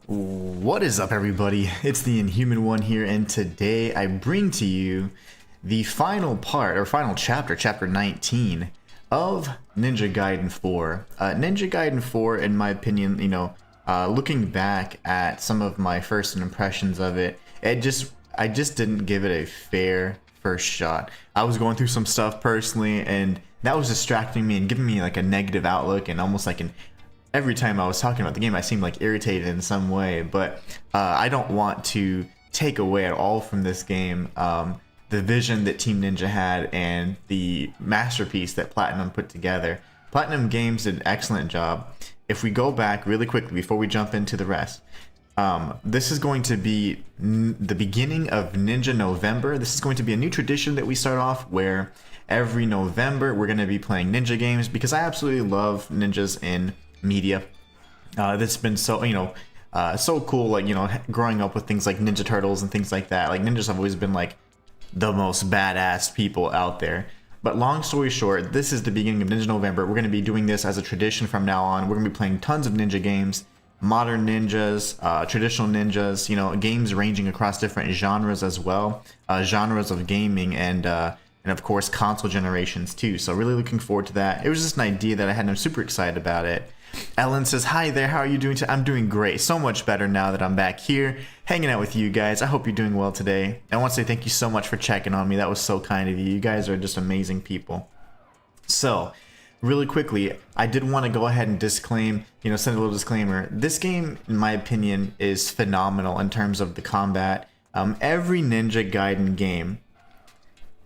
What is up, everybody? It's the Inhuman one here, and today I bring to you the final part, or final chapter, chapter 19 of Ninja Gaiden 4. Ninja Gaiden 4, in my opinion, looking back at some of my first impressions of it, I just didn't give it a fair first shot. I was going through some stuff personally, and that was distracting me and giving me like a negative outlook, and almost like every time I was talking about the game, I seemed like irritated in some way. But I don't want to take away at all from this game the vision that Team Ninja had and the masterpiece that Platinum put together. PlatinumGames did an excellent job. If we go back really quickly before we jump into the rest, this is going to be the beginning of Ninja November. This is going to be a new tradition that we start off where every November we're going to be playing ninja games, because I absolutely love ninjas in media. This has been so so cool, like, growing up with things like Ninja Turtles and things like that. Like, ninjas have always been like the most badass people out there. But long story short, this is the beginning of Ninja November. We're going to be doing this as a tradition from now on. We're going to be playing tons of ninja games, modern ninjas, traditional ninjas, games ranging across different genres as well, genres of gaming, and of course console generations too. So really looking forward to that. It was just an idea that I had, and I'm super excited about it. Ellen says, hi there, how are you doing today? I'm doing great, so much better now that I'm back here hanging out with you guys. I hope you're doing well today. I want to say thank you so much for checking on me. That was so kind of you. You guys are just amazing people. So really quickly, I did want to go ahead and disclaim, send a little disclaimer. This game, in my opinion, is phenomenal in terms of the combat. Every Ninja Gaiden game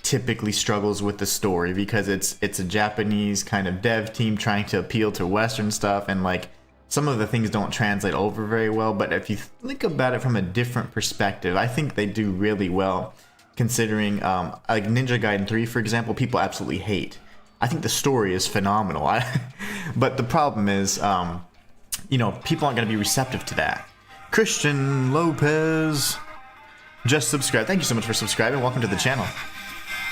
typically struggles with the story because it's a Japanese kind of dev team trying to appeal to Western stuff, and like some of the things don't translate over very well. But if you think about it from a different perspective, I think they do really well, considering like Ninja Gaiden 3, for example, people absolutely hate. I think the story is phenomenal. But the problem is, people aren't going to be receptive to that. Christian Lopez just subscribed. Thank you so much for subscribing. Welcome to the channel.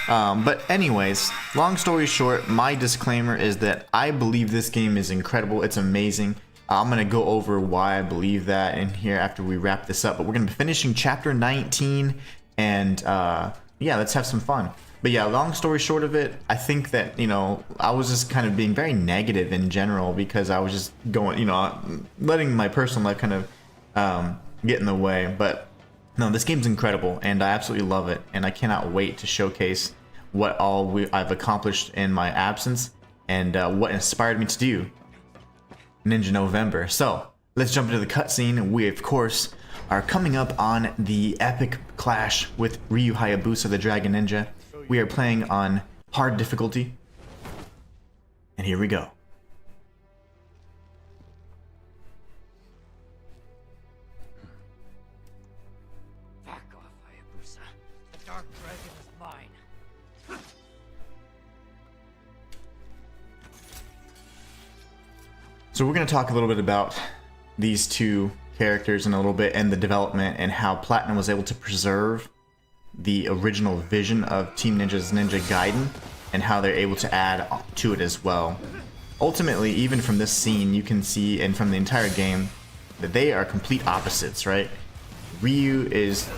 But anyways, long story short, my disclaimer is that I believe this game is incredible. It's amazing. I'm going to go over why I believe that in here after we wrap this up. But we're going to be finishing chapter 19, and yeah, let's have some fun. But yeah, long story short of it, I think that, I was just kind of being very negative in general because I was just going, letting my personal life kind of get in the way. But no, this game's incredible, and I absolutely love it, and I cannot wait to showcase what all I've accomplished in my absence, and what inspired me to do Ninja November. So let's jump into the cutscene. We, of course, are coming up on the epic clash with Ryu Hayabusa, the Dragon Ninja. We are playing on hard difficulty, and here we go. So we're going to talk a little bit about these two characters in a little bit, and the development, and how Platinum was able to preserve the original vision of Team Ninja's Ninja Gaiden, and how they're able to add to it as well. Ultimately, even from this scene, you can see, and from the entire game, that they are complete opposites, right? Ryu is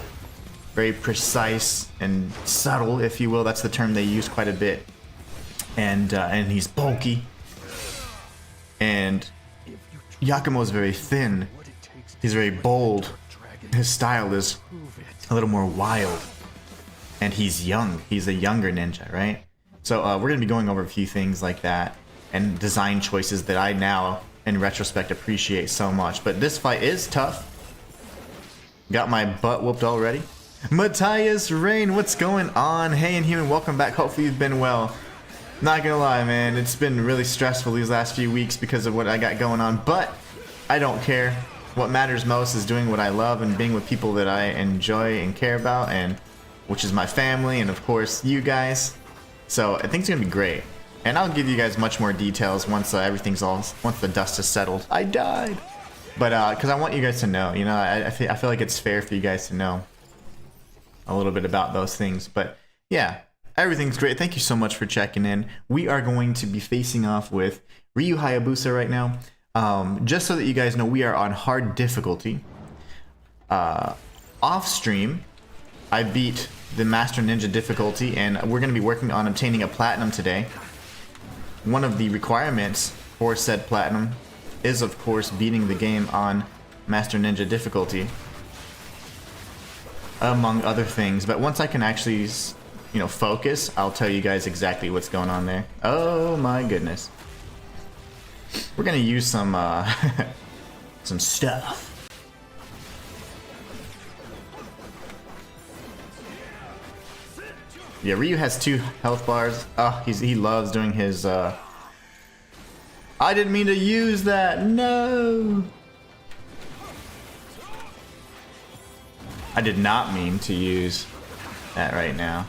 very precise and subtle, if you will. That's the term they use quite a bit. And he's bulky. And Yakumo is very thin. He's very bold. His style is a little more wild. And he's young. He's a younger ninja, right? So we're going to be going over a few things like that, and design choices that I now, in retrospect, appreciate so much. But this fight is tough. Got my butt whooped already. Matthias Rain, what's going on? Hey, Inhuman, welcome back. Hopefully you've been well. Not gonna lie, man, it's been really stressful these last few weeks because of what I got going on, but I don't care. What matters most is doing what I love and being with people that I enjoy and care about, and which is my family, and of course you guys. So I think it's gonna be great, and I'll give you guys much more details once once the dust has settled. I died, but because I want you guys to know, I feel like it's fair for you guys to know a little bit about those things. But yeah, everything's great. Thank you so much for checking in. We are going to be facing off with Ryu Hayabusa right now. Just so that you guys know, we are on hard difficulty. off stream, I beat the Master Ninja difficulty, and we're going to be working on obtaining a platinum today. One of the requirements for said platinum is, of course, beating the game on Master Ninja difficulty, among other things. But once I can actually, you know, focus, I'll tell you guys exactly what's going on there. Oh my goodness. We're gonna use some some stuff. Yeah, Ryu has 2 health bars. Oh, he loves doing his I didn't mean to use that. No. I did not mean to use that right now.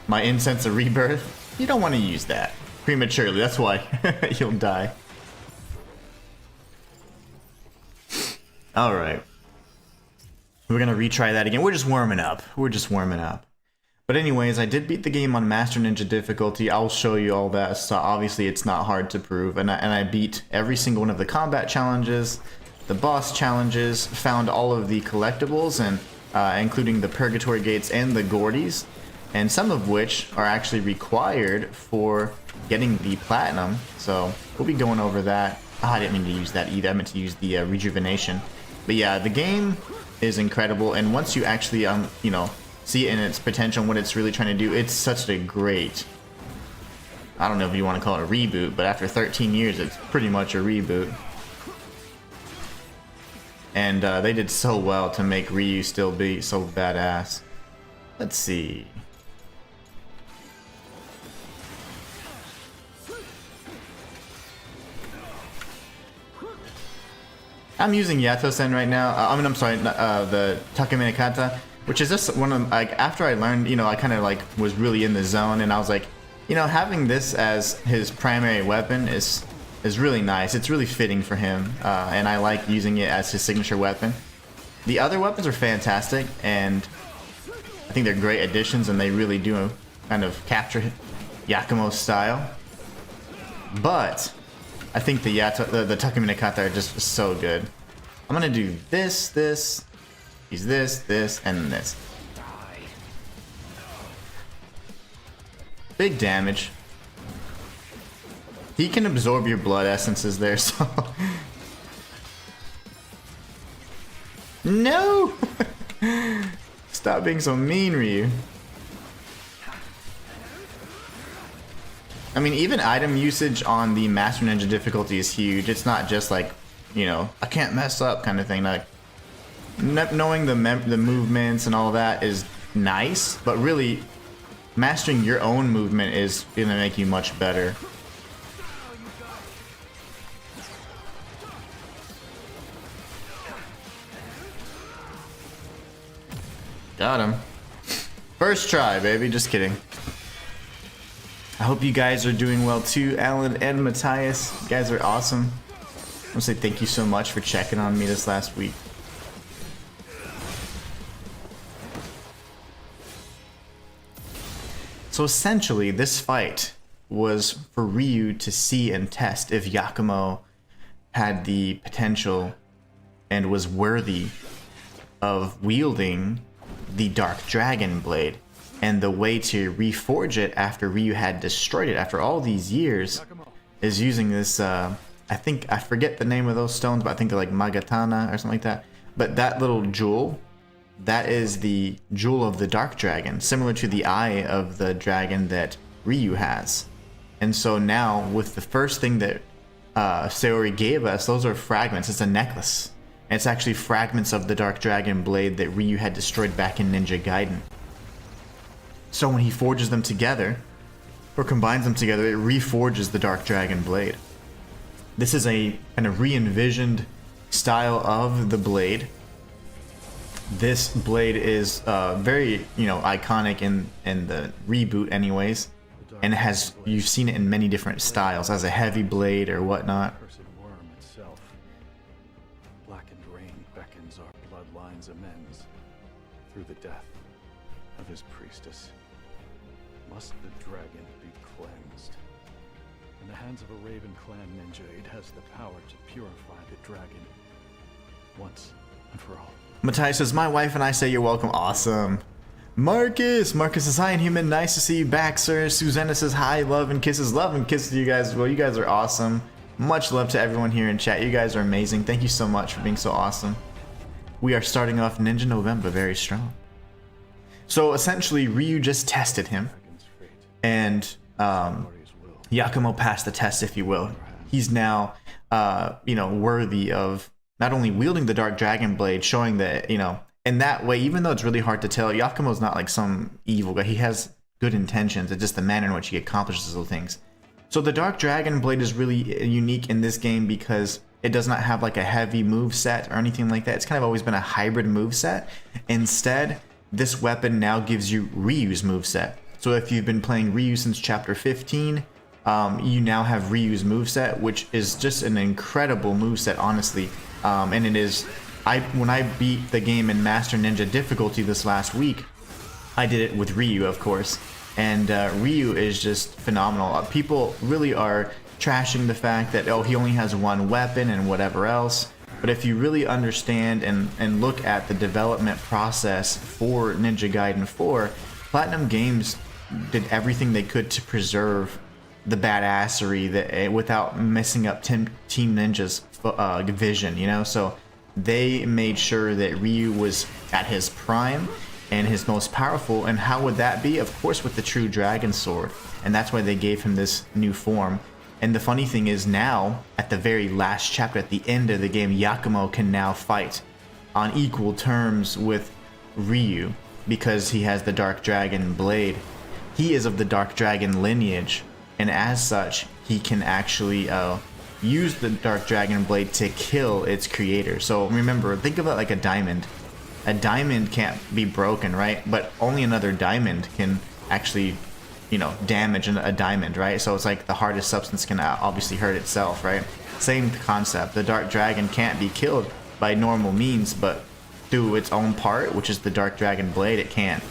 My incense of rebirth. You don't want to use that prematurely. That's why you'll die. All right. We're gonna retry that again. We're just warming up. We're just warming up. But anyways, I did beat the game on Master Ninja difficulty. I'll show you all that. So obviously, it's not hard to prove. And I beat every single one of the combat challenges, the boss challenges, found all of the collectibles, and including the Purgatory Gates and the Gordies, and some of which are actually required for getting the Platinum. So we'll be going over that. Oh, I didn't mean to use that either. I meant to use the Rejuvenation. But yeah, the game is incredible, and once you actually, you know, see it in its potential and what it's really trying to do, it's such a great, I don't know if you want to call it a reboot, but after 13 years, it's pretty much a reboot. And they did so well to make Ryu still be so badass. Let's see. I'm using Yato-sen right now. I'm sorry, the Takeminakata, which is just one of, like, after I learned, you know, I kind of like was really in the zone, and I was like, you know, having this as his primary weapon is really nice. It's really fitting for him, and I like using it as his signature weapon. The other weapons are fantastic, and I think they're great additions, and they really do kind of capture Yakumo's style. But I think the Takeminakata are just so good. I'm gonna do this, use this, and this. Big damage. He can absorb your blood essences there, so... No! Stop being so mean, Ryu. I mean, even item usage on the Master Ninja difficulty is huge. It's not just like, you know, I can't mess up kind of thing. Like, knowing the movements and all that is nice, but really, mastering your own movement is going to make you much better. Got him. First try, baby. Just kidding. I hope you guys are doing well too, Alan and Matthias. You guys are awesome. I want to say thank you so much for checking on me this last week. So essentially, this fight was for Ryu to see and test if Yakumo had the potential and was worthy of wielding the Dark Dragon Blade. And the way to reforge it after Ryu had destroyed it after all these years is using this, I forget the name of those stones, but I think they're like Magatana or something like that. But that little jewel, that is the jewel of the Dark Dragon, similar to the eye of the dragon that Ryu has. And so now, with the first thing that Saori gave us, those are fragments. It's a necklace. And it's actually fragments of the Dark Dragon Blade that Ryu had destroyed back in Ninja Gaiden. So when he forges them together, or combines them together, it reforges the Dark Dragon Blade. This is a kind of re-envisioned style of the blade. This blade is very, you know, iconic in the reboot anyways, and it has, you've seen it in many different styles as a heavy blade or whatnot. Blackened rain beckons our bloodlines amends through the death of his priestess. Must the dragon be cleansed? In the hands of a Raven Clan ninja, it has the power to purify the dragon once and for all. Matthias says, my wife and I say you're welcome. Awesome. Marcus says, hi, Inhuman. Nice to see you back, sir. Susanna says, hi, love and kisses. Love and kisses to you guys. Well, you guys are awesome. Much love to everyone here in chat. You guys are amazing. Thank you so much for being so awesome. We are starting off Ninja November very strong. So essentially, Ryu just tested him, and Yakumo passed the test, if you will. He's now, worthy of not only wielding the Dark Dragon Blade, showing that, in that way, even though it's really hard to tell, Yakumo's not like some evil guy. He has good intentions. It's just the manner in which he accomplishes those things. So the Dark Dragon Blade is really unique in this game because it does not have like a heavy move set or anything like that. It's kind of always been a hybrid move set. Instead, this weapon now gives you Ryu's move set. So if you've been playing Ryu since chapter 15, you now have Ryu's moveset, which is just an incredible moveset, honestly. And it is, when I beat the game in Master Ninja difficulty this last week, I did it with Ryu, of course. And Ryu is just phenomenal. People really are trashing the fact that, oh, he only has one weapon and whatever else. But if you really understand and look at the development process for Ninja Gaiden 4, PlatinumGames did everything they could to preserve the badassery that without messing up Team Ninja's vision, So they made sure that Ryu was at his prime and his most powerful. And how would that be? Of course, with the true dragon sword. And that's why they gave him this new form. And the funny thing is, now at the very last chapter, at the end of the game, Yakumo can now fight on equal terms with Ryu because he has the Dark Dragon Blade. He is of the Dark Dragon lineage, and as such, he can actually use the Dark Dragon Blade to kill its creator. So remember, think of it like a diamond. A diamond can't be broken, right? But only another diamond can actually, damage a diamond, right? So it's like the hardest substance can obviously hurt itself, right? Same concept. The Dark Dragon can't be killed by normal means, but through its own part, which is the Dark Dragon Blade, it can.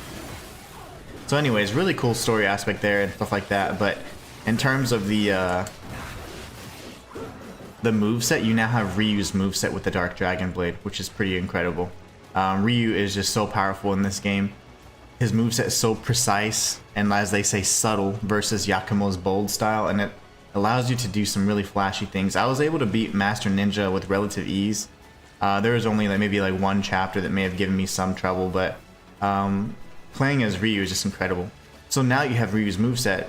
So anyways, really cool story aspect there and stuff like that. But in terms of the moveset, you now have Ryu's moveset with the Dark Dragon Blade, which is pretty incredible. Ryu is just so powerful in this game. His moveset is so precise and, as they say, subtle versus Yakumo's bold style, and it allows you to do some really flashy things. I was able to beat Master Ninja with relative ease. There was only maybe one chapter that may have given me some trouble, but playing as Ryu is just incredible. So now you have Ryu's moveset.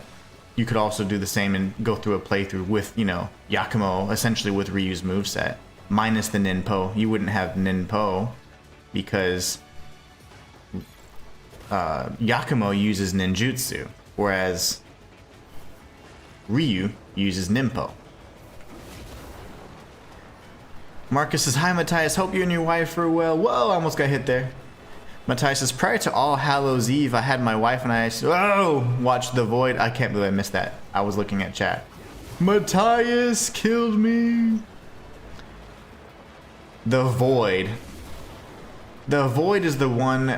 You could also do the same and go through a playthrough with, Yakumo, essentially with Ryu's moveset, minus the Ninpo. You wouldn't have Ninpo because Yakumo uses ninjutsu, whereas Ryu uses Ninpo. Marcus says, hi Matthias, hope you and your wife are well. Whoa, I almost got hit there. Matthias says, prior to All Hallows Eve, I had my wife and I watch The Void. I can't believe I missed that. I was looking at chat. Matthias killed me. The Void. The Void is the one,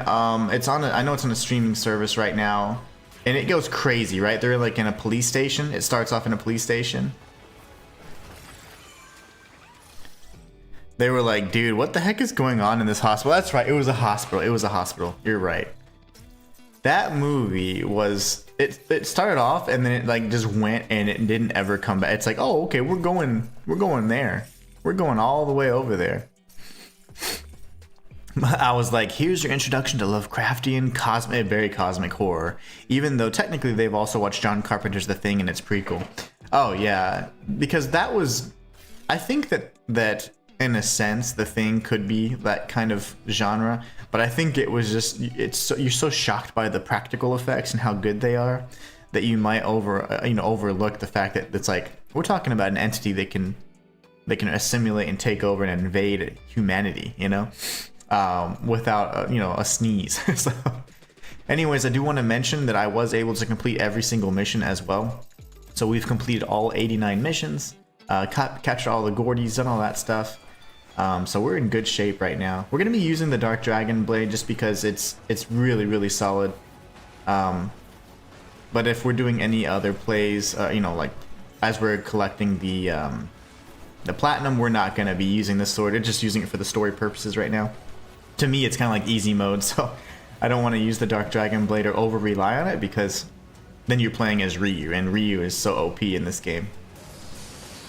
it's on I know it's on a streaming service right now, and it goes crazy, right? They're like in a police station. It starts off in a police station. They were like, dude, what the heck is going on in this hospital? That's right, it was a hospital. It was a hospital. You're right. That movie was, it started off and then it just went and it didn't ever come back. It's like, oh, okay, we're going there. We're going all the way over there. I was like, here's your introduction to Lovecraftian, very cosmic horror. Even though technically they've also watched John Carpenter's The Thing and its prequel. Oh yeah, because that was, I think that in a sense, The Thing could be that kind of genre, but I think it was just, you're so shocked by the practical effects and how good they are that you might overlook the fact that it's like, we're talking about an entity that can assimilate and take over and invade humanity, without a sneeze. So, anyways, I do want to mention that I was able to complete every single mission as well. So we've completed all 89 missions, captured all the Gordies and all that stuff. So we're in good shape right now. We're going to be using the Dark Dragon Blade just because it's really, really solid. But if we're doing any other plays, like as we're collecting the platinum, we're not going to be using this sword. We're just using it for the story purposes right now. to me, it's kind of like easy mode, so I don't want to use the Dark Dragon Blade or over rely on it, because then you're playing as Ryu, and Ryu is so OP in this game.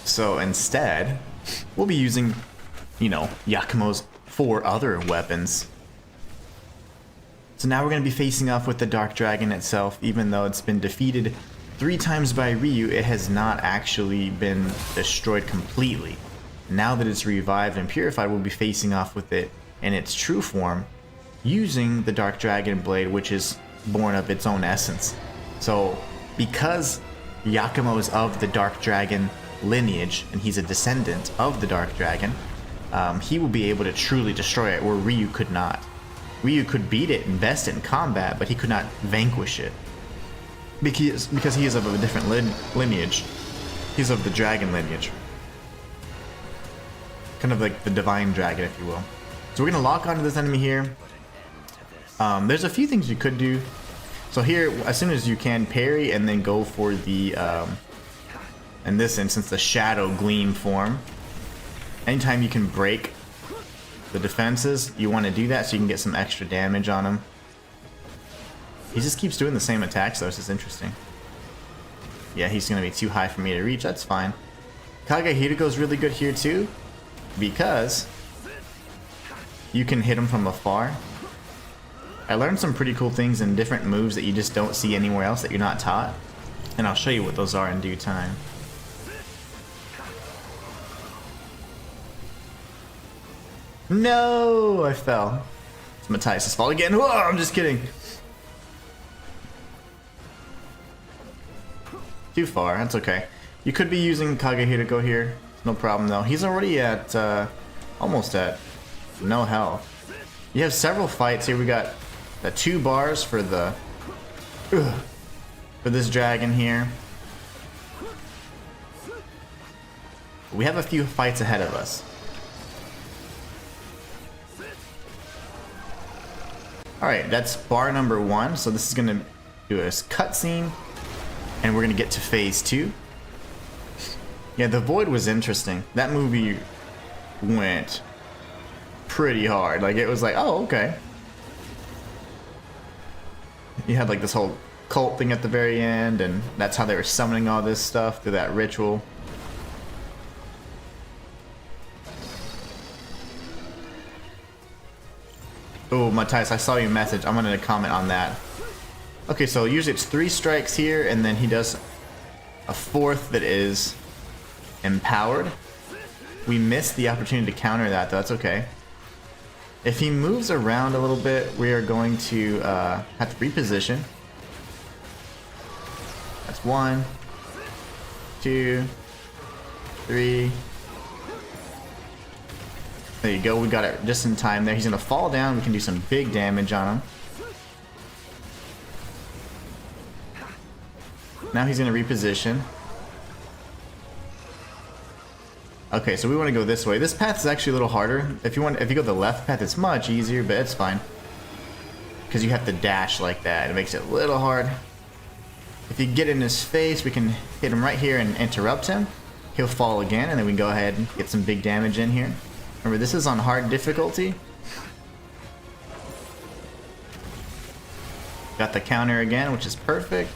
So instead, we'll be using, you know, Yakumo's 4 other weapons. So now we're going to be facing off with the Dark Dragon itself. Even though it's been defeated 3 times by Ryu, it has not actually been destroyed completely. Now that it's revived and purified, we'll be facing off with it in its true form, using the Dark Dragon Blade, which is born of its own essence. So because Yakumo is of the Dark Dragon lineage, and he's a descendant of the Dark Dragon, he will be able to truly destroy it, where Ryu could not. Ryu could beat it and best it in combat, but he could not vanquish it. Because he is of a different lineage. He's of the dragon lineage. Kind of like the divine dragon, if you will. So we're going to lock onto this enemy here. There's a few things you could do. So here, as soon as you can, parry and then go for the, in this instance, the Shadow Gleam form. Anytime you can break the defenses, you want to do that so you can get some extra damage on him. He just keeps doing the same attacks though, this is interesting. Yeah, he's going to be too high for me to reach, that's fine. Kagehirago's really good here too, because you can hit him from afar. I learned some pretty cool things and different moves that you just don't see anywhere else that you're not taught. And I'll show you what those are in due time. No, I fell. It's Matthias' fault again. Whoa, I'm just kidding. Too far, that's okay. You could be using Kagehirago here. No problem though. He's already at, almost at no health. You have several fights here. We got the 2 bars for the, for this dragon here. We have a few fights ahead of us. Alright, that's bar number 1, so this is going to do a cutscene, and we're going to get to phase 2. Yeah, The Void was interesting. That movie went pretty hard. Like, it was like, oh, okay. You had like this whole cult thing at the very end, and that's how they were summoning all this stuff through that ritual. Oh, Matthias, I saw your message. I'm gonna comment on that. Okay, so usually it's 3 strikes here, and then he does a 4th that is empowered. We missed the opportunity to counter that, though. That's okay. If he moves around a little bit, we are going to have to reposition. That's 1, 2, 3. There you go, we got it just in time there. He's gonna fall down, we can do some big damage on him. Now he's gonna reposition. Okay, so we want to go this way. This path is actually a little harder. If you go the left path, it's much easier, but it's fine. Because you have to dash like that. It makes it a little hard. If you get in his face, we can hit him right here and interrupt him. He'll fall again, and then we can go ahead and get some big damage in here. Remember, this is on hard difficulty. Got the counter again, which is perfect.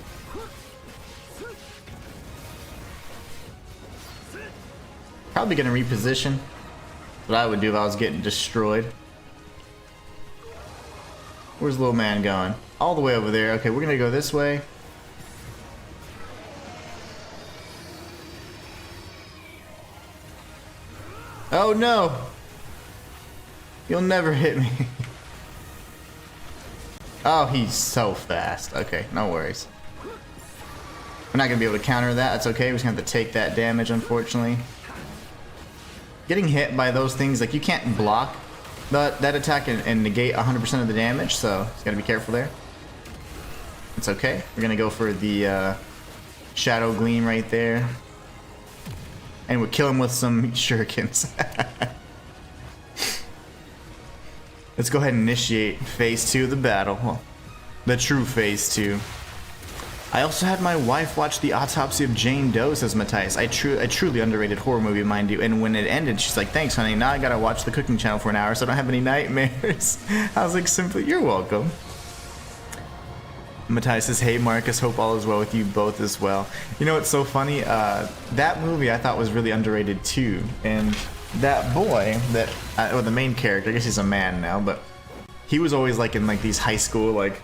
Probably gonna reposition. What I would do if I was getting destroyed. Where's little man going? All the way over there. Okay, we're gonna go this way. Oh no! You'll never hit me. Oh, he's so fast. Okay, no worries. We're not gonna be able to counter that. That's okay. We're just gonna have to take that damage, unfortunately. Getting hit by those things, like, you can't block that attack and negate 100% of the damage, so just gotta be careful there. It's okay. We're gonna go for the Shadow Gleam right there. And we'll kill him with some shurikens. Let's go ahead and initiate phase 2 of the battle. Well, the true phase 2. I also had my wife watch The Autopsy of Jane Doe, says Matthias. A truly underrated horror movie, mind you. And when it ended, she's like, thanks, honey. Now I gotta watch the cooking channel for an hour so I don't have any nightmares. I was like, simply, you're welcome. Matthias says, hey, Marcus, hope all is well with you both as well. You know what's so funny? That movie I thought was really underrated too. And that boy, or the main character, I guess he's a man now, but he was always like in like these high school, like,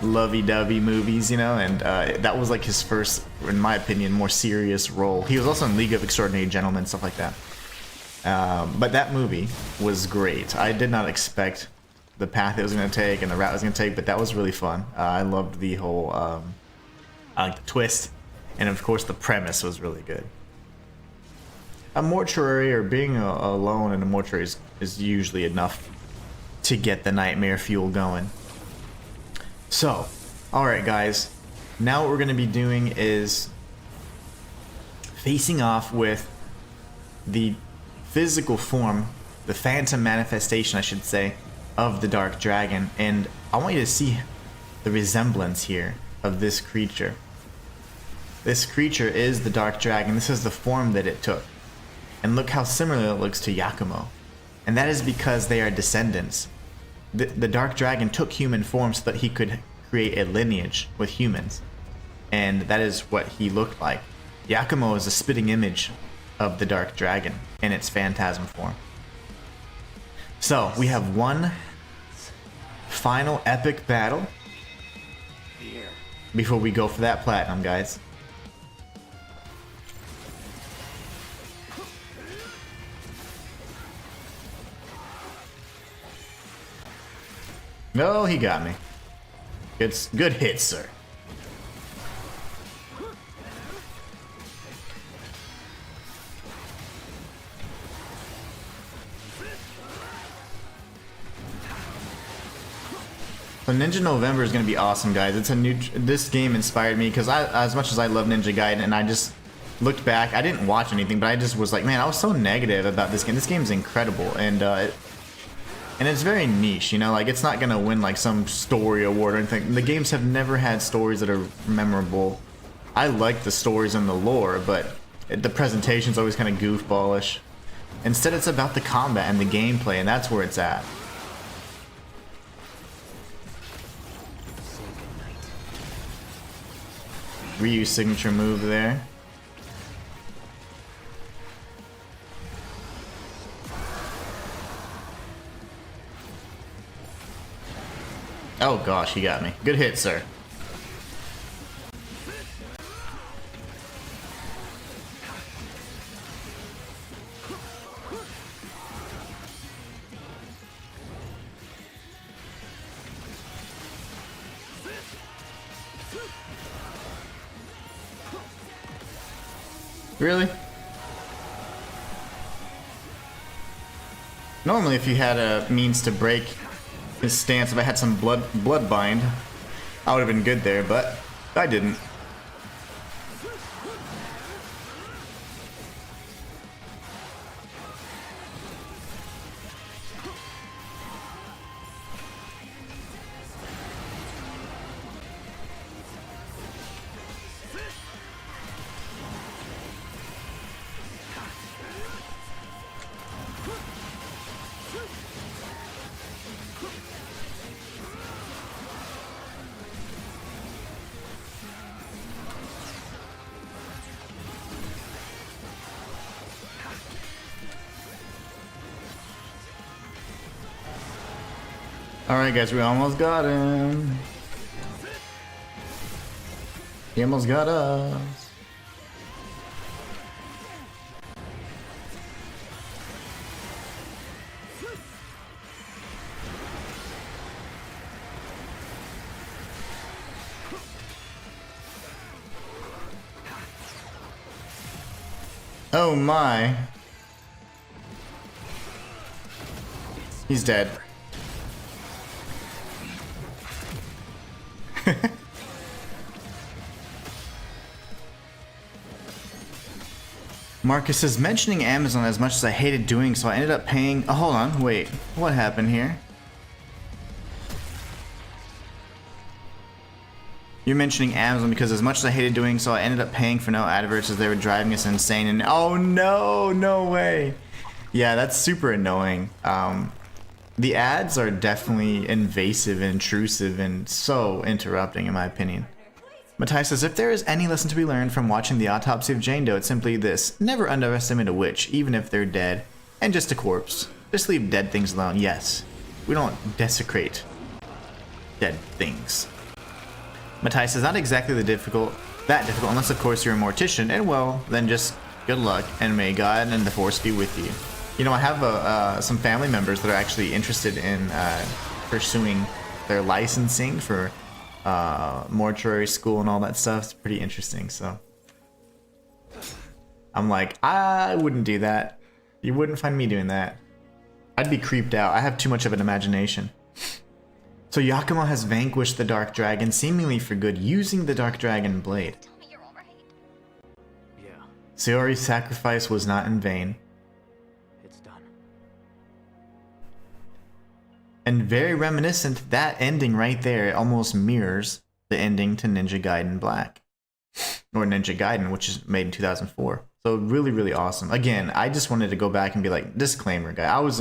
lovey-dovey movies, you know, and that was like his first, in my opinion, more serious role. He was also in League of Extraordinary Gentlemen, stuff like that. But that movie was great. I did not expect the path it was going to take and the route it was going to take, but that was really fun. I loved the whole, I like the twist, and of course the premise was really good. A mortuary, or being alone in a mortuary, is usually enough to get the nightmare fuel going. So, alright guys, now what we're going to be doing is facing off with the physical form, the phantom manifestation I should say, of the Dark Dragon, and I want you to see the resemblance here of this creature. This creature is the Dark Dragon. This is the form that it took. And look how similar it looks to Yakumo. And that is because they are descendants. The Dark Dragon took human form so that he could create a lineage with humans. And that is what he looked like. Yakumo is a spitting image of the Dark Dragon in its phantasm form. So, we have one final epic battle before we go for that platinum, guys. No, he got me. Good hit, sir. So Ninja November is going to be awesome, guys. It's a new. This game inspired me because as much as I love Ninja Gaiden, and I just looked back. I didn't watch anything, but I just was like, man, I was so negative about this game. This game is incredible, and it's very niche. You know, like it's not going to win like some story award or anything. The games have never had stories that are memorable. I like the stories and the lore, but the presentation's always kind of goofballish. Instead, it's about the combat and the gameplay, and that's where it's at. Ryu's signature move there. Oh gosh, he got me. Good hit, sir. Really? Normally if you had a means to break his stance, if I had some blood bind, I would have been good there, but I didn't. Alright guys, we almost got him. He almost got us. Oh my. He's dead. Marcus is mentioning Amazon as much as I hated doing so. I ended up paying. Oh, hold on, wait. What happened here? You're mentioning Amazon because as much as I hated doing so, I ended up paying for no adverts as they were driving us insane. And oh no, no way. Yeah, that's super annoying. The ads are definitely invasive, intrusive, and so interrupting in my opinion. Matthias says, if there is any lesson to be learned from watching the autopsy of Jane Doe, it's simply this. Never underestimate a witch, even if they're dead. And just a corpse. Just leave dead things alone, yes. We don't desecrate dead things. Matthias says, not exactly that difficult, unless of course you're a mortician, and well, then just good luck, and may God and the Force be with you. You know, I have some family members that are actually interested in pursuing their licensing for mortuary school and all that stuff. It's pretty interesting, so I'm like, I wouldn't do that. You wouldn't find me doing that. I'd be creeped out. I have too much of an imagination. So Yakumo has vanquished the Dark Dragon seemingly for good using the Dark Dragon blade. Tell me you're all right. Yeah, Sayori's sacrifice was not in vain. it's done. And very reminiscent, that ending right there, it almost mirrors the ending to Ninja Gaiden Black. Or Ninja Gaiden, which is made in 2004. So really, really awesome. Again, I just wanted to go back and be like, disclaimer, guy. I was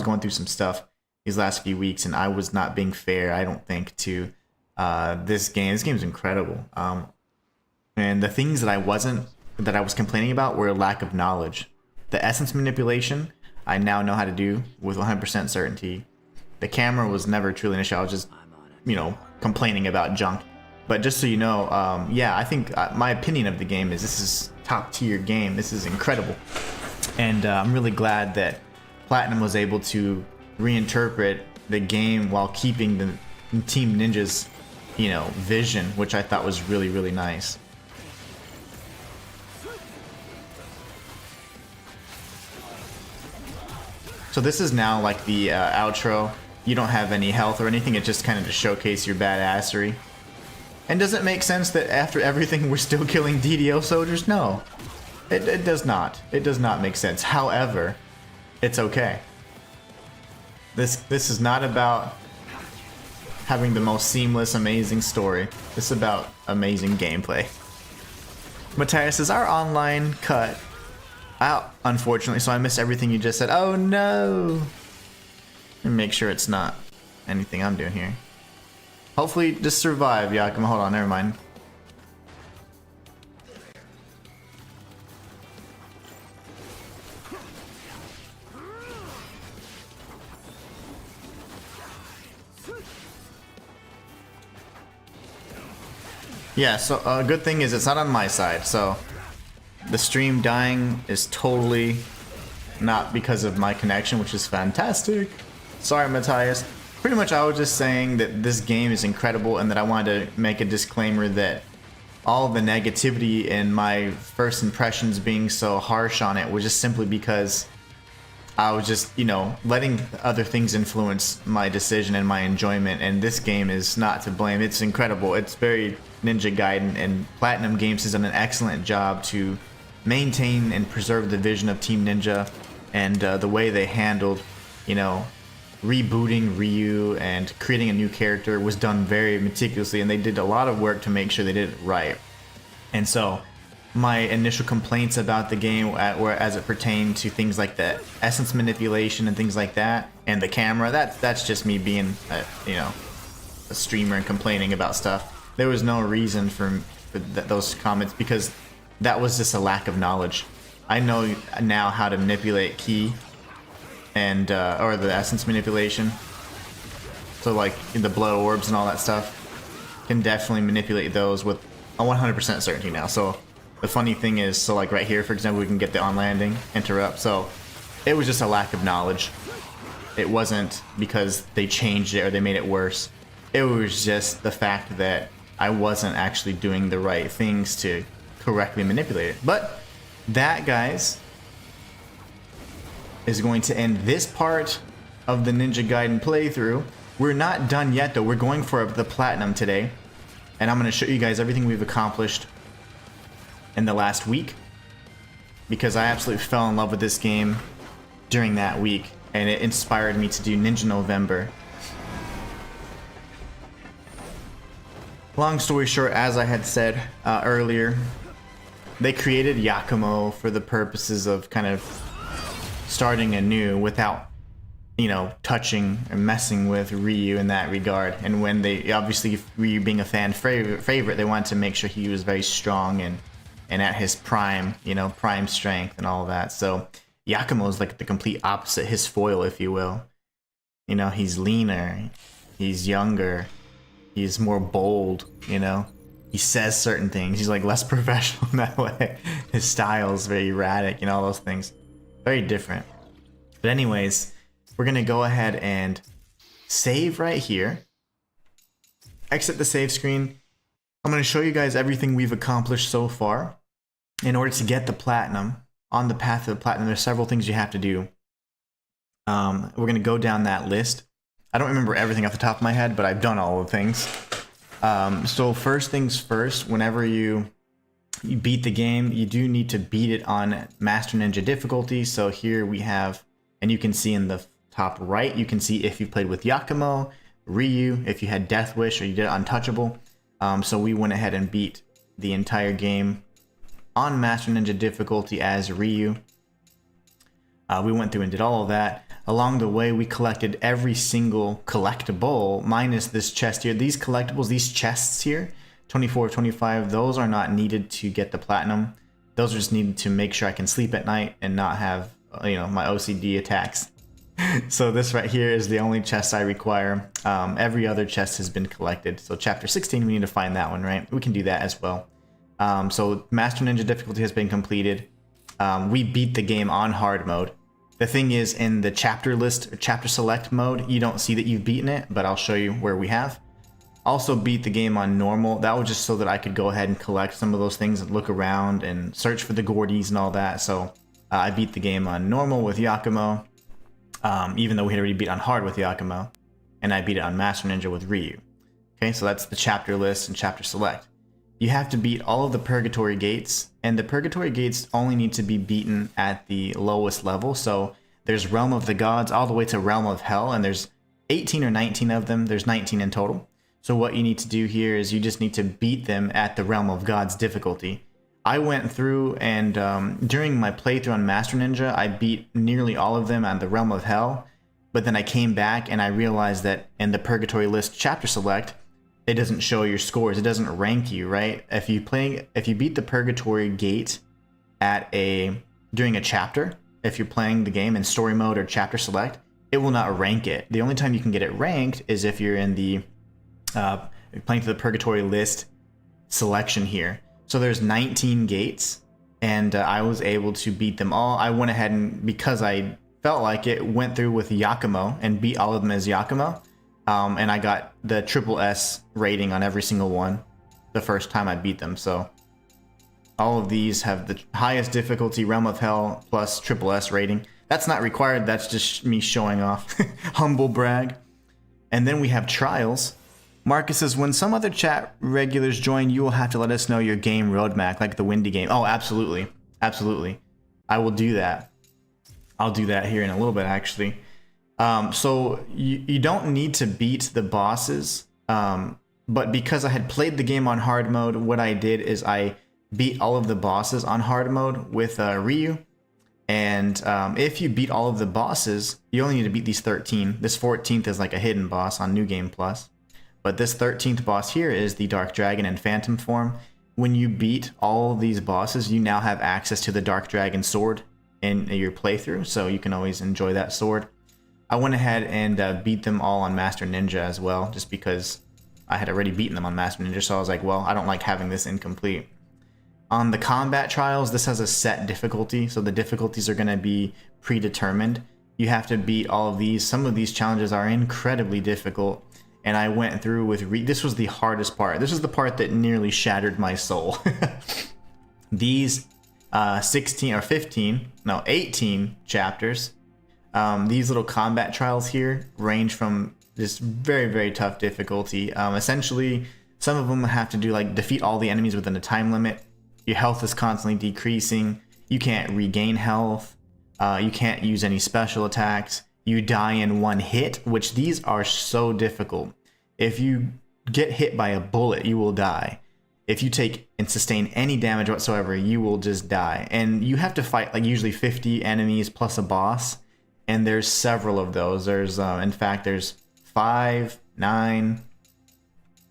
going through some stuff these last few weeks, and I was not being fair, I don't think, to this game. This game is incredible. And the things that I was complaining about were a lack of knowledge. The essence manipulation, I now know how to do with 100% certainty. The camera was never truly an issue. I was just, you know, complaining about junk. But just so you know, yeah, I think my opinion of the game is this is top tier game. This is incredible. And I'm really glad that Platinum was able to reinterpret the game while keeping the Team Ninja's, you know, vision, which I thought was really, really nice. So this is now like the outro. You don't have any health or anything. It just kind of to showcase your badassery. And does it make sense that after everything we're still killing DDO soldiers? No, it does not. It does not make sense. However, it's okay. This is not about having the most seamless, amazing story. This is about amazing gameplay. Matthias says, our online cut out, unfortunately, so I missed everything you just said. Oh no! And make sure it's not anything I'm doing here. Hopefully just survive, Yakima. Hold on, never mind. Yeah, so a good thing is it's not on my side, so the stream dying is totally not because of my connection, which is fantastic. Sorry, Matthias. Pretty much I was just saying that this game is incredible and that I wanted to make a disclaimer that all the negativity and my first impressions being so harsh on it was just simply because I was just, you know, letting other things influence my decision and my enjoyment, and this game is not to blame. It's incredible. It's very Ninja Gaiden, and PlatinumGames has done an excellent job to maintain and preserve the vision of Team Ninja, and the way they handled, you know, rebooting Ryu and creating a new character was done very meticulously, and they did a lot of work to make sure they did it right. And so my initial complaints about the game as it pertained to things like the essence manipulation and things like that, and the camera, that's just me being you know, a streamer and complaining about stuff. There was no reason for those comments, because that was just a lack of knowledge. I know now how to manipulate ki and or the essence manipulation. So like the blood orbs and all that stuff, can definitely manipulate those with a 100% certainty now. So the funny thing is, so like right here, for example, we can get the on landing interrupt. So it was just a lack of knowledge. It wasn't because they changed it or they made it worse. It was just the fact that I wasn't actually doing the right things to correctly manipulate it. But that, guys, is going to end this part of the Ninja Gaiden playthrough. We're not done yet, though. We're going for the platinum today, and I'm going to show you guys everything we've accomplished in the last week, because I absolutely fell in love with this game during that week, and it inspired me to do Ninja November. long story short, as I had said earlier, they created Yakumo for the purposes of kind of starting anew without, you know, touching or messing with Ryu in that regard. And when they, obviously Ryu being a fan favorite, they wanted to make sure he was very strong and at his prime, you know, prime strength and all that. So Yakumo is like the complete opposite, his foil, if you will. You know, he's leaner, he's younger, he's more bold, you know. He says certain things. He's like less professional in that way. His style is very erratic, you know, all those things. Very different. But anyways, we're gonna go ahead and save right here. Exit the save screen. I'm gonna show you guys everything we've accomplished so far. In order to get the platinum, on the path to the platinum, there's several things you have to do. We're gonna go down that list. I don't remember everything off the top of my head, but I've done all the things. So first things first, whenever you beat the game, you do need to beat it on Master Ninja difficulty. So here we have, and you can see in the top right, you can see if you played with Yakumo, Ryu, if you had Death Wish, or you did Untouchable. So we went ahead and beat the entire game on Master Ninja difficulty as Ryu. We went through and did all of that. Along the way, we collected every single collectible, minus this chest here. These collectibles, these chests here, 24, 25, those are not needed to get the platinum. Those are just needed to make sure I can sleep at night and not have, you know, my OCD attacks. So this right here is the only chest I require. Every other chest has been collected. So chapter 16, we need to find that one, right? We can do that as well. So Master Ninja difficulty has been completed. We beat the game on hard mode. The thing is, in the chapter list or chapter select mode, you don't see that you've beaten it, but I'll show you where we have. Also beat the game on normal. That was just so that I could go ahead and collect some of those things and look around and search for the Gordies and all that. So I beat the game on normal with Yakumo, even though we had already beat on hard with Yakumo, and I beat it on Master Ninja with Ryu. Okay, so that's the chapter list and chapter select. You have to beat all of the Purgatory Gates, and the Purgatory Gates only need to be beaten at the lowest level. So there's Realm of the Gods all the way to Realm of Hell, and there's 18 or 19 of them. There's 19 in total. So what you need to do here is you just need to beat them at the Realm of Gods difficulty. I went through and during my playthrough on Master Ninja, I beat nearly all of them on the Realm of Hell, but then I came back and I realized that in the Purgatory List chapter select, it doesn't show your scores. It doesn't rank you, right? If you beat the Purgatory Gate during a chapter, if you're playing the game in story mode or chapter select, it will not rank it. The only time you can get it ranked is if you're in the playing to the Purgatory List selection here. So there's 19 gates, and I was able to beat them all. I went ahead and, because I felt like it, went through with Yakumo and beat all of them as Yakumo. And I got the SSS rating on every single one the first time I beat them. So all of these have the highest difficulty, Realm of Hell plus SSS rating. That's not required. That's just me showing off. Humble brag. And then we have Trials. Marcus says, when some other chat regulars join, you will have to let us know your game roadmap, like the Windy game. Oh, absolutely. Absolutely. I will do that. I'll do that here in a little bit, actually. So you don't need to beat the bosses, but because I had played the game on hard mode, what I did is I beat all of the bosses on hard mode with Ryu. And if you beat all of the bosses, you only need to beat these 13. This 14th is like a hidden boss on New Game Plus. But this 13th boss here is the Dark Dragon in Phantom form. When you beat all of these bosses, you now have access to the Dark Dragon sword in your playthrough, so you can always enjoy that sword. I went ahead and beat them all on Master Ninja as well, just because I had already beaten them on Master Ninja, so I was like, well, I don't like having this incomplete. On the combat trials, this has a set difficulty, so the difficulties are going to be predetermined. You have to beat all of these. Some of these challenges are incredibly difficult, and I went through with this was the hardest part. This was the part that nearly shattered my soul. These 18 chapters, these little combat trials here range from this very, very tough difficulty. Essentially, some of them have to do like defeat all the enemies within a time limit. Your health is constantly decreasing. You can't regain health. You can't use any special attacks. You die in one hit, which these are so difficult. If you get hit by a bullet, you will die. If you take and sustain any damage whatsoever, you will just die. And you have to fight like usually 50 enemies plus a boss. And there's several of those. There's, in fact, there's 5, 9,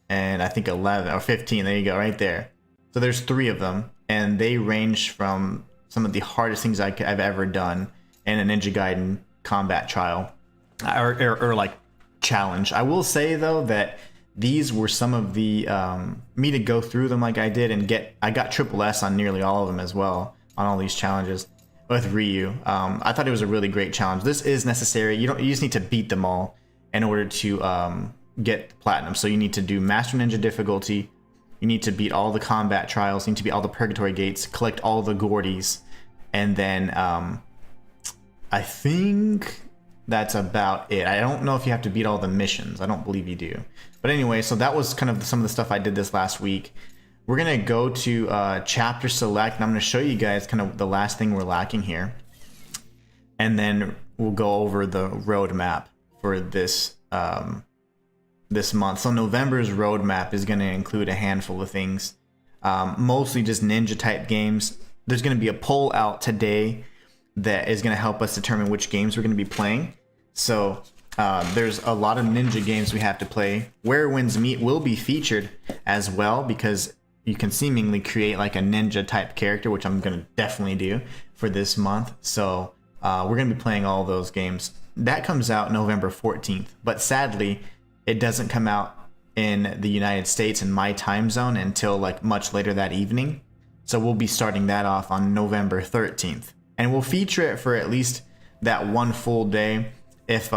and I think 11 or 15. There you go, right there. So there's 3 of them, and they range from some of the hardest things I've ever done in a Ninja Gaiden combat trial or like challenge. I will say though that these were some of the me to go through them like I did and I got triple S on nearly all of them as well on all these challenges with Ryu. I thought it was a really great challenge. This is necessary. You just need to beat them all in order to get platinum. So you need to do Master Ninja difficulty. You need to beat all the combat trials. You need to beat all the purgatory gates, collect all the Gordies, and then I think that's about it. I don't know if you have to beat all the missions. I don't believe you do. But anyway, so that was kind of some of the stuff I did this last week. We're going to go to chapter select, and I'm going to show you guys kind of the last thing we're lacking here. And then we'll go over the roadmap for this this month. So November's roadmap is going to include a handful of things, mostly just ninja type games. There's going to be a poll out today that is going to help us determine which games we're going to be playing. So there's a lot of ninja games we have to play. Where Winds Meet will be featured as well, because you can seemingly create like a ninja type character, which I'm going to definitely do for this month. So we're going to be playing all those games. That comes out November 14th, but sadly it doesn't come out in the United States in my time zone until like much later that evening. So we'll be starting that off on November 13th. And we'll feature it for at least that one full day, if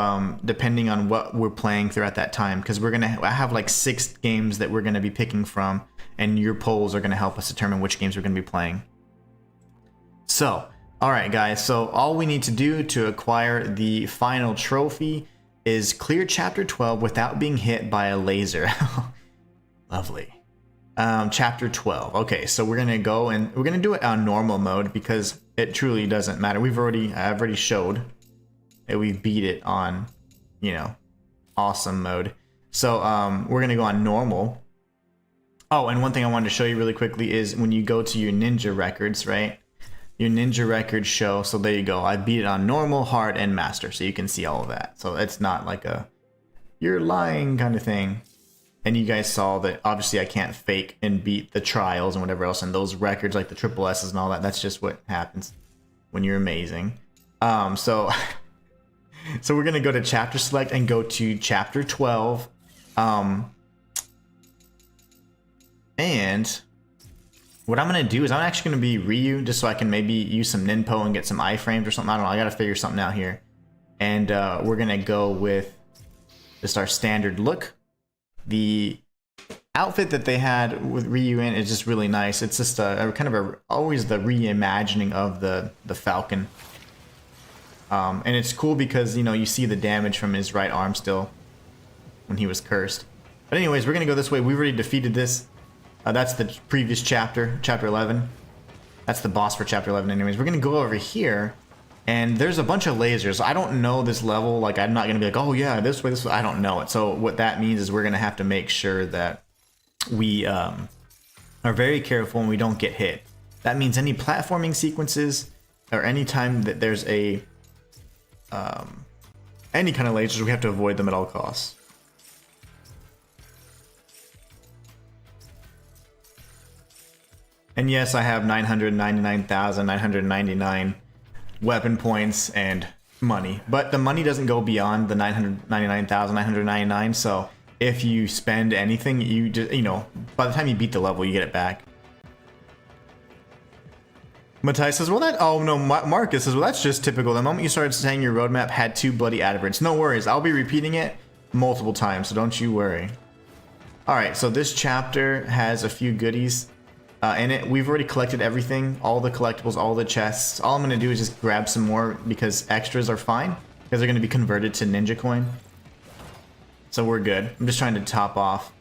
depending on what we're playing throughout that time, because we're gonna have like 6 games that we're gonna be picking from, and your polls are gonna help us determine which games we're gonna be playing. So, all right, guys. So all we need to do to acquire the final trophy is clear chapter 12 without being hit by a laser. Lovely. Chapter 12. Okay, so we're gonna go and we're gonna do it on normal mode because it truly doesn't matter. I've already showed that we beat it on, you know, awesome mode. So we're gonna go on normal. Oh, and one thing I wanted to show you really quickly is when you go to your ninja records, right? Your ninja records show. So there you go. I beat it on normal, hard, and master, so you can see all of that. So it's not like a you're lying kind of thing. And you guys saw that obviously I can't fake and beat the trials and whatever else, and those records like the triple S's and all that. That's just what happens when you're amazing. So we're gonna go to chapter select and go to chapter 12. And what I'm gonna do is I'm actually gonna be Ryu just so I can maybe use some ninpo and get some iframes or something. I don't know. I gotta figure something out here. And we're gonna go with just our standard look. The outfit that they had with Ryu in is just really nice. It's just a kind of always the reimagining of the Falcon. And it's cool because, you know, you see the damage from his right arm still when he was cursed. But anyways, we're going to go this way. We've already defeated this. That's the previous chapter, chapter 11. That's the boss for chapter 11 anyways. We're going to go over here. And there's a bunch of lasers. I don't know this level. Like, I'm not going to be like, oh, yeah, this way, this way. I don't know it. So what that means is we're going to have to make sure that we are very careful and we don't get hit. That means any platforming sequences or any time that there's a any kind of lasers, we have to avoid them at all costs. And yes, I have 999,999 weapon points and money, but the money doesn't go beyond the 999,999. So if you spend anything, you just, you know, by the time you beat the level, you get it back. Matthias says, well, oh no, Marcus says, well, that's just typical. The moment you started saying your roadmap had 2 bloody adverts. No worries, I'll be repeating it multiple times, so don't you worry. All right, so this chapter has a few goodies in it. We've already collected everything, all the collectibles, all the chests. All I'm going to do is just grab some more because extras are fine because they're going to be converted to Ninja Coin. So we're good. I'm just trying to top off.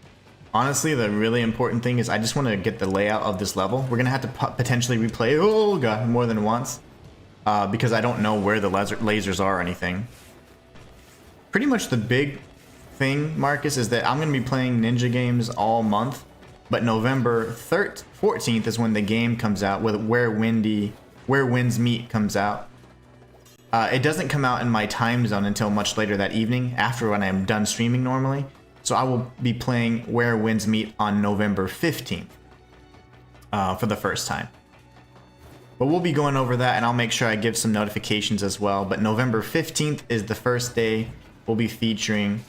Honestly, the really important thing is I just want to get the layout of this level. We're going to have to potentially replay, oh god, more than once because I don't know where the lasers are or anything. Pretty much the big thing, Marcus, is that I'm going to be playing Ninja games all month, but November 14th is when the game comes out, with Where Winds Meet comes out. It doesn't come out in my time zone until much later that evening, after when I'm done streaming normally. So I will be playing Where Winds Meet on November 15th for the first time. But we'll be going over that, and I'll make sure I give some notifications as well. But November 15th is the first day we'll be featuring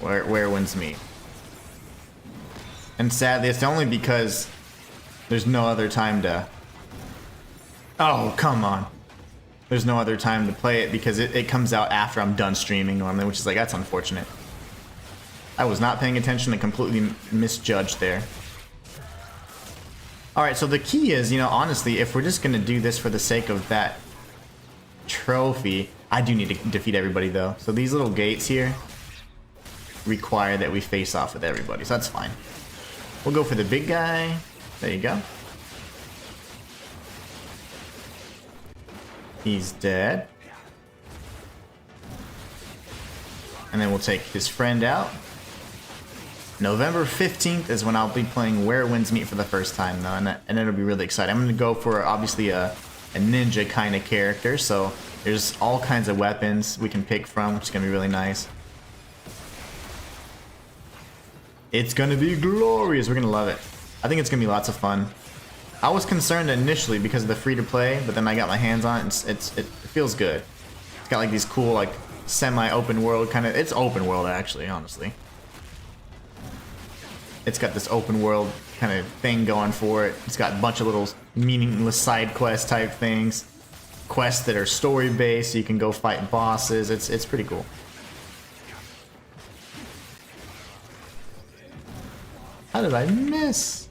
Where Winds Meet. And sadly, it's only because there's no other time to... Oh, come on. There's no other time to play it because it comes out after I'm done streaming normally, which is like, that's unfortunate. I was not paying attention and completely misjudged there. Alright, so the key is, you know, honestly, if we're just going to do this for the sake of that trophy, I do need to defeat everybody though. So these little gates here require that we face off with everybody, so that's fine. We'll go for the big guy. There you go. He's dead. And then we'll take his friend out. November 15th is when I'll be playing Where Winds Meet for the first time, though, and it'll be really exciting. I'm going to go for, obviously, a ninja kind of character, so there's all kinds of weapons we can pick from, which is going to be really nice. It's going to be glorious. We're going to love it. I think it's going to be lots of fun. I was concerned initially because of the free-to-play, but then I got my hands on it, and it feels good. It's got like these cool, like, semi-open world kind of... It's open world, actually, honestly. It's got this open world kind of thing going for it. It's got a bunch of little meaningless side quest type things. Quests that are story-based, so you can go fight bosses. It's pretty cool. How did I miss?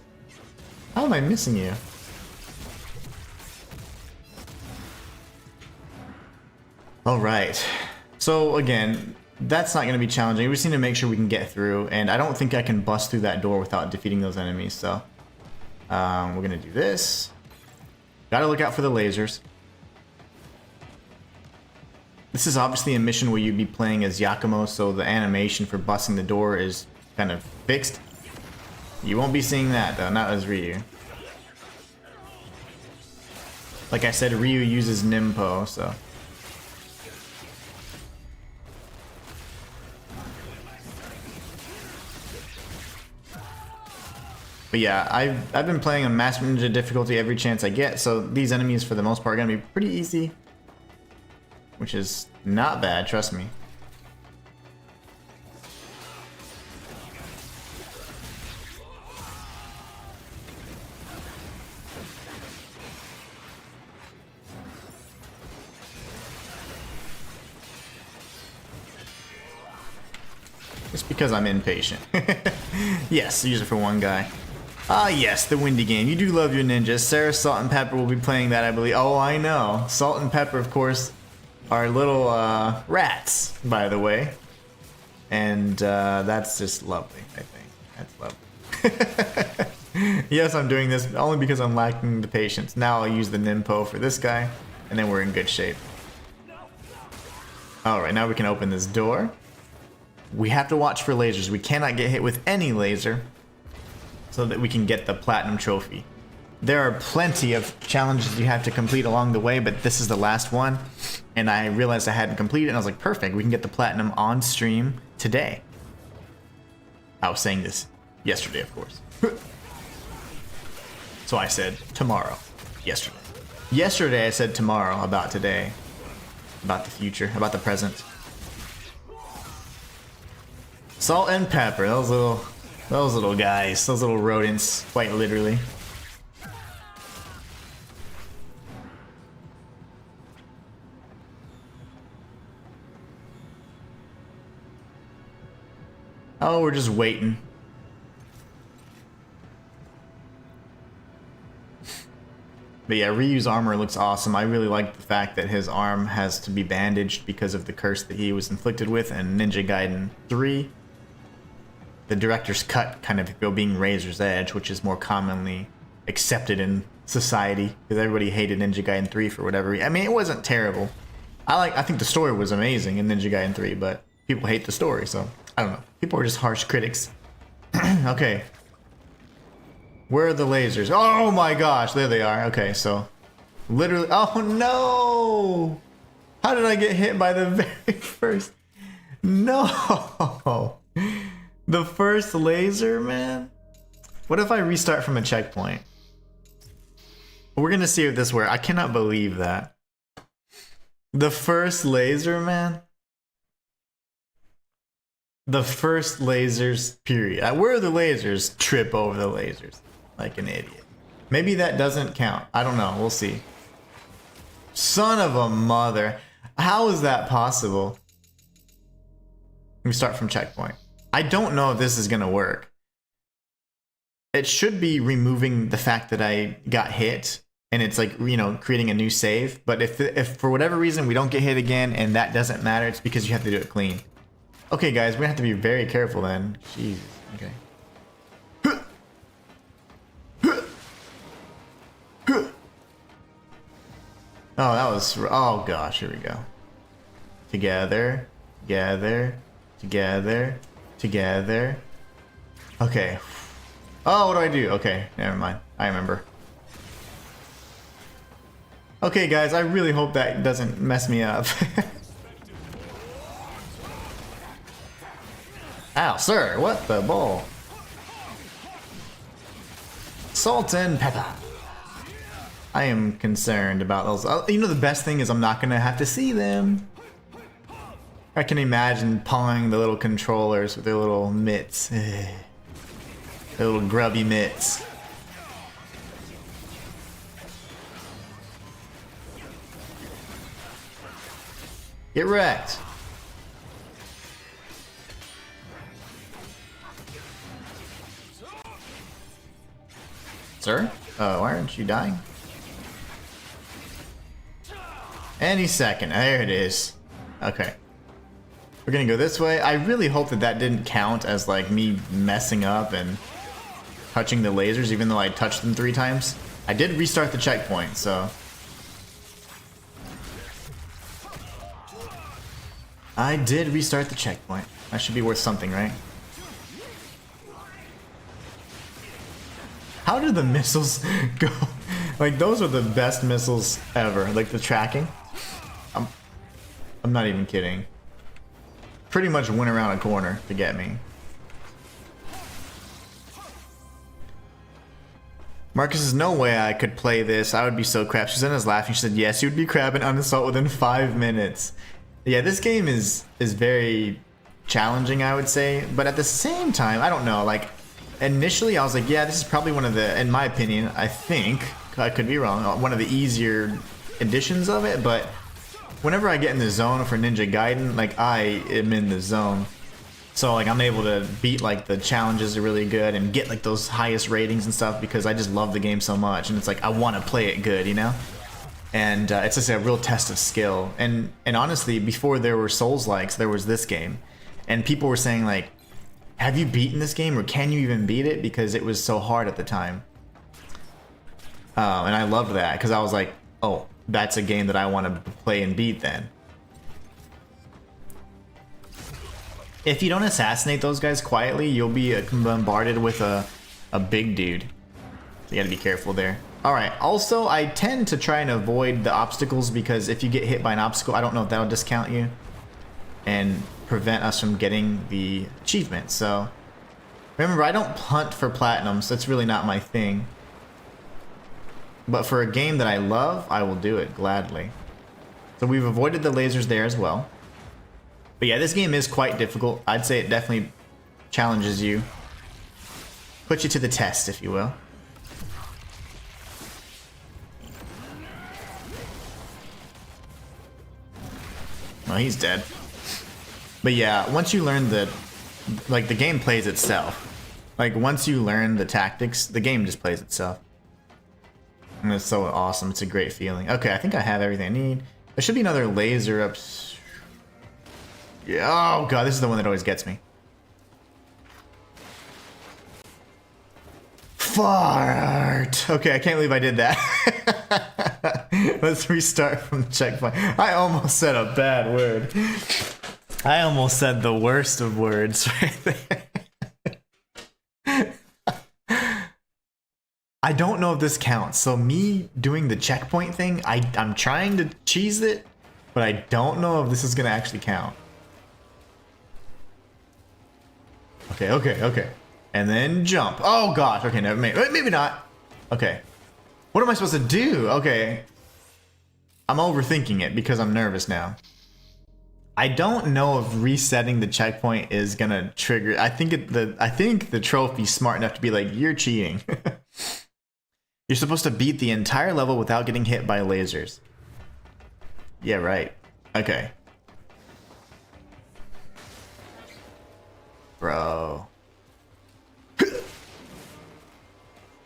How am I missing you? Alright. So again, that's not going to be challenging. We just need to make sure we can get through, and I don't think I can bust through that door without defeating those enemies, so we're going to do this. Gotta look out for the lasers. This is obviously a mission where you'd be playing as Yakumo, so the animation for busting the door is kind of fixed. You won't be seeing that though, not as Ryu. Like I said, Ryu uses Nimpo, so... But yeah, I've been playing on Master Ninja difficulty every chance I get, so these enemies for the most part are going to be pretty easy. Which is not bad, trust me. Just because I'm impatient. Yes, use it for one guy. Ah, yes, the Windy game. You do love your ninjas. Sarah, Salt, and Pepper will be playing that, I believe. Oh, I know. Salt and Pepper, of course, are little rats, by the way. And that's just lovely, I think. That's lovely. Yes, I'm doing this only because I'm lacking the patience. Now I'll use the Nimpo for this guy, and then we're in good shape. Alright, now we can open this door. We have to watch for lasers. We cannot get hit with any laser so that we can get the Platinum Trophy. There are plenty of challenges you have to complete along the way, but this is the last one. And I realized I hadn't completed it, and I was like, perfect, we can get the Platinum on stream today. I was saying this yesterday, of course. So I said tomorrow. Yesterday. Yesterday I said tomorrow about today. About the future. About the present. Salt and Pepper, those little guys, those little rodents, quite literally. Oh, we're just waiting. But yeah, Ryu's armor looks awesome. I really like the fact that his arm has to be bandaged because of the curse that he was inflicted with in Ninja Gaiden 3. The director's cut kind of being Razor's Edge, which is more commonly accepted in society, because everybody hated Ninja Gaiden 3 for whatever reason. I mean, it wasn't terrible. I think the story was amazing in Ninja Gaiden 3, but people hate the story, so I don't know. People are just harsh critics. Okay. Where are the lasers? Oh my gosh, there they are. Okay, so literally, oh no! How did I get hit by the very first? No! The first laser, man? What if I restart from a checkpoint? We're gonna see if this works. I cannot believe that. The first laser, man? The first lasers, period. Where are the lasers? Trip over the lasers. Like an idiot. Maybe that doesn't count. I don't know. We'll see. Son of a mother. How is that possible? Let me start from checkpoint. I don't know if this is gonna work. It should be removing the fact that I got hit, and it's like, you know, creating a new save. But if for whatever reason we don't get hit again and that doesn't matter, it's because you have to do it clean. Okay, guys, we're gonna have to be very careful then. Jesus. Okay. Oh, that was. Oh gosh, here we go. Together, together, together, together. Okay. Oh, what do I do? Okay, never mind. I remember. Okay, guys, I really hope that doesn't mess me up. Ow, sir, what the ball? Salt and pepper. I am concerned about those. You know, the best thing is I'm not gonna have to see them. I can imagine pawing the little controllers with their little mitts. Their little grubby mitts. Get wrecked. Sir? Why aren't you dying? Any second. There it is. Okay. We're gonna go this way. I really hope that that didn't count as like me messing up and touching the lasers, even though I touched them 3 times. I did restart the checkpoint, so. I did restart the checkpoint. That should be worth something, right? How did the missiles go? Like, those are the best missiles ever. Like, the tracking. I'm not even kidding. Pretty much went around a corner to get me. Marcus says, no way I could play this. I would be so crap. Susanna's laughing. She said, yes, you would be crap and uninstall within 5 minutes. Yeah, this game is very challenging, I would say. But at the same time, I don't know. Like, initially, I was like, yeah, this is probably one of the, in my opinion, I think, I could be wrong, one of the easier editions of it. But whenever I get in the zone for Ninja Gaiden, like, I am in the zone. So, like, I'm able to beat, like, the challenges are really good and get, like, those highest ratings and stuff because I just love the game so much. And it's like, I want to play it good, you know? And it's just a real test of skill. And honestly, before there were Souls-likes, there was this game. And people were saying, like, have you beaten this game or can you even beat it? Because it was so hard at the time. And I loved that because I was like, oh, that's a game that I want to play and beat then. If you don't assassinate those guys quietly, you'll be bombarded with a big dude. So you gotta be careful there. Alright, also I tend to try and avoid the obstacles because if you get hit by an obstacle, I don't know if that'll discount you and prevent us from getting the achievement. So remember, I don't hunt for platinum, so that's really not my thing. But for a game that I love, I will do it gladly. So we've avoided the lasers there as well. But yeah, this game is quite difficult. I'd say it definitely challenges you. Puts you to the test, if you will. Well, he's dead. But yeah, once you learn the game plays itself. Like, once you learn the tactics, the game just plays itself. And it's so awesome. It's a great feeling. Okay, I think I have everything I need. There should be another laser up. Yeah, oh god, this is the one that always gets me. Fart. Okay, I can't believe I did that. Let's restart from the checkpoint. I almost said a bad word. I almost said the worst of words right there. I don't know if this counts. So me doing the checkpoint thing, I'm trying to cheese it, but I don't know if this is gonna actually count. Okay. And then jump. Oh gosh. Okay, never mind. Maybe not. Okay. What am I supposed to do? Okay. I'm overthinking it because I'm nervous now. I don't know if resetting the checkpoint is gonna trigger. I think the trophy's smart enough to be like, you're cheating. You're supposed to beat the entire level without getting hit by lasers. Yeah, right. Okay. Bro.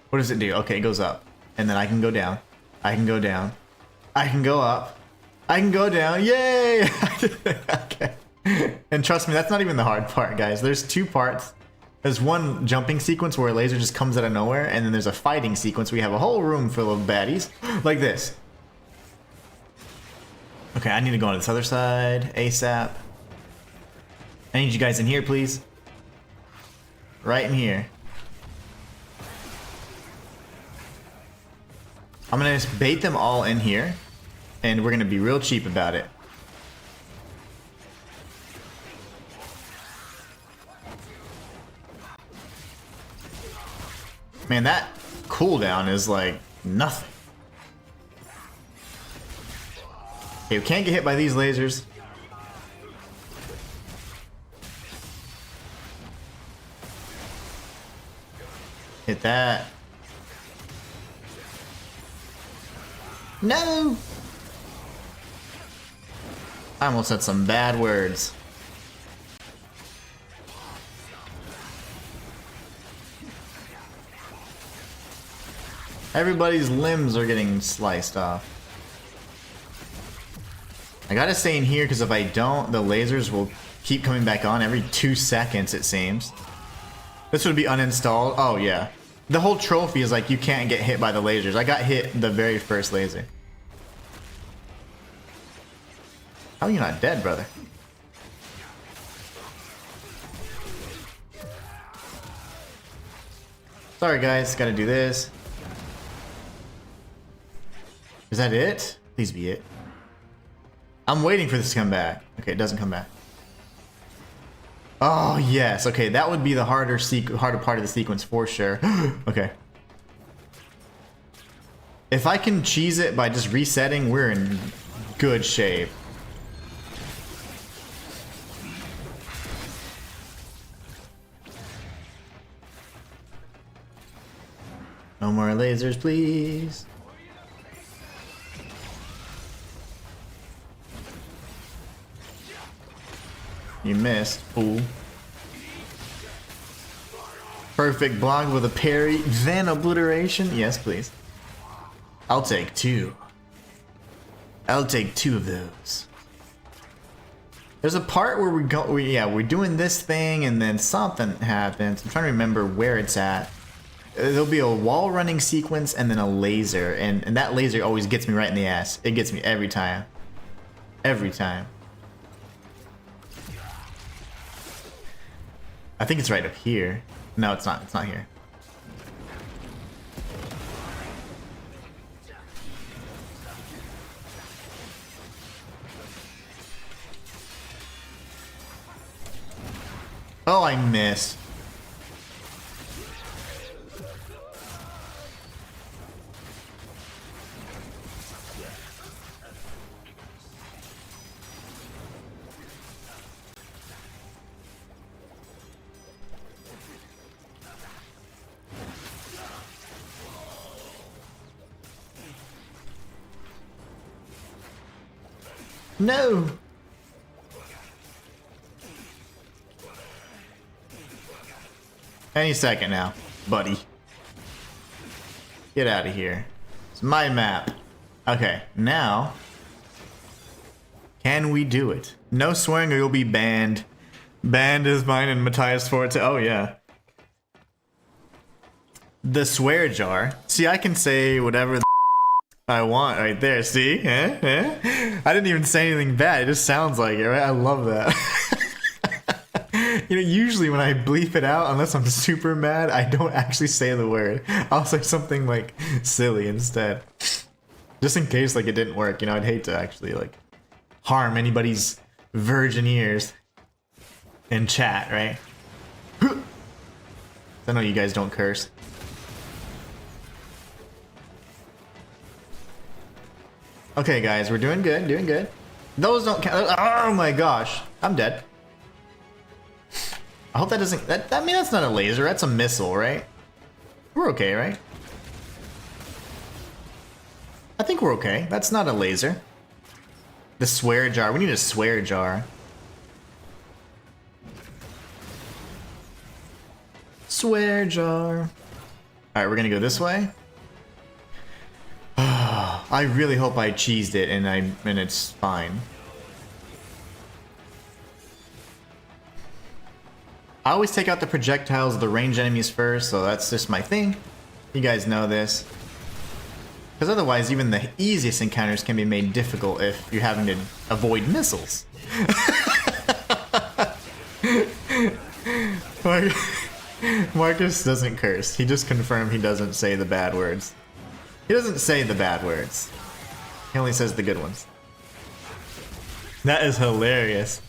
What does it do? Okay, it goes up. And then I can go down. I can go down. I can go up. I can go down. Yay! Okay. And trust me, that's not even the hard part, guys. There's two parts. There's one jumping sequence where a laser just comes out of nowhere, and then there's a fighting sequence where you have a whole room full of baddies. Like this. Okay, I need to go on this other side ASAP. I need you guys in here, please. Right in here. I'm gonna just bait them all in here, and we're gonna be real cheap about it. Man, that cooldown is like nothing. Okay, we can't get hit by these lasers. Hit that. No! I almost said some bad words. Everybody's limbs are getting sliced off. I gotta stay in here because if I don't, the lasers will keep coming back on every 2 seconds, it seems. This would be uninstalled. Oh, yeah. The whole trophy is like you can't get hit by the lasers. I got hit the very first laser. How are you not dead, brother? Sorry, guys. Gotta do this. Is that it? Please be it. I'm waiting for this to come back. Okay, it doesn't come back. Oh, yes. Okay, that would be the harder part of the sequence for sure. Okay. If I can cheese it by just resetting, we're in good shape. No more lasers, please. You missed, fool. Perfect block with a parry, then obliteration. Yes, please. I'll take 2. I'll take 2 of those. There's a part where we're doing this thing and then something happens. I'm trying to remember where it's at. There'll be a wall running sequence and then a laser, and that laser always gets me right in the ass. It gets me every time. Every time. I think it's right up here. No, it's not. It's not here. Oh, I missed. No! Any second now, buddy. Get out of here. It's my map. Okay, now... Can we do it? No swearing or you'll be banned. Banned is mine and Matthias Forte. Oh, yeah. The swear jar. See, I can say whatever the I want right there. See? I didn't even say anything bad. It just sounds like it, right? I love that. You know, usually when I bleep it out, unless I'm super mad, I don't actually say the word. I'll say something like silly instead. Just in case like it didn't work, you know, I'd hate to actually like harm anybody's virgin ears in chat, right? I know you guys don't curse. Okay, guys, we're doing good, doing good. Those don't count. Oh my gosh, I'm dead. I hope that doesn't. I mean, that's not a laser. That's a missile, right? We're okay, right? I think we're okay. That's not a laser. The swear jar. We need a swear jar. Swear jar. All right, we're gonna go this way. I really hope I cheesed it and it's fine. I always take out the projectiles of the ranged enemies first, so that's just my thing. You guys know this. Because otherwise, even the easiest encounters can be made difficult if you're having to avoid missiles. Marcus doesn't curse. He just confirmed he doesn't say the bad words. He doesn't say the bad words. He only says the good ones. That is hilarious.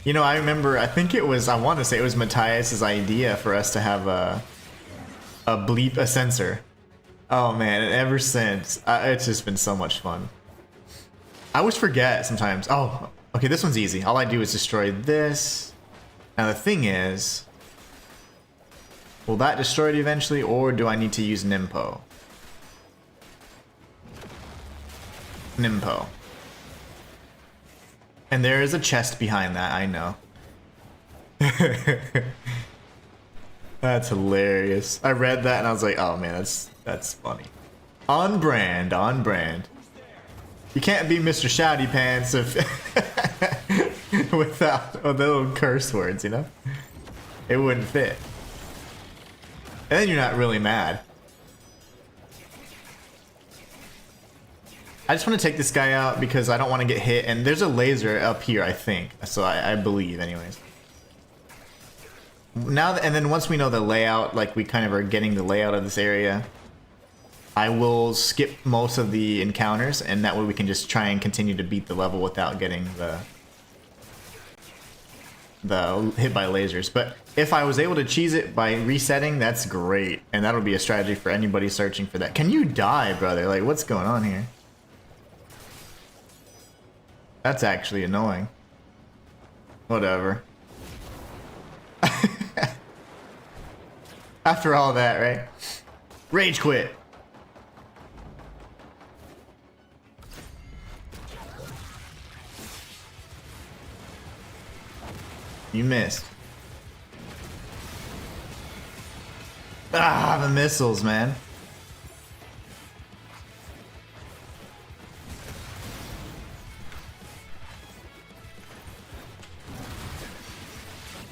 You know, I remember, I think it was, I want to say it was Matthias's idea for us to have a bleep, a sensor. Oh man, and ever since, it's just been so much fun. I always forget sometimes. Oh, okay, this one's easy. All I do is destroy this. Now the thing is, will that destroy it eventually, or do I need to use Nimpo? Nimpo. And there is a chest behind that, I know. That's hilarious. I read that and I was like, oh man, that's funny. On brand, on brand. You can't be Mr. Shouty Pants if without the little curse words, you know? It wouldn't fit. And then you're not really mad. I just want to take this guy out because I don't want to get hit, and there's a laser up here, I think. So I believe, anyways. Now, and then once we know the layout, like we kind of are getting the layout of this area, I will skip most of the encounters, and that way we can just try and continue to beat the level without getting the hit by lasers. But if I was able to cheese it by resetting, that's great, and that'll be a strategy for anybody searching for that. Can you die, brother? Like, what's going on here? That's actually annoying. Whatever. After all that, right? Rage quit. You missed. Ah, the missiles, man.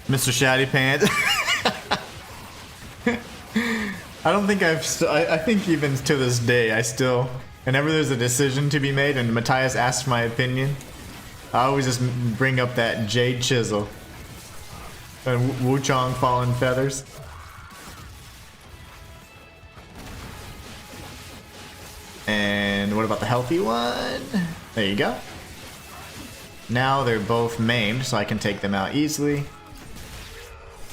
Mr. Shouty Pants. I don't think I think even to this day, I still, whenever there's a decision to be made and Matthias asks my opinion, I always just bring up that Jade Chisel and Wukong Fallen Feathers. And what about the healthy one? There you go. Now they're both maimed, so I can take them out easily.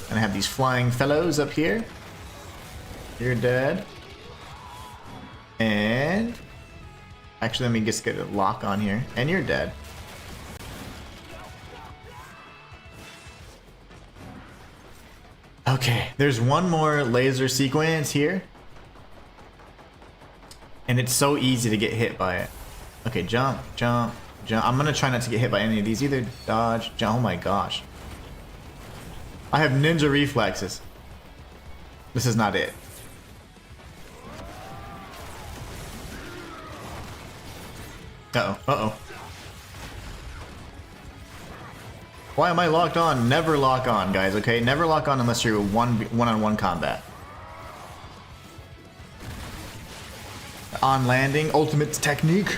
And I have these flying fellows up here. You're dead. And actually, let me just get a lock on here. And you're dead. Okay, there's one more laser sequence here. And it's so easy to get hit by it. Okay, jump, jump, jump. I'm gonna try not to get hit by any of these either. Dodge, jump. Oh my gosh. I have ninja reflexes. This is not it. Uh-oh, uh-oh. Why am I locked on? Never lock on, guys, okay? Never lock on unless you're one-on-one combat. on landing, ultimate technique,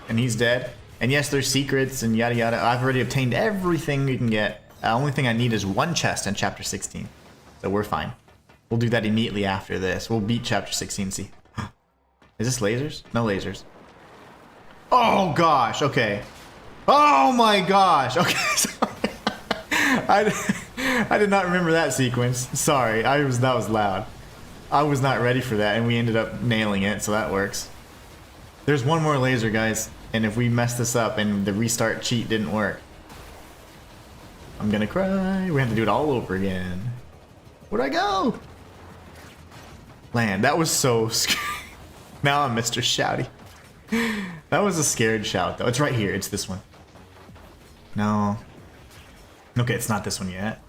and he's dead. And yes, there's secrets and yada yada. I've already obtained everything you can get. The only thing I need is one chest in chapter 16. So we're fine. We'll do that immediately after this. We'll beat chapter 16. See. Is this lasers? No lasers. Oh gosh, okay. Oh my gosh, okay. Sorry. I did not remember that sequence. Sorry, that was loud. I was not ready for that, and we ended up nailing it, so that works. There's one more laser, guys, and if we mess this up and the restart cheat didn't work, I'm gonna cry. We have to do it all over again. Where'd I go? Land. That was so scary. Now I'm Mr. Shouty. That was a scared shout, though. It's right here. It's this one. No. Okay, it's not this one yet.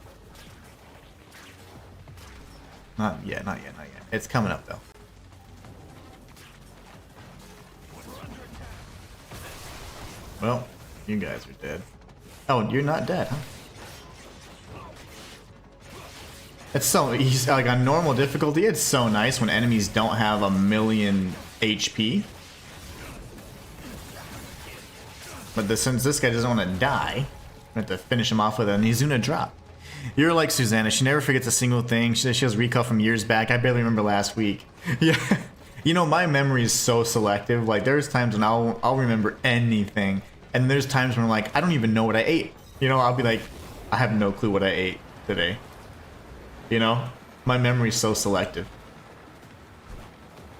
Not yet, not yet, not yet. It's coming up, though. Well, you guys are dead. Oh, you're not dead, huh? It's so easy. Like on normal difficulty, it's so nice when enemies don't have a million HP. But since this guy doesn't want to die, we have to finish him off with a Nizuna drop. You're like Susanna. She never forgets a single thing. She has recall from years back. I barely remember last week. Yeah. You know, my memory is so selective. Like, there's times when I'll remember anything. And there's times when I'm like, I don't even know what I ate. You know, I'll be like, I have no clue what I ate today. You know? My memory's so selective.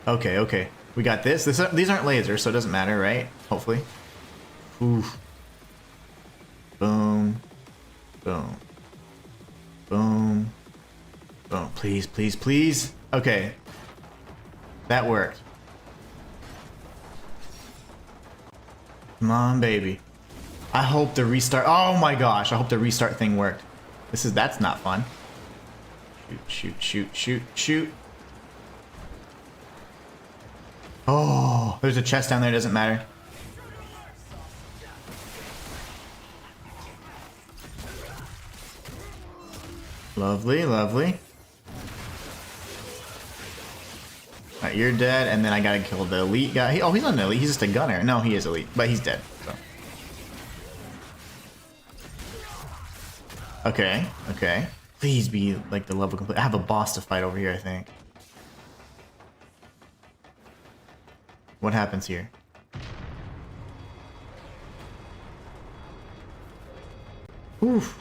Okay, okay. We got this. These aren't lasers, so it doesn't matter, right? Hopefully. Oof. Boom. Boom. Boom. Boom. Please, please, please. Okay. That worked. Come on, baby. I hope the restart... Oh my gosh, I hope the restart thing worked. That's not fun. Shoot, shoot, shoot, shoot, shoot. Oh, there's a chest down there, doesn't matter. Lovely, lovely. Alright, you're dead, and then I gotta kill the elite guy. He's not an elite, he's just a gunner. No, he is elite, but he's dead. So. Okay, okay. Please be like the level complete. I have a boss to fight over here, I think. What happens here? Oof.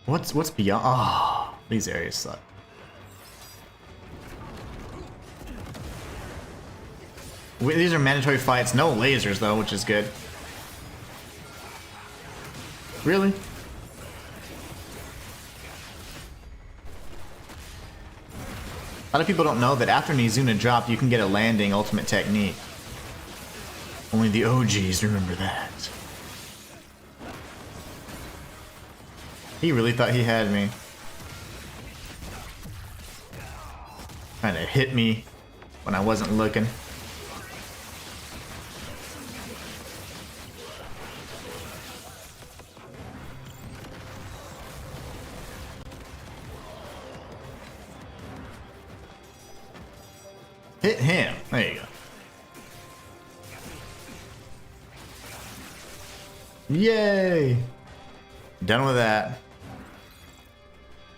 What's beyond? Oh, these areas suck. These are mandatory fights. No lasers though, which is good. Really? A lot of people don't know that after Nizuna drop, you can get a landing ultimate technique. Only the OGs remember that. He really thought he had me. Trying to hit me when I wasn't looking. Hit him. There you go. Yay! Done with that.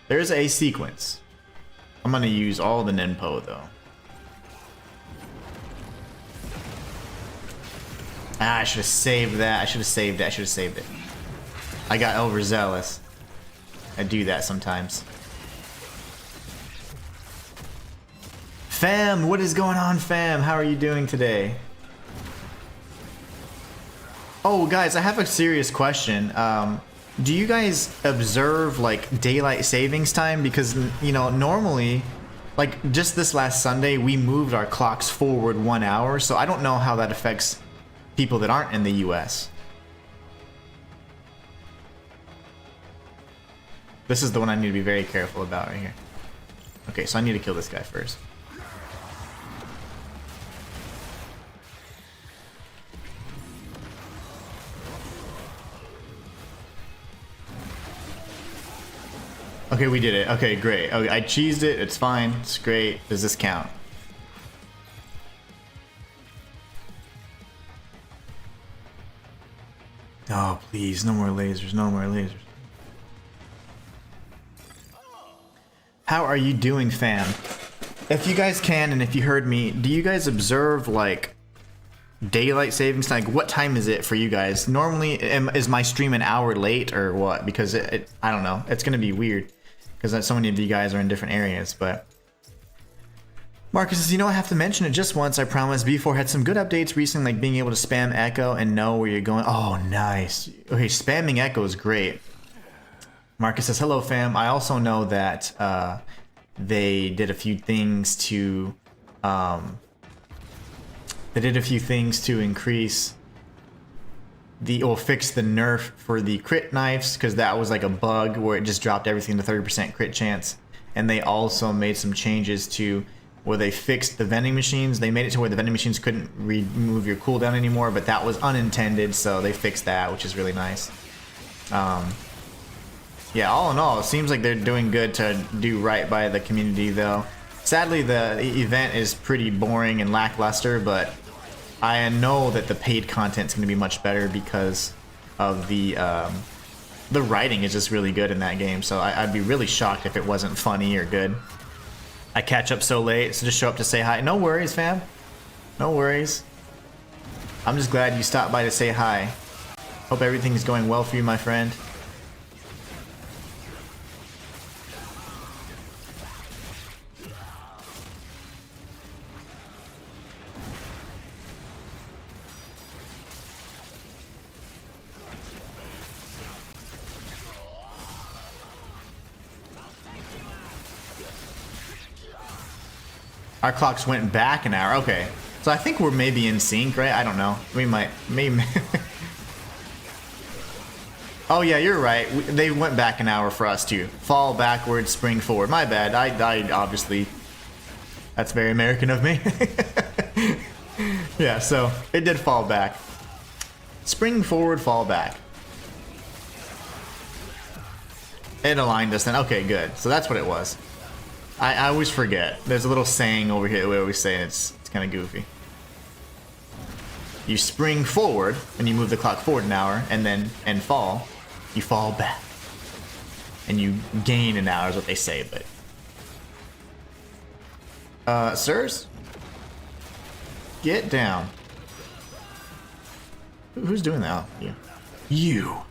There's a sequence. I'm gonna use all the Ninpo though. Ah, I should have saved that. I should have saved it. I should have saved it. I got overzealous. I do that sometimes. Fam, what is going on, fam? How are you doing today? Oh, guys, I have a serious question. Do you guys observe like daylight savings time? Because, you know, normally, like just this last Sunday, we moved our clocks forward 1 hour. So I don't know how that affects people that aren't in the US. This is the one I need to be very careful about right here. Okay, so I need to kill this guy first. Okay, we did it. Okay, great. Okay, I cheesed it. It's fine. It's great. Does this count? Oh, please. No more lasers. No more lasers. How are you doing, fam? If you guys can, and if you heard me, do you guys observe, like, daylight savings time? Like, what time is it for you guys? Normally, is my stream an hour late or what? Because I don't know. It's going to be weird because so many of you guys are in different areas, but... Marcus says, you know, I have to mention it just once, I promise. B4 had some good updates recently, like being able to spam echo and know where you're going. Oh, nice. Okay, spamming echo is great. Marcus says, hello, fam. I also know that they did a few things to... They did a few things to increase the, or fix the nerf for the crit knives, because that was like a bug where it just dropped everything to 30% crit chance. And they also made some changes to where they fixed the vending machines. They made it to where the vending machines couldn't remove your cooldown anymore, but that was unintended, so they fixed that, which is really nice. Yeah, all in all, it seems like they're doing good to do right by the community, though. Sadly, the event is pretty boring and lackluster, but I know that the paid content's going to be much better because of the writing is just really good in that game. So I'd be really shocked if it wasn't funny or good. I catch up so late, so just show up to say hi. No worries, fam. No worries. I'm just glad you stopped by to say hi. Hope everything's going well for you, my friend. Our clocks went back an hour. Okay. So I think we're maybe in sync, right? I don't know. We might. Maybe. Oh, yeah, you're right. They went back an hour for us, too. Fall backwards, spring forward. My bad. I obviously... That's very American of me. Yeah, so it did fall back. Spring forward, fall back. It aligned us then. Okay, good. So that's what it was. I always forget. There's a little saying over here that we always say, and it's kind of goofy. You spring forward, and you move the clock forward an hour, and fall. You fall back. And you gain an hour is what they say, but... sirs? Get down. Who's doing that? Oh, you. You!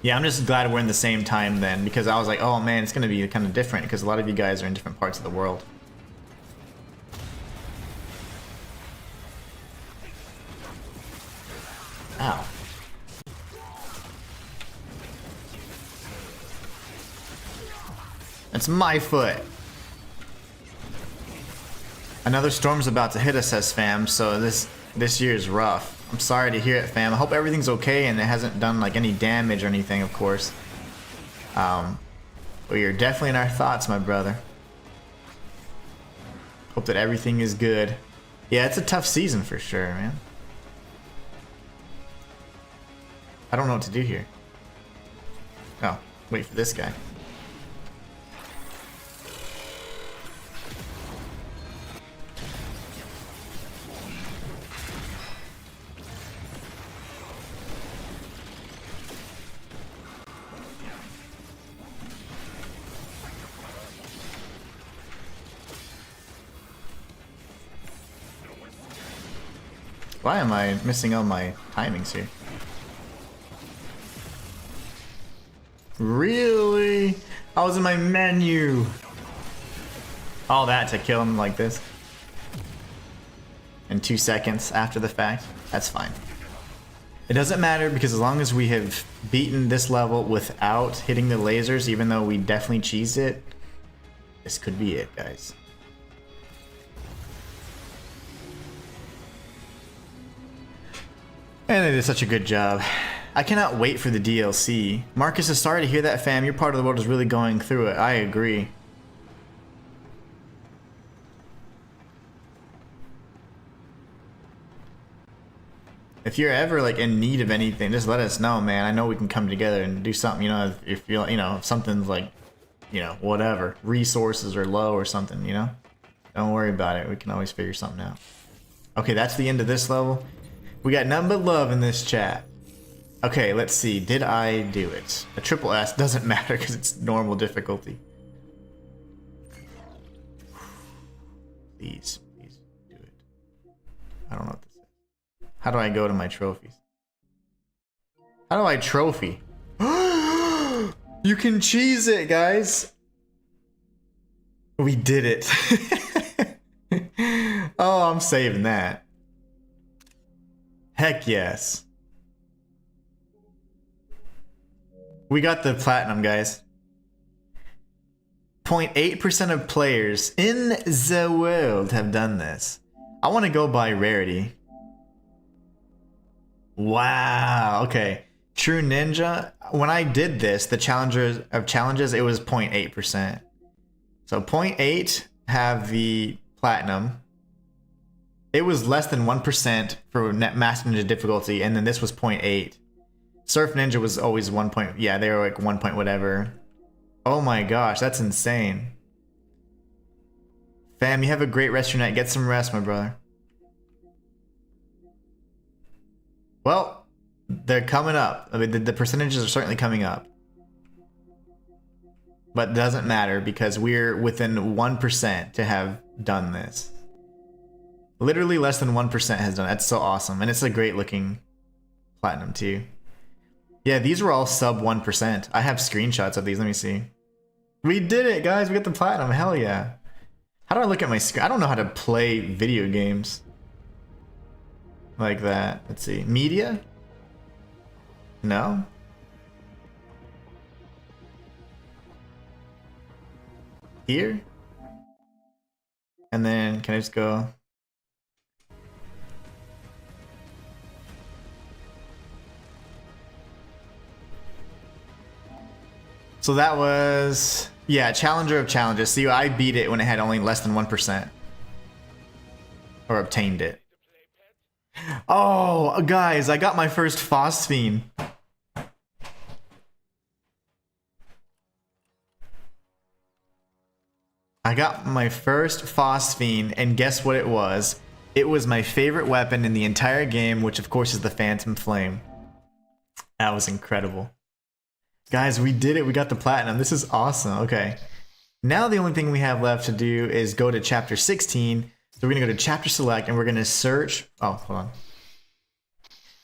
Yeah, I'm just glad we're in the same time then, because I was like, oh man, it's going to be kind of different, because a lot of you guys are in different parts of the world. Ow. It's my foot. Another storm's about to hit us, says fam, so this year is rough. I'm sorry to hear it, fam. I hope everything's okay and it hasn't done like any damage or anything, of course. But you're definitely in our thoughts, my brother. Hope that everything is good. Yeah, it's a tough season for sure, man. I don't know what to do here. Oh, wait for this guy. Why am I missing all my timings here? Really? I was in my menu. All that to kill him like this. In 2 seconds after the fact. That's fine. It doesn't matter because as long as we have beaten this level without hitting the lasers, even though we definitely cheesed it, this could be it, guys. And they did such a good job. I cannot wait for the DLC. Marcus is sorry to hear that, fam. Your part of the world is really going through it. I agree. If you're ever like in need of anything, just let us know, man. I know we can come together and do something. You know, if you know if something's like, you know, whatever, resources are low or something, you know, don't worry about it. We can always figure something out. Okay, that's the end of this level. We got nothing but love in this chat. Okay, let's see. Did I do it? A triple S doesn't matter because it's normal difficulty. Please do it. I don't know what this is. How do I go to my trophies? How do I trophy? You can cheese it, guys. We did it. Oh, I'm saving that. Heck yes. We got the platinum, guys. 0.8% of players in the world have done this. I want to go by rarity. Wow. Okay. True Ninja. When I did this, the challenges of challenges, it was 0.8%. So 0.8 have the platinum. It was less than 1% for Master Ninja difficulty, and then this was 0.8. Surf Ninja was always 1 point. Yeah, they were like 1 point whatever. Oh my gosh, that's insane. Fam, you have a great rest of your night. Get some rest, my brother. Well, they're coming up. I mean, the percentages are certainly coming up. But it doesn't matter because we're within 1% to have done this. Literally less than 1% has done it. That's so awesome. And it's a great looking platinum too. Yeah, these were all sub 1%. I have screenshots of these. Let me see. We did it, guys. We got the platinum. Hell yeah. How do I look at my screen? I don't know how to play video games like that. Let's see. Media? No? Here? And then can I just go? So that was, yeah, Challenger of Challenges. See, I beat it when it had only less than 1%. Or obtained it. Oh, guys, I got my first phosphine. I got my first phosphine, and guess what it was? It was my favorite weapon in the entire game, which of course is the Phantom Flame. That was incredible. Guys, we did it. We got the platinum. This is awesome. Okay. Now the only thing we have left to do is go to chapter 16. So we're going to go to chapter select and we're going to search. Oh, hold on.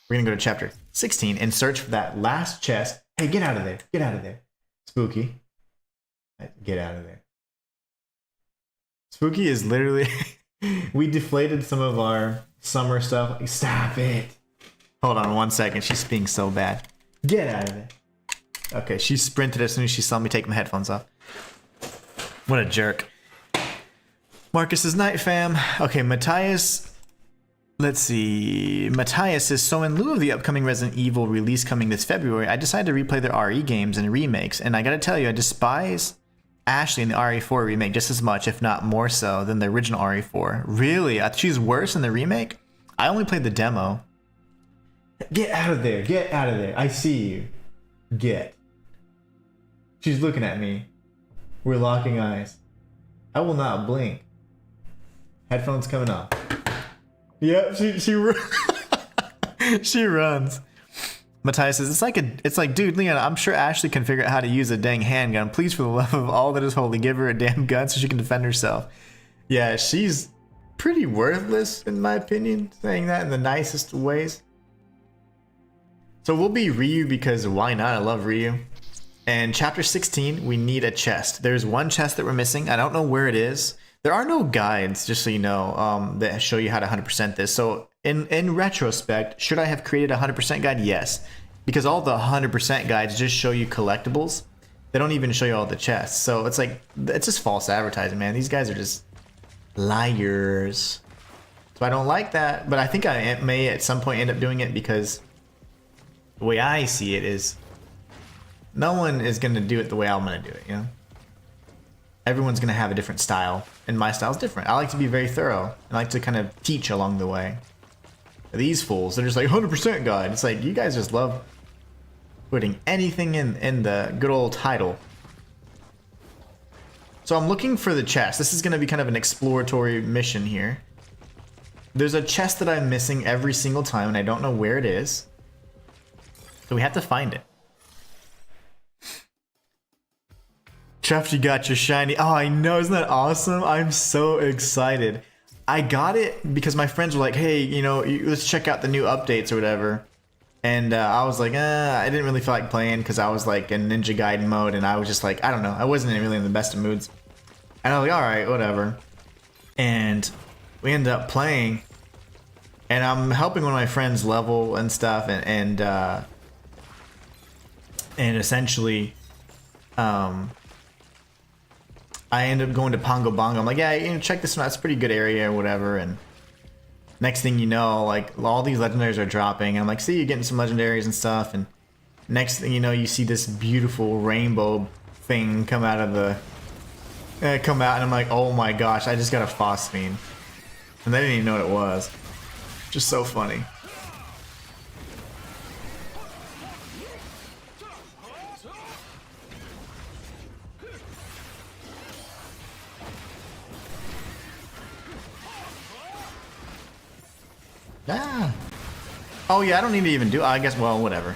We're going to go to chapter 16 and search for that last chest. Hey, get out of there. Get out of there. Spooky. Get out of there. Spooky is literally... We deflated some of our summer stuff. Stop it. Hold on 1 second. She's being so bad. Get out of there. Okay, she sprinted as soon as she saw me take my headphones off. What a jerk. Marcus's night, fam. Okay, Matthias. Let's see. Matthias says, so in lieu of the upcoming Resident Evil release coming this February, I decided to replay the RE games and remakes. And I gotta tell you, I despise Ashley in the RE4 remake just as much, if not more so, than the original RE4. Really? She's worse in the remake? I only played the demo. Get out of there. Get out of there. I see you. Get. She's looking at me. We're locking eyes. I will not blink. Headphones coming off. Yep, she runs. Matthias says, it's like, dude, Leon, I'm sure Ashley can figure out how to use a dang handgun. Please, for the love of all that is holy, give her a damn gun so she can defend herself. Yeah, she's pretty worthless, in my opinion, saying that in the nicest ways. So we'll be Ryu because why not? I love Ryu. And chapter 16, we need a chest. There's one chest that we're missing. I don't know where it is. There are no guides, just so you know, that show you how to 100% this. So in retrospect, should I have created a 100% guide? Yes. Because all the 100% guides just show you collectibles. They don't even show you all the chests. So it's like, it's just false advertising, man. These guys are just liars. So I don't like that. But I think I may at some point end up doing it because the way I see it is no one is going to do it the way I'm going to do it, you know? Everyone's going to have a different style, and my style's different. I like to be very thorough, and I like to kind of teach along the way. These fools, they're just like 100% God. It's like, you guys just love putting anything in the good old title. So I'm looking for the chest. This is going to be kind of an exploratory mission here. There's a chest that I'm missing every single time, and I don't know where it is. So we have to find it. Chuff, you got your shiny. Oh, I know. Isn't that awesome? I'm so excited. I got it because my friends were like, hey, you know, let's check out the new updates or whatever. And I was like, I didn't really feel like playing because I was like in Ninja Gaiden mode, and I was just like, I don't know. I wasn't really in the best of moods. And I was like, all right, whatever. And we ended up playing, and I'm helping one of my friends level and stuff, and essentially, I ended up going to Pongo Bongo. I'm like, yeah, you know, check this one out. It's a pretty good area or whatever. And next thing you know, like, all these legendaries are dropping. And I'm like, see, you're getting some legendaries and stuff. And next thing you know, you see this beautiful rainbow thing come out of the... come out, and I'm like, oh my gosh, I just got a phosphine. And they didn't even know what it was. Just so funny. Ah. Oh yeah, I don't need to even do it. I guess, well, whatever.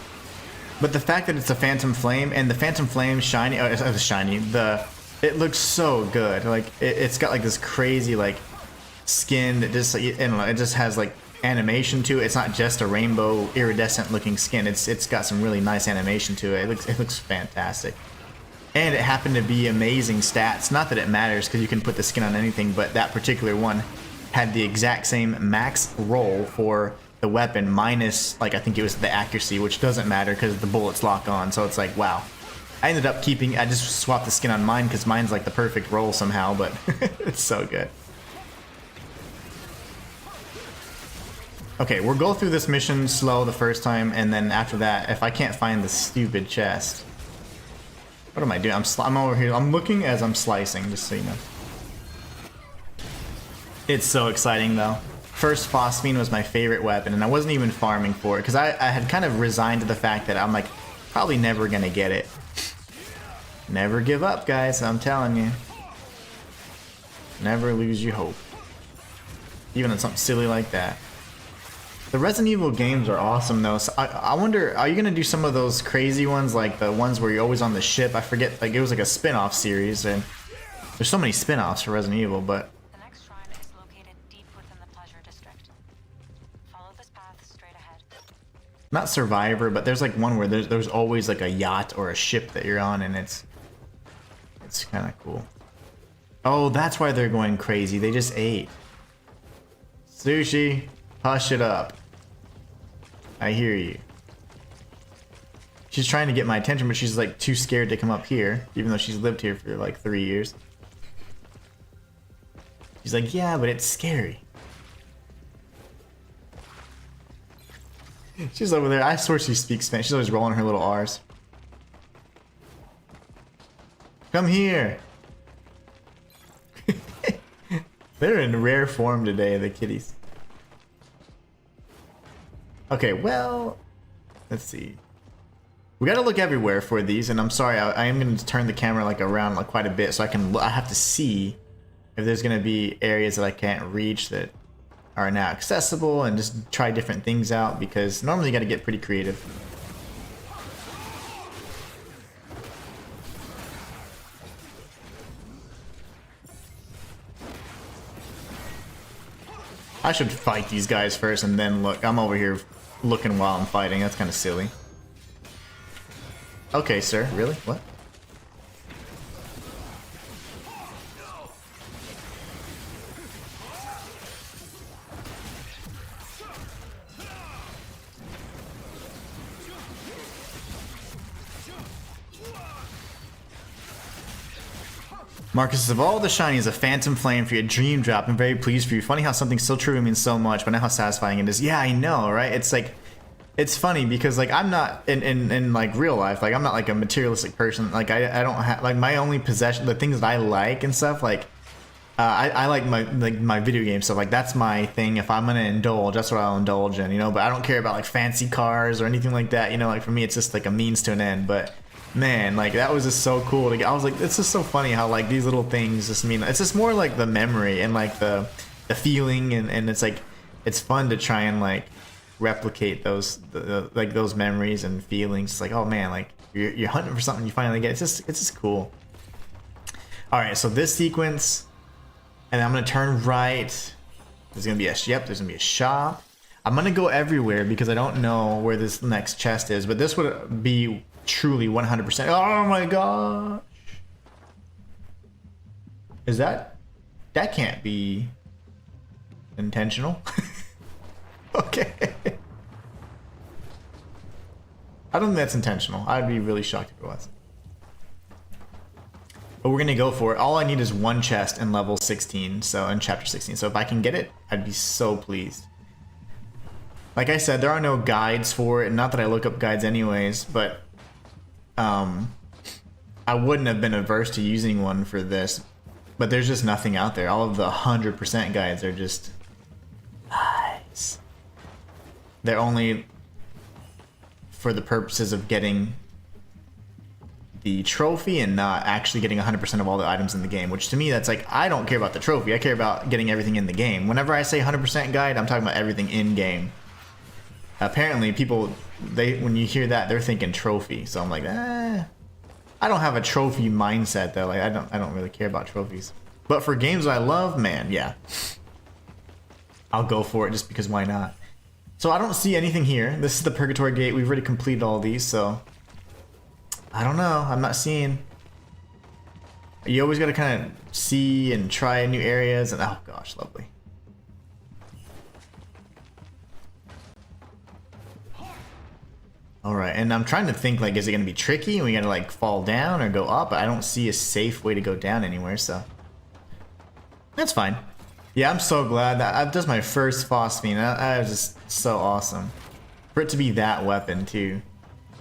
But the fact that it's a Phantom Flame, and the Phantom Flame shiny, shiny, it looks so good. Like, it's got like this crazy like skin that just, I don't know, it just has like animation to it. It's not just a rainbow iridescent looking skin. It's got some really nice animation to it. It looks fantastic. And it happened to be amazing stats. Not that it matters because you can put the skin on anything, but that particular one had the exact same max roll for the weapon minus, like, I think it was the accuracy, which doesn't matter because the bullets lock on. So it's like, wow. I ended up keeping, I just swapped the skin on mine because mine's like the perfect roll somehow, but it's so good. Okay, we'll go through this mission slow the first time, and then after that, if I can't find the stupid chest, what am I doing? I'm over here. I'm looking as I'm slicing, just so you know. It's so exciting though. First phosphine was my favorite weapon, and I wasn't even farming for it because I had kind of resigned to the fact that I'm like probably never gonna get it. Never give up, guys, I'm telling you. Never lose your hope. Even on something silly like that. The Resident Evil games are awesome though. So I wonder, are you gonna do some of those crazy ones, like the ones where you're always on the ship? I forget, like it was like a spin-off series, and there's so many spin-offs for Resident Evil, but The next shrine is located deep within the Pleasure District. Follow this path straight ahead. not Survivor, but there's like one where there's always like a yacht or a ship that you're on, and it's kind of cool. Oh, that's why they're going crazy. They just ate. Sushi, hush it up. I hear you. She's trying to get my attention, but she's like too scared to come up here, even though she's lived here for like 3 years. She's like, yeah, but it's scary. She's over there. I swear she speaks Spanish. She's always rolling her little R's. Come here. They're in rare form today, the kitties. Okay, well, let's see. We gotta look everywhere for these, and I'm sorry, I am gonna turn the camera like around like quite a bit so I have to see if there's gonna be areas that I can't reach that are now accessible, and just try different things out, because normally you gotta get pretty creative. I should fight these guys first and then look. I'm over here looking while I'm fighting. That's kind of silly. Okay, sir. Really? What? Marcus, of all the shinies, a phantom flame for your dream drop. I'm very pleased for you. Funny how something so true means so much, but not how satisfying it is. Yeah, I know, right? It's like, it's funny because like I'm not in like real life, like I'm not like a materialistic person. Like I don't have like my only possession, the things that I like and stuff, like I like my video game stuff. Like that's my thing. If I'm gonna indulge, that's what I'll indulge in, you know. But I don't care about like fancy cars or anything like that, you know. Like for me, it's just like a means to an end. But man, like that was just so cool to get. I was like, it's just so funny how like these little things just mean. It's just more like the memory and like the feeling, and it's like it's fun to try and like replicate those like those memories and feelings. It's like, oh man, like you're hunting for something, you finally get. It's just cool. All right, so this sequence. And I'm gonna turn right. There's gonna be there's gonna be a shop. I'm gonna go everywhere because I don't know where this next chest is, but this would be truly 100%. Oh my gosh. Is that can't be intentional? Okay. I don't think that's intentional. I'd be really shocked if it was. But we're gonna go for it. All I need is one chest in level 16, so in chapter 16. So if I can get it, I'd be so pleased. Like I said, there are no guides for it. Not that I look up guides anyways, but I wouldn't have been averse to using one for this. But there's just nothing out there. All of the 100% guides are just lies. They're only for the purposes of getting the trophy and not actually getting 100% of all the items in the game, which to me that's like, I don't care about the trophy, I care about getting everything in the game. Whenever I say 100% guide, I'm talking about everything in game. Apparently people, when you hear that, they're thinking trophy, so I'm like, I don't have a trophy mindset though. Like I don't really care about trophies, but for games I love, man, yeah, I'll go for it just because why not. So I don't see anything here. This is the Purgatory Gate. We've already completed all these, so I don't know. I'm not seeing. You always got to kind of see and try new areas, and oh gosh, lovely. All right, and I'm trying to think like, is it going to be tricky and we got to like fall down or go up? But I don't see a safe way to go down anywhere, so that's fine. Yeah, I'm so glad that that's my first phosphine. That was just so awesome for it to be that weapon too.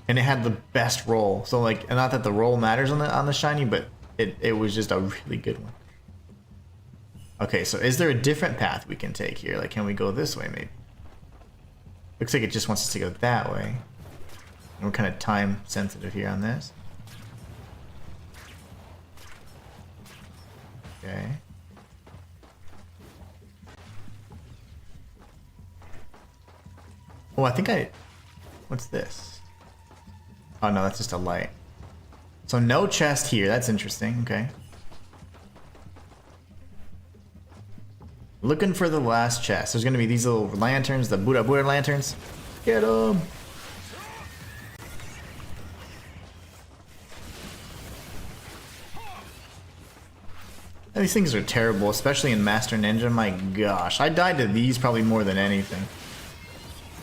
And it had the best roll, so like, not that the roll matters on the shiny, but it was just a really good one. Okay, so is there a different path we can take here? Like, can we go this way maybe? Looks like it just wants us to go that way. And we're kind of time sensitive here on this. Okay. Oh, I think what's this? Oh no, that's just a light. So no chest here, that's interesting, okay. Looking for the last chest. There's gonna be these little lanterns, the Buddha lanterns. Get them! These things are terrible, especially in Master Ninja, my gosh. I died to these probably more than anything.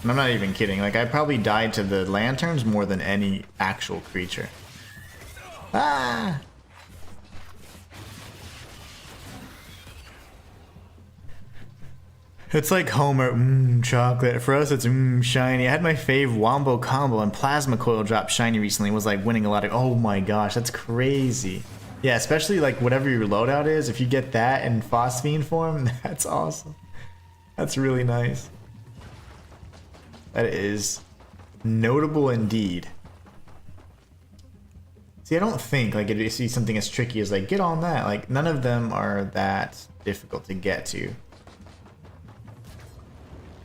And I'm not even kidding, like I probably died to the lanterns more than any actual creature. Ah! It's like Homer, chocolate. For us, it's shiny. I had my fave Wombo combo and Plasma Coil drop shiny recently. It was like winning a lot of. Oh my gosh, that's crazy. Yeah, especially like whatever your loadout is. If you get that in Phosphine form, that's awesome. That's really nice. That is notable indeed. See, I don't think like if you see something as tricky as like get on that. Like none of them are that difficult to get to.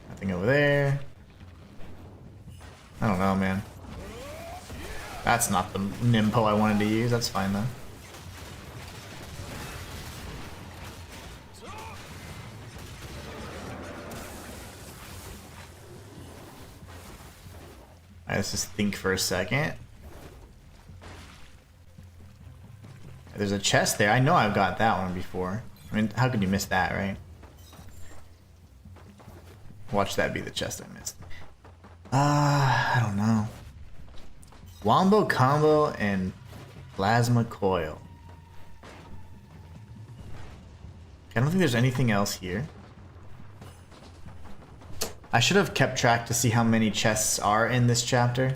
Nothing over there. I don't know, man. That's not the Nimpo I wanted to use. That's fine though. Let's just think for a second. There's a chest there. I know I've got that one before. I mean, how could you miss that, right? Watch that be the chest I missed. I don't know. Wombo combo and Plasma Coil. I don't think there's anything else here. I should have kept track to see how many chests are in this chapter.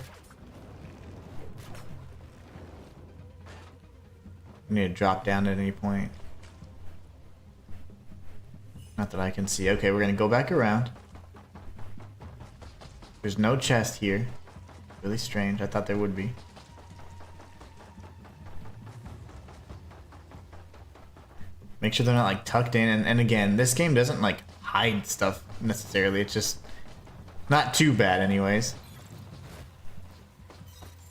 I need to drop down at any point. Not that I can see. Okay, we're gonna go back around. There's no chest here. Really strange. I thought there would be. Make sure they're not like tucked in. And again, this game doesn't like hide stuff necessarily. It's just not too bad anyways.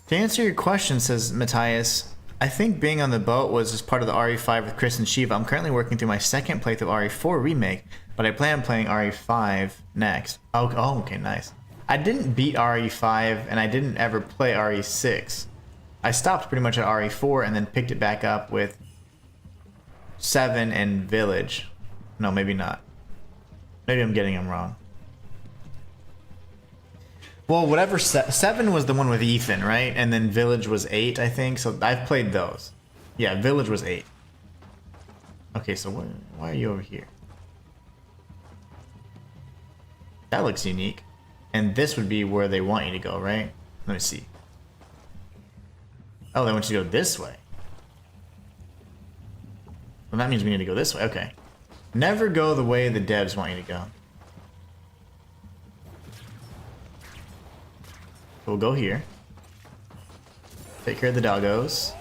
To answer your question, says Matthias, I think being on the boat was just part of the RE5 with Chris and Shiva. I'm currently working through my second playthrough of RE4 Remake, but I plan on playing RE5 next. Oh, okay, nice. I didn't beat RE5 and I didn't ever play RE6. I stopped pretty much at RE4 and then picked it back up with 7 and Village. No, maybe not. Maybe I'm getting them wrong. Well, whatever. 7 was the one with Ethan, right? And then Village was 8, I think. So I've played those. Yeah, Village was 8. Okay, so why are you over here? That looks unique. And this would be where they want you to go, right? Let me see. Oh, they want you to go this way. Well, that means we need to go this way. Okay. Never go the way the devs want you to go. We'll go here. Take care of the doggos.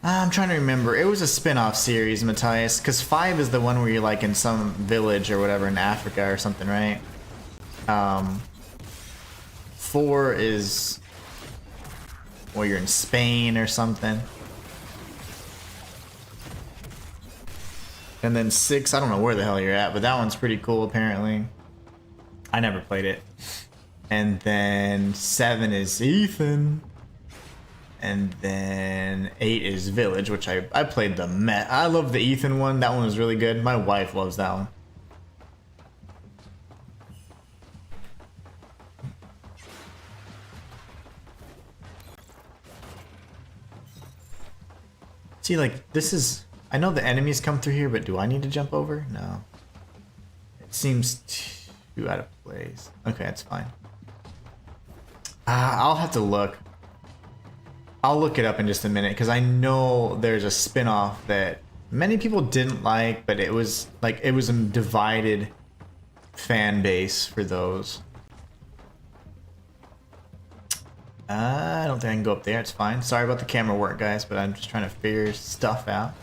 I'm trying to remember. It was a spin-off series, Matthias, because 5 is the one where you're like in some village or whatever in Africa or something, right? 4 is where you're in Spain or something. And then 6, I don't know where the hell you're at, but that one's pretty cool apparently. I never played it. And then 7 is Ethan. And then 8 is Village, which I played the I love the Ethan one. That one was really good. My wife loves that one. See, like, this is... I know the enemies come through here, but do I need to jump over? No. It seems too out of place. Okay, that's fine. I'll have to look. I'll look it up in just a minute, because I know there's a spin-off that many people didn't like, but it was like, it was a divided fan base for those. I don't think I can go up there. It's fine. Sorry about the camera work, guys, but I'm just trying to figure stuff out.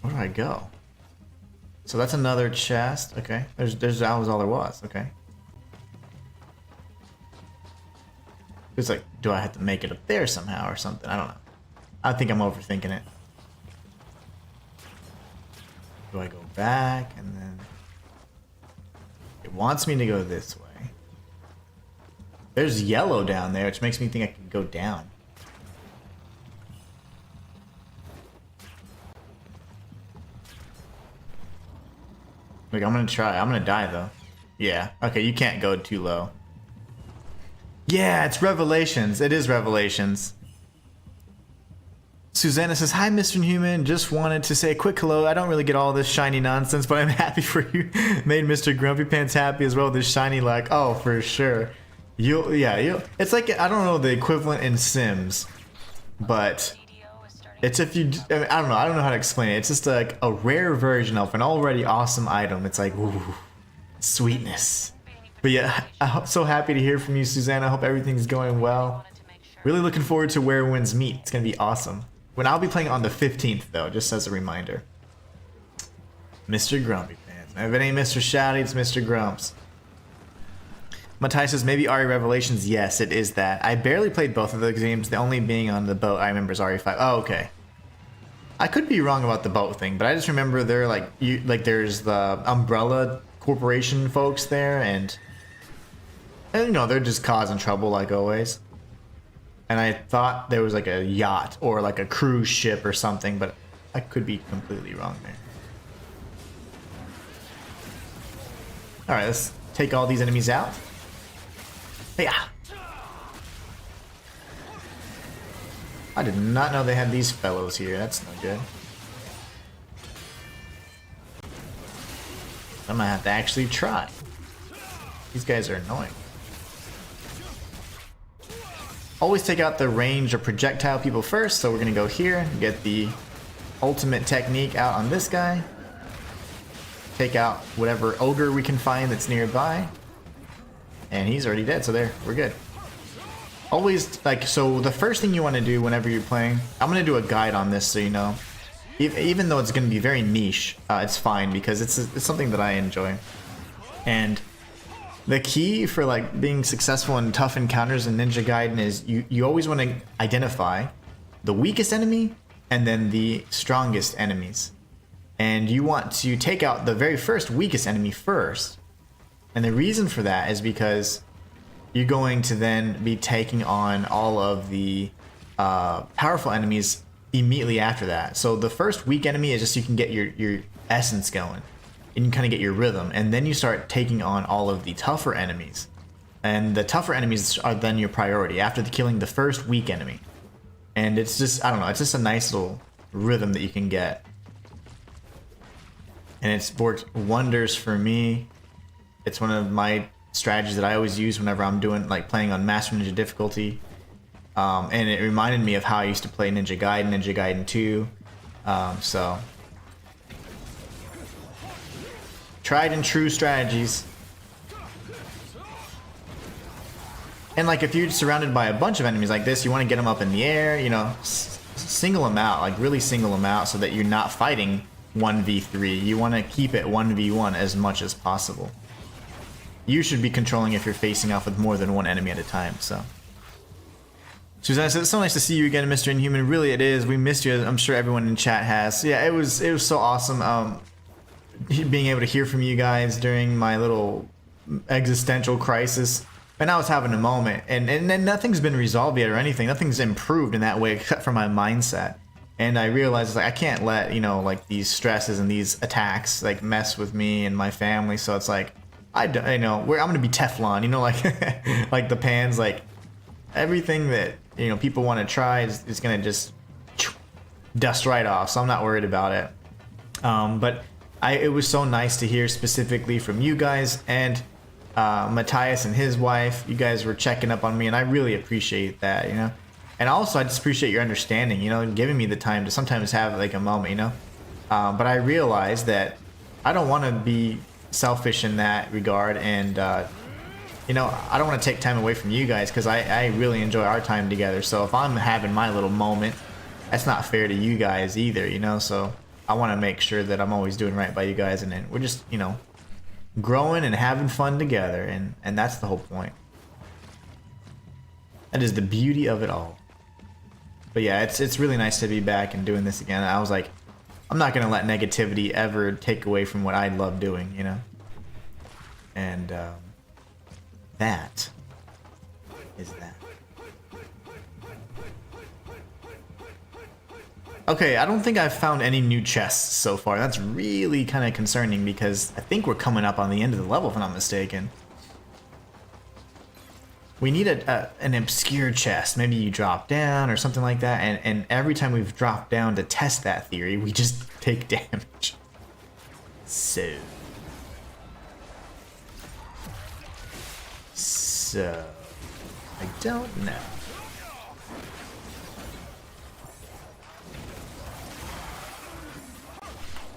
Where do I go? So that's another chest. Okay. That was all there was. Okay. It's like, do I have to make it up there somehow or something? I don't know. I think I'm overthinking it. Do I go back and then... It wants me to go this way. There's yellow down there, which makes me think I can go down. Like, I'm gonna try. I'm gonna die, though. Yeah. Okay, you can't go too low. Yeah, it's Revelations. It is Revelations. Susanna says, hi, Mr. Inhuman. Just wanted to say a quick hello. I don't really get all this shiny nonsense, but I'm happy for you. Made Mr. Grumpy Pants happy as well with this shiny luck. Oh, for sure. It's like, I don't know the equivalent in Sims, but it's if you, I don't know how to explain it. It's just like a rare version of an already awesome item. It's like, ooh, sweetness. But yeah, I'm so happy to hear from you, Susanna. I hope everything's going well. Really looking forward to Where Winds Meet. It's gonna be awesome. When I'll be playing on the 15th though, just as a reminder. Mr. Grumpy Pants. If it ain't Mr. Shouty, it's Mr. Grumps. Matthias says, maybe RE Revelations. Yes, it is that. I barely played both of those games. The only being on the boat I remember is RE5. Oh, okay. I could be wrong about the boat thing, but I just remember there there's the Umbrella Corporation folks there, and you know, they're just causing trouble like always. And I thought there was like a yacht or like a cruise ship or something, but I could be completely wrong there. All right, let's take all these enemies out. Yeah. I did not know they had these fellows here. That's no good. I'm gonna have to actually try. These guys are annoying. Always take out the range or projectile people first, so we're gonna go here and get the ultimate technique out on this guy. Take out whatever ogre we can find that's nearby. And he's already dead, so there, we're good. Always, like, so the first thing you want to do whenever you're playing, I'm going to do a guide on this so you know. Even though it's going to be very niche, it's fine because it's something that I enjoy. And the key for like being successful in tough encounters in Ninja Gaiden is you always want to identify the weakest enemy and then the strongest enemies. And you want to take out the very first weakest enemy first. And the reason for that is because you're going to then be taking on all of the powerful enemies immediately after that. So the first weak enemy is just so you can get your essence going. And you kind of get your rhythm. And then you start taking on all of the tougher enemies. And the tougher enemies are then your priority after killing the first weak enemy. And it's just, I don't know, it's just a nice little rhythm that you can get. And it's worked wonders for me. It's one of my strategies that I always use whenever I'm doing, like, playing on Master Ninja difficulty. And it reminded me of how I used to play Ninja Gaiden 2. So, tried and true strategies. And like if you're surrounded by a bunch of enemies like this, you want to get them up in the air, you know, single them out, like really single them out so that you're not fighting 1v3. You want to keep it 1v1 as much as possible. You should be controlling if you're facing off with more than one enemy at a time, so. Suzanne says, it's so nice to see you again, Mr. Inhuman. Really it is. We missed you. I'm sure everyone in chat has. Yeah, it was so awesome being able to hear from you guys during my little existential crisis. And I was having a moment, and nothing's been resolved yet or anything. Nothing's improved in that way except for my mindset. And I realized, like, I can't let, you know, like these stresses and these attacks like mess with me and my family. So it's like, I know I'm gonna be Teflon, you know, like like the pans, like everything that, you know, people want to try is gonna just dust right off. So I'm not worried about it. But it was so nice to hear specifically from you guys and Matthias and his wife. You guys were checking up on me, and I really appreciate that, you know. And also, I just appreciate your understanding, you know, and giving me the time to sometimes have like a moment, you know. But I realized that I don't want to be selfish in that regard, and you know, I don't want to take time away from you guys because I really enjoy our time together. So if I'm having my little moment, that's not fair to you guys either, you know. So I want to make sure that I'm always doing right by you guys, and then we're just, you know, growing and having fun together, and that's the whole point. That is the beauty of it all. But yeah, it's really nice to be back and doing this again. I was like, I'm not gonna let negativity ever take away from what I love doing, you know. And that is that. Okay, I don't think I've found any new chests so far. That's really kind of concerning because I think we're coming up on the end of the level, if I'm not mistaken. We need an obscure chest. Maybe you drop down or something like that, and every time we've dropped down to test that theory, we just take damage. So, I don't know.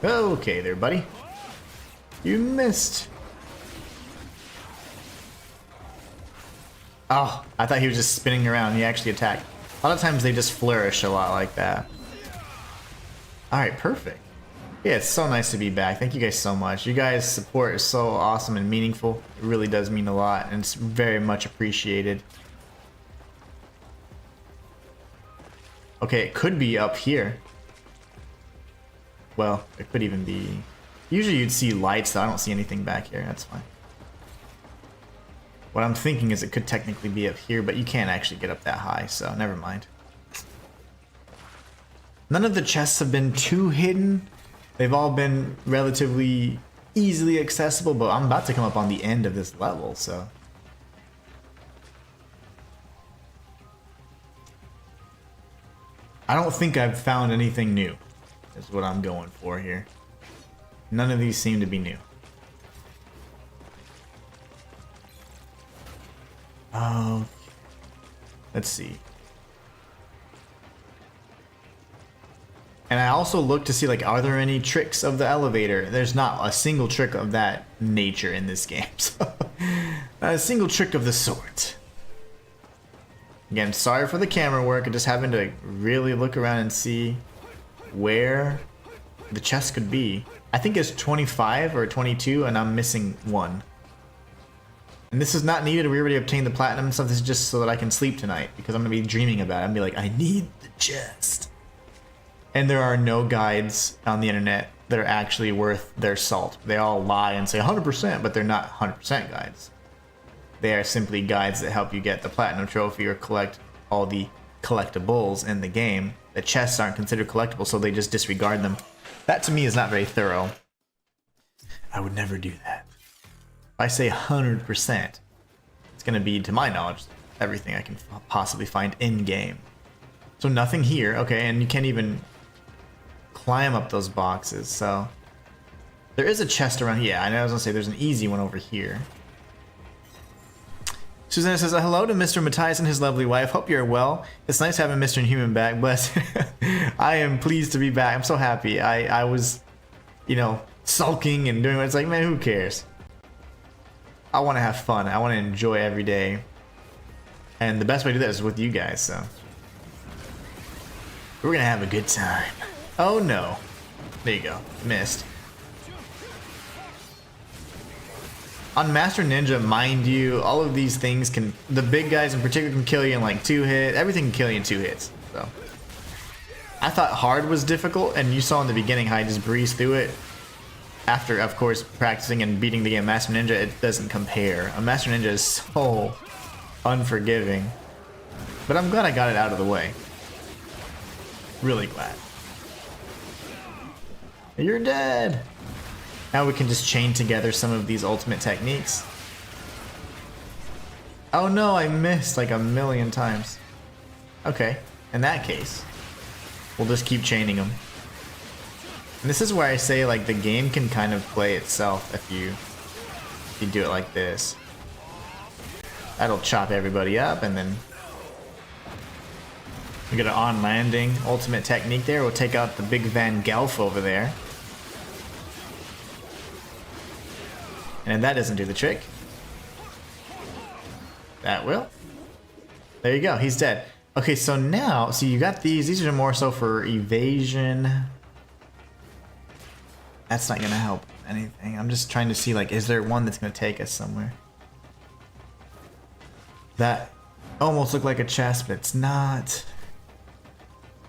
Okay there, buddy. You missed. Oh, I thought he was just spinning around. He actually attacked. A lot of times they just flourish a lot like that. Alright, perfect. Yeah, it's so nice to be back. Thank you guys so much. You guys' support is so awesome and meaningful. It really does mean a lot, and it's very much appreciated. Okay, it could be up here. Well, it could even be... Usually you'd see lights, though. I don't see anything back here. That's fine. What I'm thinking is it could technically be up here, but you can't actually get up that high, so never mind. None of the chests have been too hidden. They've all been relatively easily accessible, but I'm about to come up on the end of this level, so... I don't think I've found anything new. Is what I'm going for here. None of these seem to be new. Oh, let's see. And I also look to see, like, are there any tricks of the elevator? There's not a single trick of that nature in this game. So, not a single trick of the sort. Again, sorry for the camera work. I'm just having to really look around and see where the chest could be. I think it's 25 or 22, and I'm missing one. And this is not needed. We already obtained the platinum and stuff. This is just so that I can sleep tonight, because I'm going to be dreaming about it. I'm going to be like, I need the chest. And there are no guides on the internet that are actually worth their salt. They all lie and say 100%, but they're not 100% guides. They are simply guides that help you get the platinum trophy or collect all the collectibles in the game. The chests aren't considered collectible, so they just disregard them. That to me is not very thorough. I would never do that. If I say 100%, it's going to be, to my knowledge, everything I can possibly find in-game. So nothing here. Okay, and you can't even climb up those boxes, so there is a chest around here. Yeah, I know I was gonna say there's an easy one over here. Susanna says, hello to Mr. Matthias and his lovely wife. Hope you're well. It's nice having Mr. Inhuman back. Bless. I am pleased to be back. I'm so happy. I was, you know, sulking and doing what it's like, man, who cares? I want to have fun. I want to enjoy every day. And the best way to do that is with you guys, so we're gonna have a good time. Oh no. There you go. Missed. On Master Ninja, mind you, all of these things can, the big guys in particular can kill you in like 2 hits. Everything can kill you in 2 hits. So I thought hard was difficult, and you saw in the beginning how I just breezed through it. After, of course, practicing and beating the game Master Ninja, it doesn't compare. A Master Ninja is so unforgiving. But I'm glad I got it out of the way. Really glad. You're dead! Now we can just chain together some of these ultimate techniques. Oh no, I missed like 1,000,000 times. Okay, in that case, we'll just keep chaining them. And this is where I say, like, the game can kind of play itself if you do it like this. That'll chop everybody up, and then we got an on-landing ultimate technique there. We'll take out the big Van Gelf over there. And if that doesn't do the trick, that will. There you go, he's dead. Okay, so now, so you got these are more so for evasion. That's not gonna help anything. I'm just trying to see, like, is there one that's gonna take us somewhere? That almost looked like a chest, but it's not.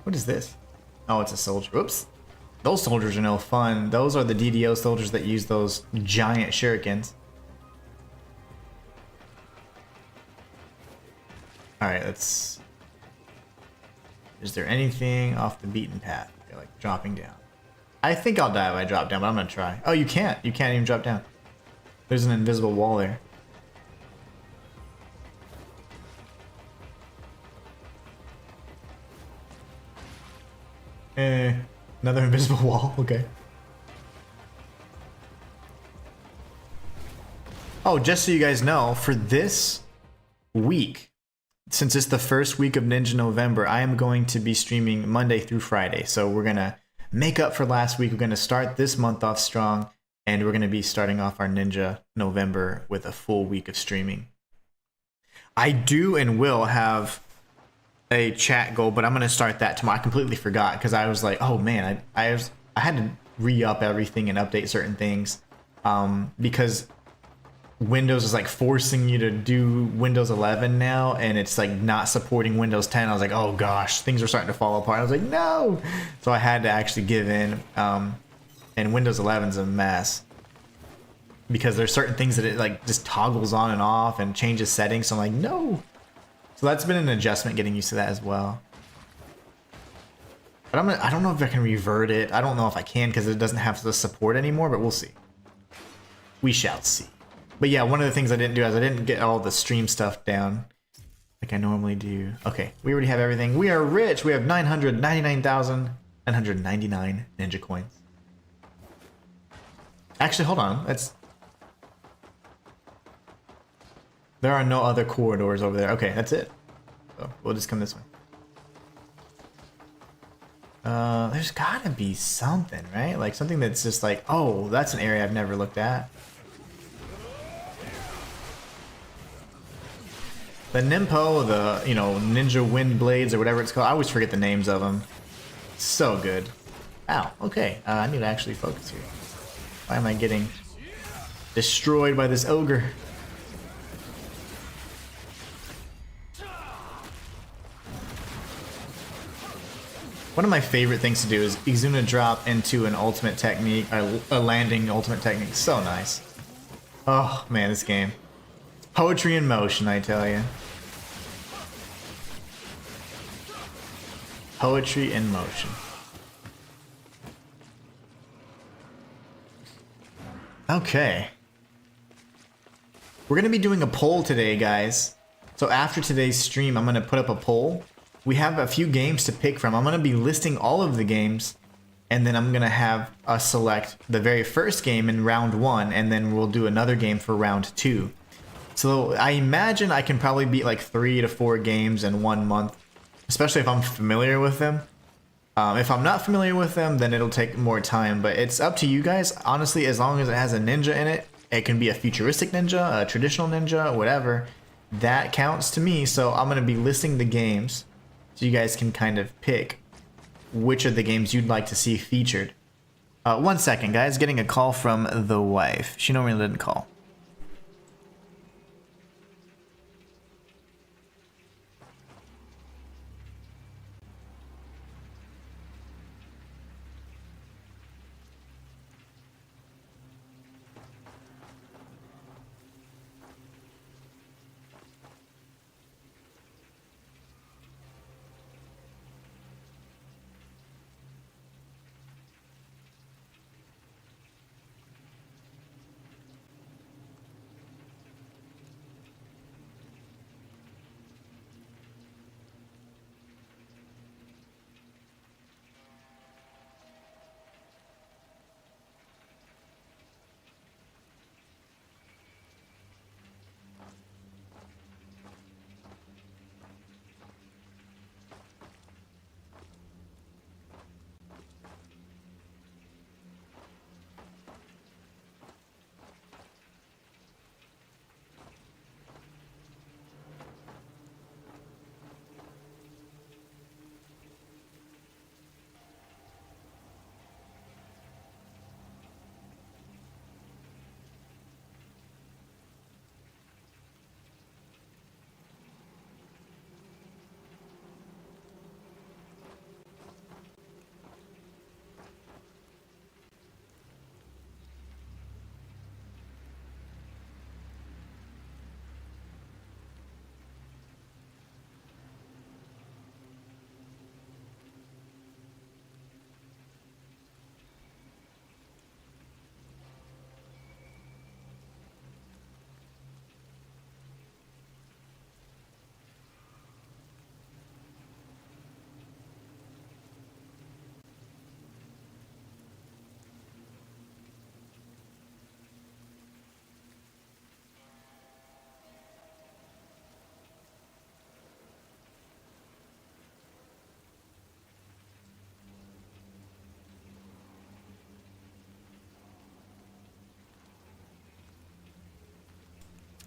What is this? Oh, it's a soldier. Oops. Those soldiers are no fun. Those are the DDO soldiers that use those giant shurikens. Alright, let's... Is there anything off the beaten path? Okay, like dropping down. I think I'll die if I drop down, but I'm gonna try. Oh, you can't. You can't even drop down. There's an invisible wall there. Another invisible wall, okay. Oh, just so you guys know, for this week, since it's the first week of Ninja November, I am going to be streaming Monday through Friday. So we're gonna make up for last week. We're gonna start this month off strong, and we're gonna be starting off our Ninja November with a full week of streaming. I do and will have a chat goal, but I'm gonna start that tomorrow. I completely forgot because I was like, oh man, I had to re-up everything and update certain things because Windows is like forcing you to do Windows 11 now, and it's like not supporting Windows 10. I was like, oh gosh, things are starting to fall apart. I was like, no, so I had to actually give in. And Windows 11 is a mess because there's certain things that it like just toggles on and off and changes settings. So I'm like, no. So that's been an adjustment, getting used to that as well. But I don't know if I can revert it. I don't know if I can because it doesn't have the support anymore, but we'll see. We shall see. But yeah, one of the things I didn't do is I didn't get all the stream stuff down like I normally do. Okay, we already have everything. We are rich. We have 999,999 Ninja coins. Actually, hold on. There are no other corridors over there. Okay, that's it. So we'll just come this way. There's gotta be something, right? Like something that's just like, oh, that's an area I've never looked at. The Nimpo, the, you know, Ninja Wind Blades or whatever it's called. I always forget the names of them. So good. Ow, okay. I need to actually focus here. Why am I getting destroyed by this ogre? One of my favorite things to do is Izuna drop into an ultimate technique, a landing ultimate technique. So nice. Oh man, this game. It's poetry in motion, I tell you. Poetry in motion. Okay. We're gonna be doing a poll today, guys. So after today's stream, I'm gonna put up a poll. We have a few games to pick from. I'm going to be listing all of the games, and then I'm going to have us select the very first game in round 1, and then we'll do another game for round 2. So I imagine I can probably beat like 3 to 4 games in 1 month, especially if I'm familiar with them. If I'm not familiar with them, then it'll take more time, but it's up to you guys. Honestly, as long as it has a ninja in it, it can be a futuristic ninja, a traditional ninja, whatever. That counts to me, so I'm going to be listing the games. So you guys can kind of pick which of the games you'd like to see featured. 1 second, guys. Getting a call from the wife. She normally didn't call.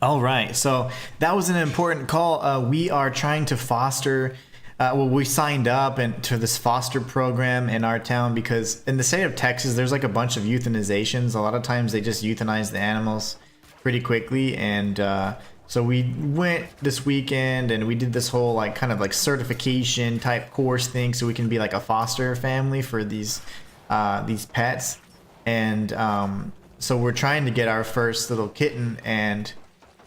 All right, so that was an important call. We are trying to foster, well, we signed up to this foster program in our town because in the state of Texas, there's like a bunch of euthanizations. A lot of times they just euthanize the animals pretty quickly. And so we went this weekend and we did this whole like kind of like certification type course thing so we can be like a foster family for these pets. And so we're trying to get our first little kitten, and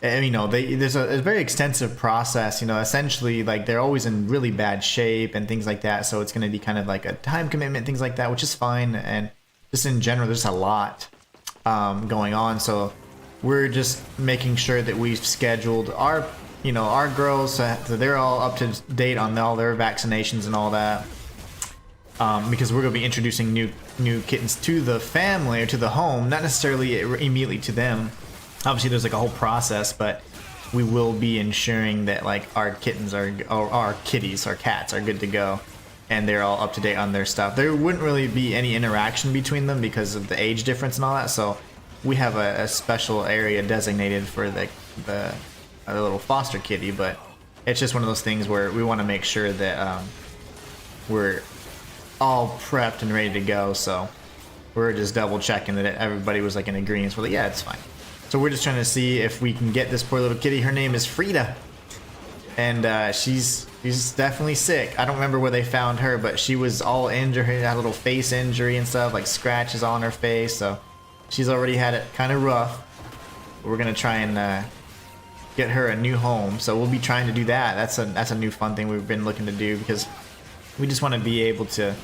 you know, there's a very extensive process. You know, essentially, like they're always in really bad shape and things like that. So it's going to be kind of like a time commitment, things like that, which is fine. And just in general, there's a lot going on. So we're just making sure that we've scheduled our, you know, our girls so they're all up to date on all their vaccinations and all that. Because we're going to be introducing new kittens to the family or to the home, not necessarily immediately to them. Obviously there's like a whole process, but we will be ensuring that like our kittens are, or our kitties, our cats are good to go. and they're all up to date on their stuff. There wouldn't really be any interaction between them because of the age difference and all that, so we have a special area designated for the little foster kitty, but it's just one of those things where we want to make sure that we're all prepped and ready to go, so we're just double checking that everybody was like in agreement. We're like, yeah, it's fine. So we're just trying to see if we can get this poor little kitty. Her name is Frida, and she's definitely sick. I don't remember where they found her, but she was all injured. She had a little face injury and stuff, like scratches on her face, so she's already had it kind of rough. We're gonna try and get her a new home, so we'll be trying to do that. That's a new fun thing we've been looking to do, because we just want to be able to,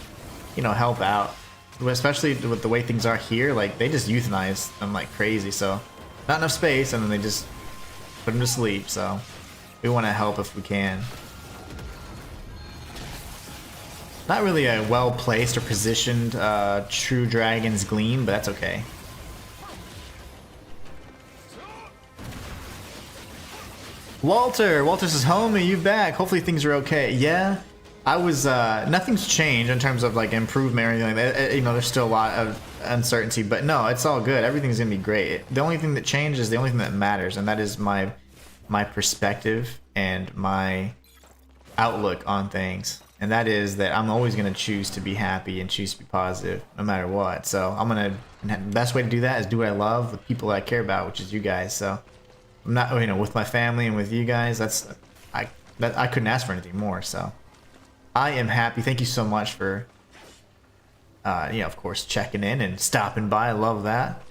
you know, help out, especially with the way things are here. Like, they just euthanize them like crazy, so not enough space, and then they just put them to sleep. So we want to help if we can. Not really a well placed or positioned true dragon's gleam, but that's okay. Walter says, homie, you back? Hopefully things are okay. Yeah, I was, nothing's changed in terms of like improvement or anything like that. You know, there's still a lot of uncertainty, but no, it's all good. Everything's gonna be great. The only thing that changes is the only thing that matters, and that is my perspective and my outlook on things. And that is that I'm always gonna choose to be happy and choose to be positive no matter what. So I'm gonna, and the best way to do that is do what I love with people that I care about, which is you guys. So I'm not, you know, with my family and with you guys, I couldn't ask for anything more. So I am happy. Thank you so much for, you know, of course, checking in and stopping by. I love that.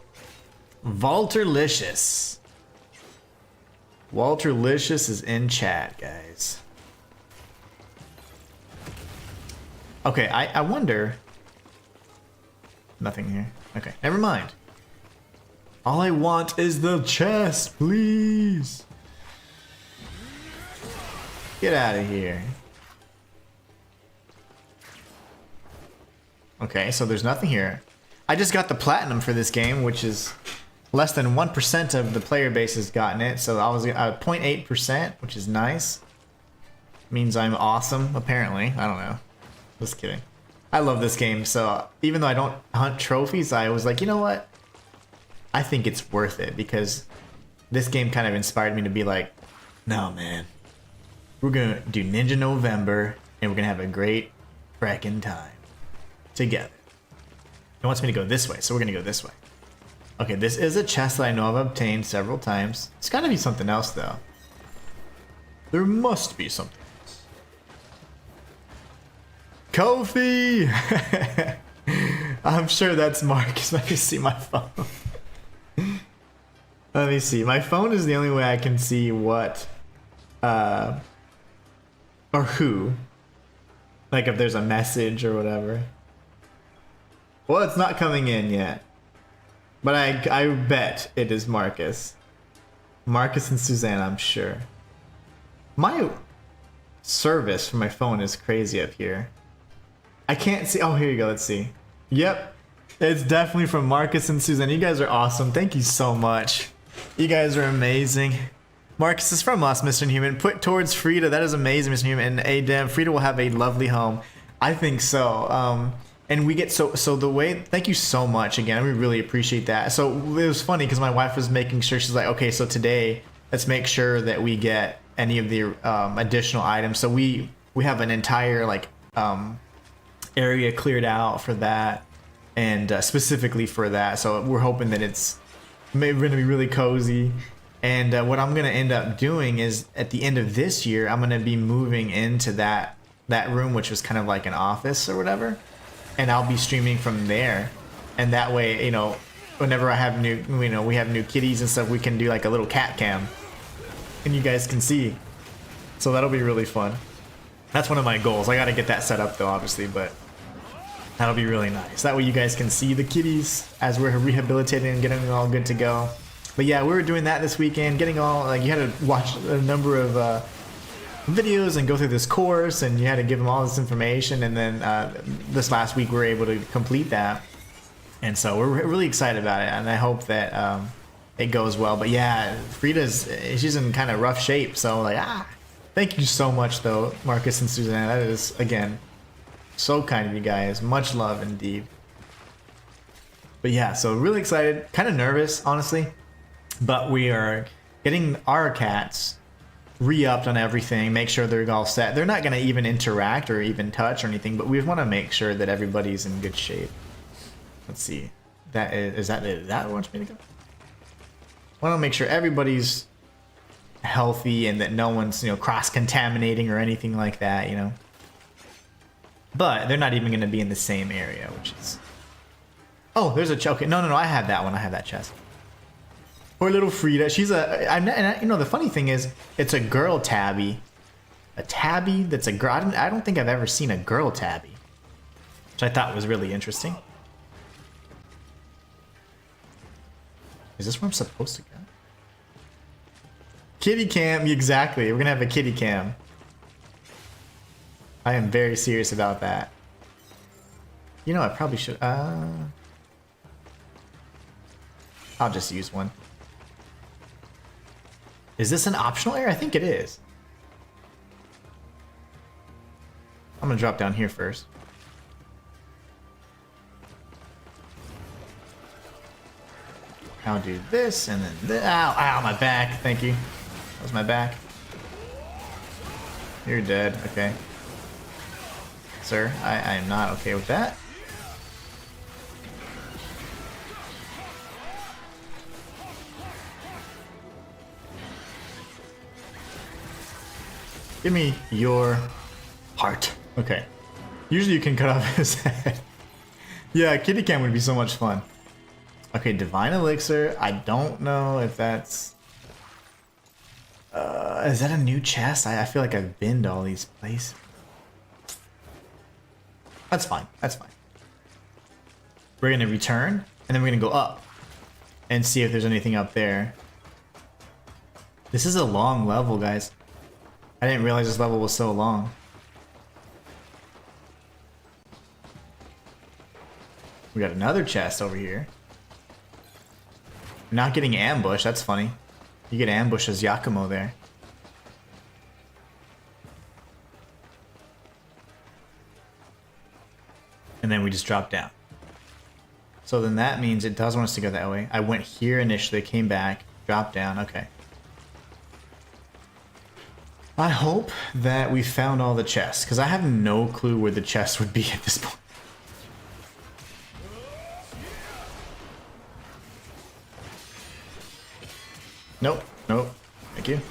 Walterlicious. Walterlicious is in chat, guys. Okay, I wonder. Nothing here. Okay, never mind. All I want is the chest, please. Get out of here. Okay, so there's nothing here. I just got the platinum for this game, which is less than 1% of the player base has gotten it. So I was at 0.8%, which is nice. Means I'm awesome, apparently. I don't know. Just kidding. I love this game, so even though I don't hunt trophies, I was like, you know what? I think it's worth it, because this game kind of inspired me to be like, no, man. We're gonna do Ninja November, and we're gonna have a great frackin' time together. It wants me to go this way, so we're gonna go this way. Okay, this is a chest that I know I've obtained several times. It's gotta be something else, though. There must be something else. Kofi! I'm sure that's Marcus. Let me see my phone. Let me see. My phone is the only way I can see what, or who. Like if there's a message or whatever. Well, it's not coming in yet. But I bet it is Marcus. Marcus and Suzanne, I'm sure. My service for my phone is crazy up here. I can't see. Oh, here you go. Let's see. Yep. It's definitely from Marcus and Suzanne. You guys are awesome. Thank you so much. You guys are amazing. Marcus is from us, Mr. Inhuman. Put towards Frida. That is amazing, Mr. Inhuman. And Adem, Frida will have a lovely home. I think so. And we get so the way. Thank you so much again. We really appreciate that. So it was funny because my wife was making sure. She's like, okay, so today let's make sure that we get any of the additional items. So we have an entire like area cleared out for that. And specifically for that, so we're hoping that it's maybe going to be really cozy. And what I'm going to end up doing is at the end of this year, I'm going to be moving into that room, which was kind of like an office or whatever, and I'll be streaming from there. And that way, you know, whenever I have new, you know, we have new kitties and stuff, we can do like a little cat cam, and you guys can see. So that'll be really fun. That's one of my goals. I got to get that set up though, obviously, but. That'll be really nice. That way you guys can see the kitties as we're rehabilitating and getting them all good to go. But yeah, we were doing that this weekend, getting all, like, you had to watch a number of videos and go through this course, and you had to give them all this information, and then this last week we were able to complete that. And so we're really excited about it, and I hope that it goes well. But yeah, she's in kind of rough shape, so like, thank you so much though, Marcus and Suzanne. That is, again, So kind of you guys. Much love indeed. But yeah, so really excited. Kind of nervous, honestly. But we are getting our cats re-upped on everything. Make sure they're all set. They're not going to even interact or even touch or anything. But we want to make sure that everybody's in good shape. Let's see. Is that what wants me to go? I want to make sure everybody's healthy and that no one's, you know, cross-contaminating or anything like that, you know. But they're not even going to be in the same area, which is... Oh, there's a chest. Okay, no, I have that one. I have that chest. Poor little Frida. She's you know, the funny thing is, it's a girl tabby. A tabby that's a girl. I don't think I've ever seen a girl tabby, which I thought was really interesting. Is this where I'm supposed to go? Kitty cam, exactly. We're gonna have a kitty cam. I am very serious about that. You know, I probably should. I'll just use one. Is this an optional area? I think it is. I'm gonna drop down here first. I'll do this and then this. Ow, ow, my back. Thank you. That was my back. You're dead. Okay. Sir, I am not okay with that. Give me your heart. Okay. Usually you can cut off his head. Yeah, kitty cam would be so much fun. Okay, divine elixir. I don't know if that's... is that a new chest? I feel like I've been to all these places. That's fine. That's fine. We're going to return, and then we're going to go up and see if there's anything up there. This is a long level, guys. I didn't realize this level was so long. We got another chest over here. Not getting ambushed, that's funny. You get ambushed as Yakumo there. And then we just drop down. So then that means it does want us to go that way. I went here initially, came back, dropped down, okay. I hope that we found all the chests, because I have no clue where the chests would be at this point. Nope, nope. Thank you.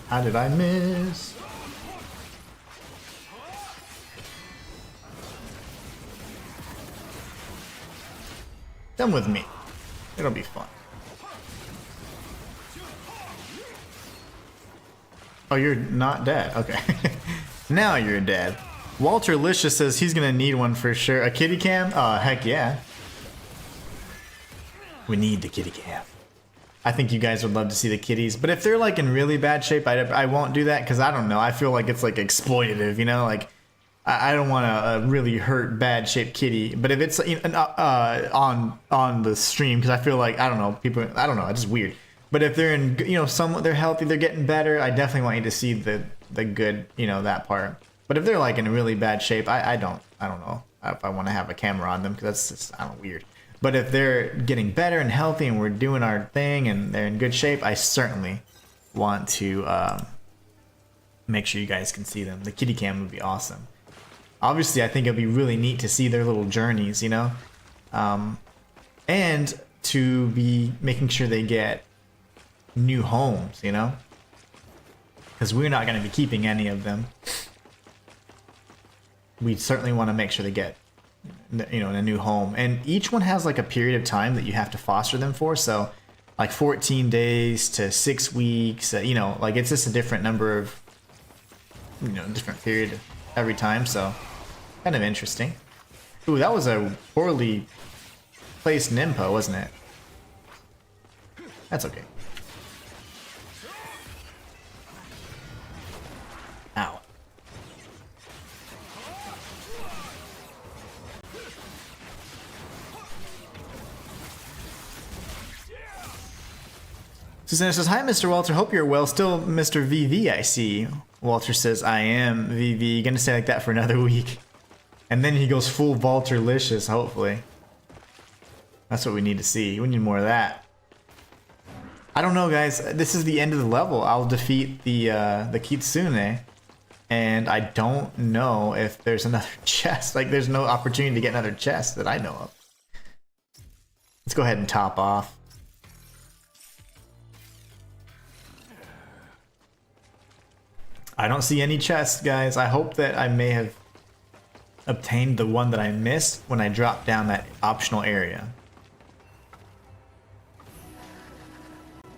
How did I miss? Come with me. It'll be fun. Oh, you're not dead. Okay. Now you're dead. Walter Licious says he's gonna need one for sure. A kitty cam? Oh, heck yeah. We need the kitty cam. I think you guys would love to see the kitties, but if they're like in really bad shape, I won't do that because I don't know. I feel like it's like exploitative, you know? Like I don't want a really hurt, bad shaped kitty. But if it's on the stream, because I feel like I don't know, people. I don't know. It's just weird. But if they're in, you know, they're healthy, they're getting better. I definitely want you to see the good, you know, that part. But if they're like in really bad shape, I don't know if I want to have a camera on them because that's just, I don't know, weird. But if they're getting better and healthy and we're doing our thing and they're in good shape, I certainly want to make sure you guys can see them. The kitty cam would be awesome. Obviously, I think it'd be really neat to see their little journeys, you know? And to be making sure they get new homes, you know? Because we're not going to be keeping any of them. We certainly want to make sure they get, you know, in a new home. And each one has like a period of time that you have to foster them for. So like 14 days to 6 weeks, you know, like it's just a different number of, you know, different period every time. So kind of interesting. Ooh, that was a poorly placed Nimpo, wasn't it? That's okay. Ow. Susanna says, "Hi, Mr. Walter. Hope you're well. Still Mr. VV, I see." Walter says, "I am VV." Gonna stay like that for another week. And then he goes full Walter-licious, hopefully. That's what we need to see. We need more of that. I don't know, guys. This is the end of the level. I'll defeat the Kitsune. And I don't know if there's another chest. Like, there's no opportunity to get another chest that I know of. Let's go ahead and top off. I don't see any chests, guys. I hope that I may have obtained the one that I missed when I dropped down that optional area.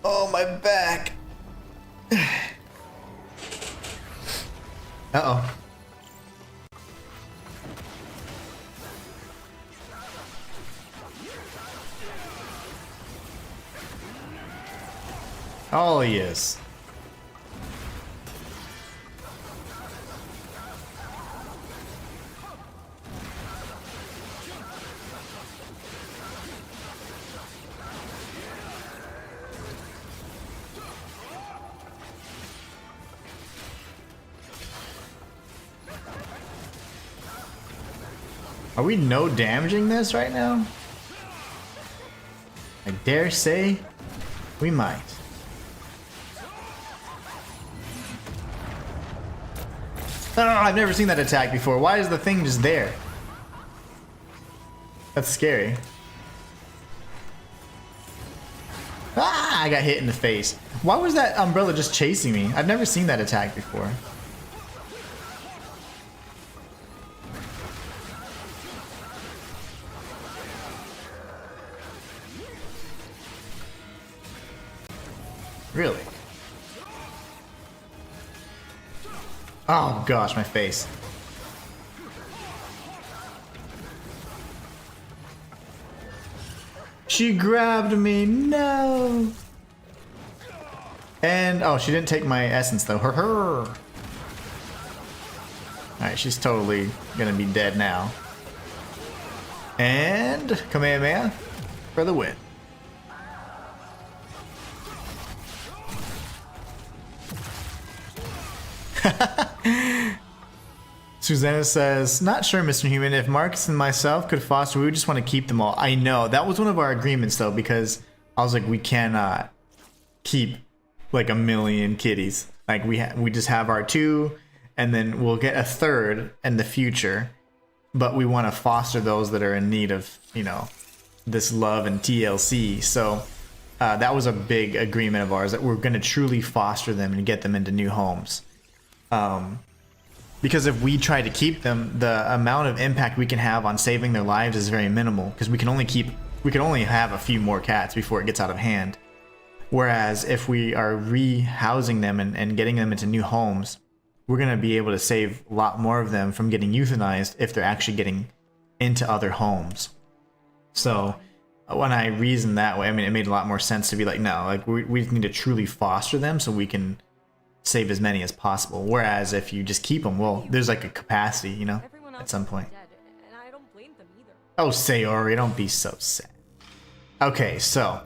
Oh, my back. Uh-oh. Oh, yes. Are we no damaging this right now? I dare say we might. Oh, I've never seen that attack before. Why is the thing just there? That's scary. Ah, I got hit in the face. Why was that umbrella just chasing me? I've never seen that attack before. Really? Oh gosh, my face. She grabbed me, no! And, oh, she didn't take my essence though, her. Alright, she's totally gonna be dead now. And, Kamehameha for the win. Susanna says, "Not sure, Mr. Human, if Marcus and myself could foster, we would just want to keep them all." I know, that was one of our agreements though, because I was like, we cannot keep like a million kitties. Like we just have our two, and then we'll get a third in the future, but we want to foster those that are in need of, you know, this love and TLC. So that was a big agreement of ours, that we're going to truly foster them and get them into new homes. Because if we try to keep them, the amount of impact we can have on saving their lives is very minimal, because we can only have a few more cats before it gets out of hand. Whereas if we are rehousing them and getting them into new homes, we're going to be able to save a lot more of them from getting euthanized if they're actually getting into other homes. So when I reasoned that way, I mean, it made a lot more sense to be like, no, like we need to truly foster them so we can save as many as possible. Whereas if you just keep them, well, there's like a capacity, you know, at some point. And I don't blame them either. Oh, Sayori, don't be so sad. Okay, so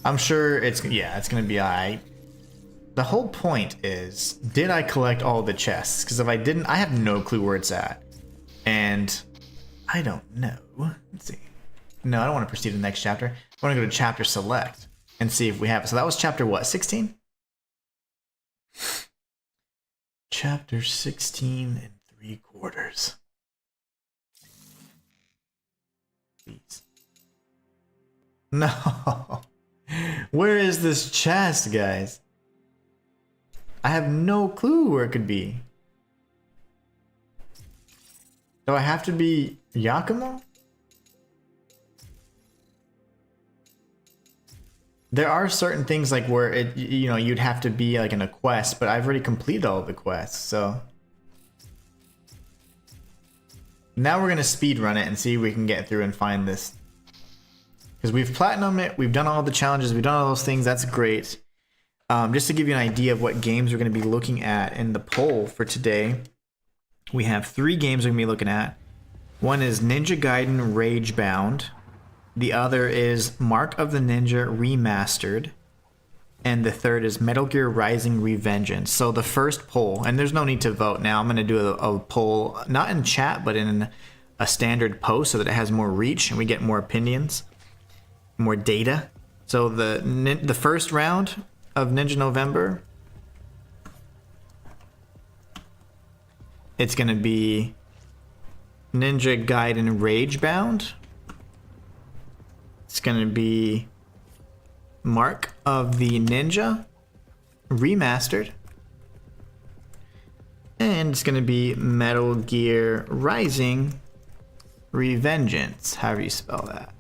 I'm sure it's gonna be alright. The whole point is, did I collect all the chests? Because if I didn't, I have no clue where it's at, and I don't know. Let's see. No, I don't want to proceed to the next chapter. I want to go to chapter select and see if we have it. So that was chapter what? 16. Chapter 16 and 3/4. Please. No. Where is this chest, guys? I have no clue where it could be. Do I have to be Yakumo? There are certain things like where it, you know, you'd have to be like in a quest, but I've already completed all the quests, so. Now we're gonna speed run it and see if we can get through and find this. Because we've platinumed it, we've done all the challenges, we've done all those things, that's great. Just to give you an idea of what games we're gonna be looking at in the poll for today, we have 3 games we're gonna be looking at. One is Ninja Gaiden Ragebound. The other is Mark of the Ninja Remastered. and the third is Metal Gear Rising: Revengeance. So the first poll, and there's no need to vote now. I'm going to do a poll, not in chat, but in a standard post so that it has more reach and we get more opinions, more data. So the first round of Ninja November, it's going to be Ninja Gaiden Ragebound. It's going to be Mark of the Ninja Remastered. And it's going to be Metal Gear Rising Revengeance, however you spell that.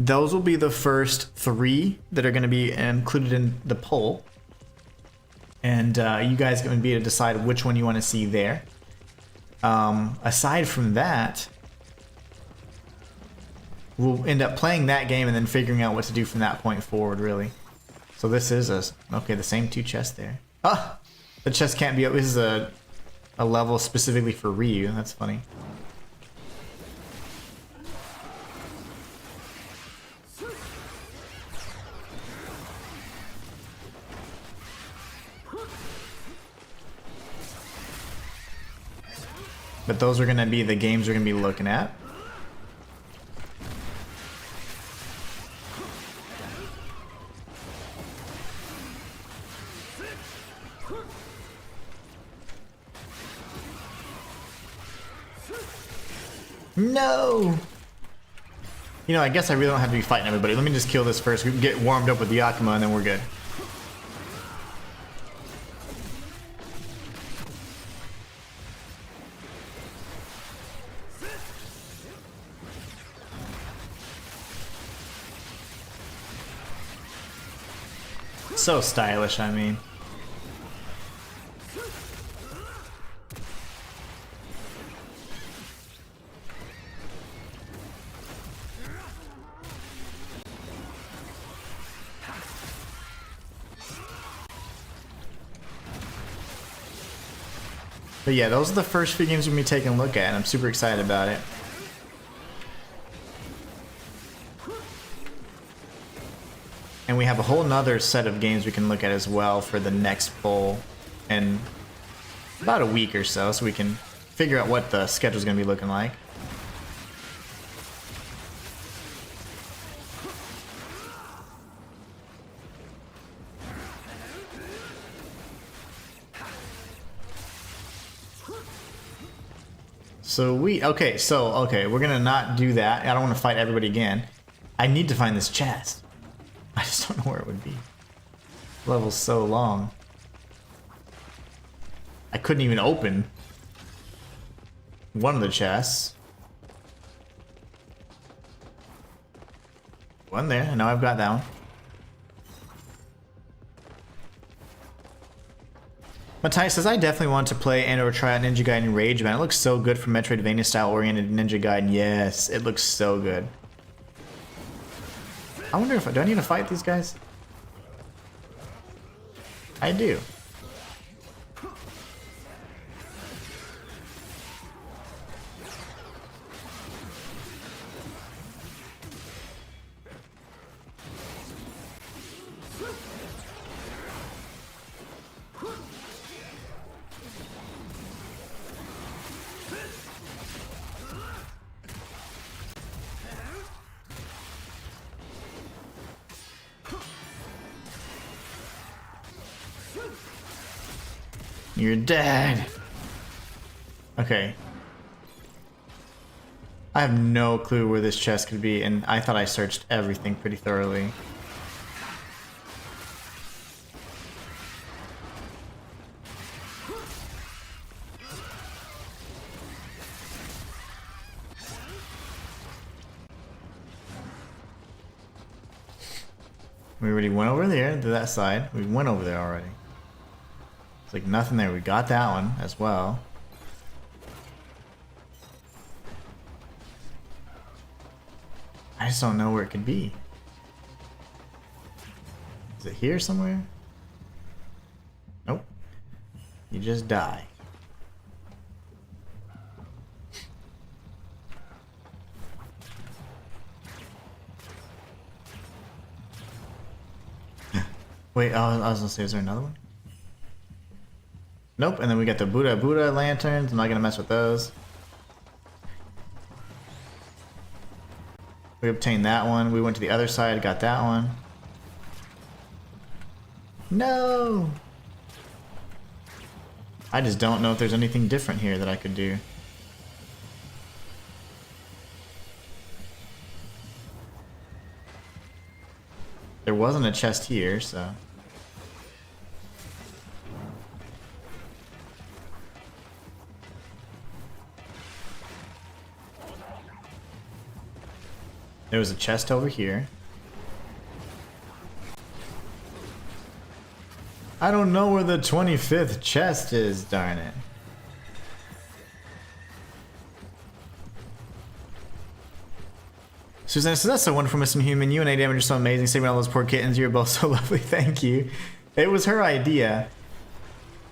Those will be the first 3 that are going to be included in the poll. And you guys are going to be able to decide which one you want to see there. Aside from that, we'll end up playing that game and then figuring out what to do from that point forward, really. So this is okay, the same 2 chests there. Ah! The chest can't be up. This is a level specifically for Ryu. That's funny. But those are going to be the games we're going to be looking at. No! You know, I guess I really don't have to be fighting everybody. Let me just kill this first. We can get warmed up with Yakima and then we're good. So stylish, I mean. But yeah, those are the first few games we're going to be taking a look at, and I'm super excited about it. And we have a whole nother set of games we can look at as well for the next poll in about a week or so we can figure out what the schedule's going to be looking like. Okay, we're gonna not do that. I don't want to fight everybody again. I need to find this chest. I just don't know where it would be. The level's so long. I couldn't even open one of the chests. One there, and now I've got that one. Matthias says, I definitely want to play and or try out Ninja Gaiden Rage, man. It looks so good for Metroidvania style oriented Ninja Gaiden. Yes, it looks so good. I wonder if do I need to fight these guys? I do. You're dead. Okay. I have no clue where this chest could be, and I thought I searched everything pretty thoroughly. We already went over there to that side. We went over there already. Like nothing there. We got that one as well. I just don't know where it could be. Is it here somewhere? Nope. You just die. Wait, I was gonna say, is there another one? Nope, and then we got the Buddha lanterns. I'm not gonna mess with those. We obtained that one. We went to the other side, got that one. No! I just don't know if there's anything different here that I could do. There wasn't a chest here, so... There was a chest over here. I don't know where the 25th chest is, darn it. Suzanne says, that's so wonderful, Mr. Inhuman. You and A-Damage are so amazing. Saving all those poor kittens. You're both so lovely. Thank you. It was her idea.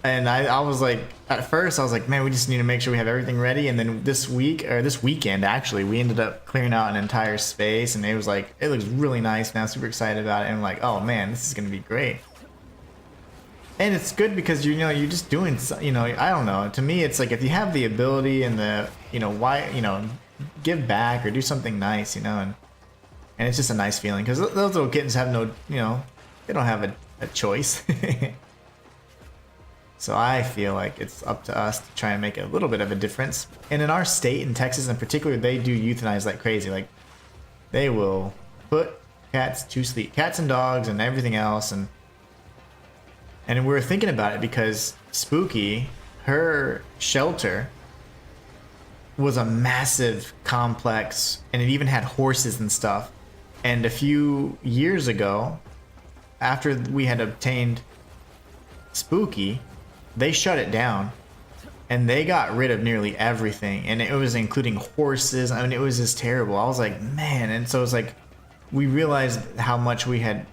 And I was like, at first I was like, man, we just need to make sure we have everything ready. And then this week, or this weekend actually, we ended up clearing out an entire space. And it was like, it looks really nice now. Super excited about it. And I'm like, oh man, this is going to be great. And it's good because, you know, you're just doing, you know, I don't know. To me, it's like if you have the ability and the, you know, why, you know, give back or do something nice, you know, and it's just a nice feeling because those little kittens have no, you know, they don't have a choice. So I feel like it's up to us to try and make a little bit of a difference. And in our state, in Texas in particular, they do euthanize like crazy. Like, they will put cats to sleep. Cats and dogs and everything else. And we were thinking about it because Spooky, her shelter was a massive complex. And it even had horses and stuff. And a few years ago, after we had obtained Spooky, they shut it down and they got rid of nearly everything, and it was including horses. I mean, it was just terrible. I was like, man. And so it was like we realized how much we had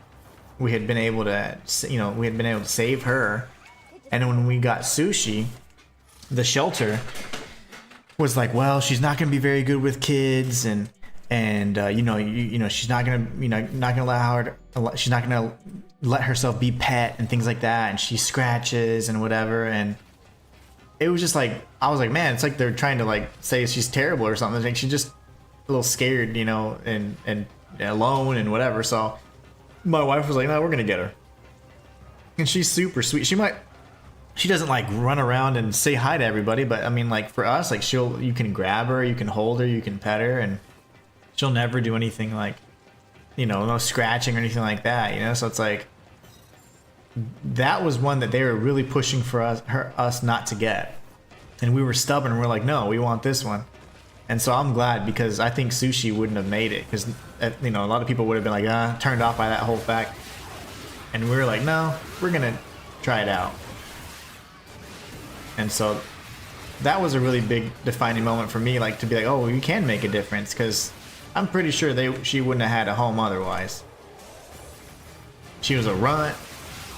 been able to, you know, we had been able to save her. And when we got Sushi, the shelter was like, well, she's not going to be very good with kids, and you know, she's not going to, you know, not going to allow her to, she's not going to let herself be pet and things like that, and she scratches and whatever. And it was just like, I was like, man, it's like they're trying to like say she's terrible or something. Like she's just a little scared, you know, and alone and whatever. So my wife was like, no, we're gonna get her. And she's super sweet. She doesn't like run around and say hi to everybody, but I mean, like for us, like you can grab her, you can hold her, you can pet her, and she'll never do anything like, you know, no scratching or anything like that, you know. So it's like, that was one that they were really pushing for us not to get, and we were stubborn. We're like, no, we want this one. And so I'm glad, because I think Sushi wouldn't have made it, because, you know, a lot of people would have been like, turned off by that whole fact. And we were like, no, we're gonna try it out. And so that was a really big defining moment for me, like to be like, oh, we can make a difference, because I'm pretty sure she wouldn't have had a home otherwise. She was a runt.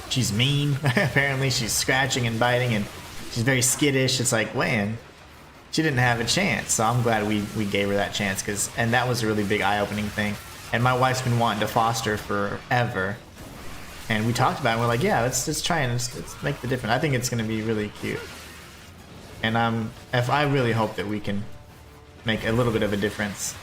She's mean. Apparently she's scratching and biting, and she's very skittish. It's like, man, she didn't have a chance. So I'm glad we gave her that chance, and that was a really big eye-opening thing. And my wife's been wanting to foster forever, and we talked about it. And we're like, yeah, let's try and let's make the difference. I think it's going to be really cute, and I really hope that we can make a little bit of a difference.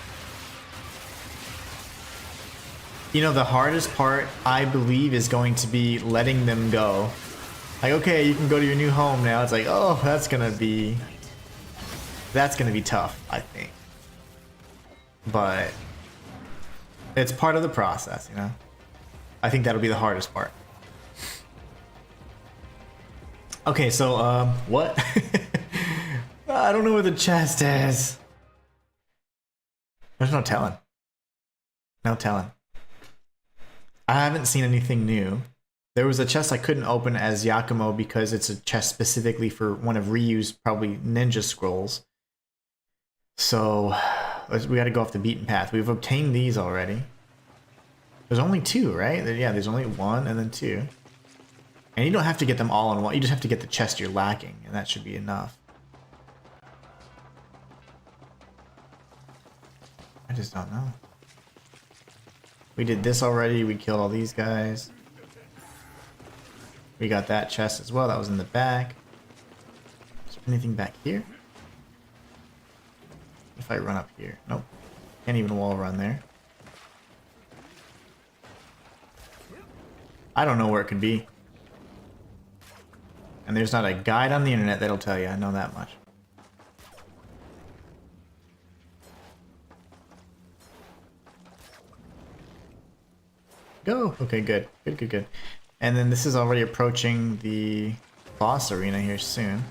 You know, the hardest part, I believe, is going to be letting them go. Like, okay, you can go to your new home now. It's like, oh, that's gonna be tough, I think. But it's part of the process, you know. I think that'll be the hardest part. Okay, so what? I don't know where the chest is. There's no telling. No telling. I haven't seen anything new. There was a chest I couldn't open as Yakumo because it's a chest specifically for one of Ryu's probably ninja scrolls. So we got to go off the beaten path. We've obtained these already. There's only two, right? Yeah, there's only one and then two. And you don't have to get them all in one. You just have to get the chest you're lacking, and that should be enough. I just don't know. We did this already. We killed all these guys. We got that chest as well. That was in the back. Is there anything back here? If I run up here. Nope. Can't even wall run there. I don't know where it could be. And there's not a guide on the internet that'll tell you. I know that much. Go! Okay, good. Good, good, good. And then this is already approaching the boss arena here soon.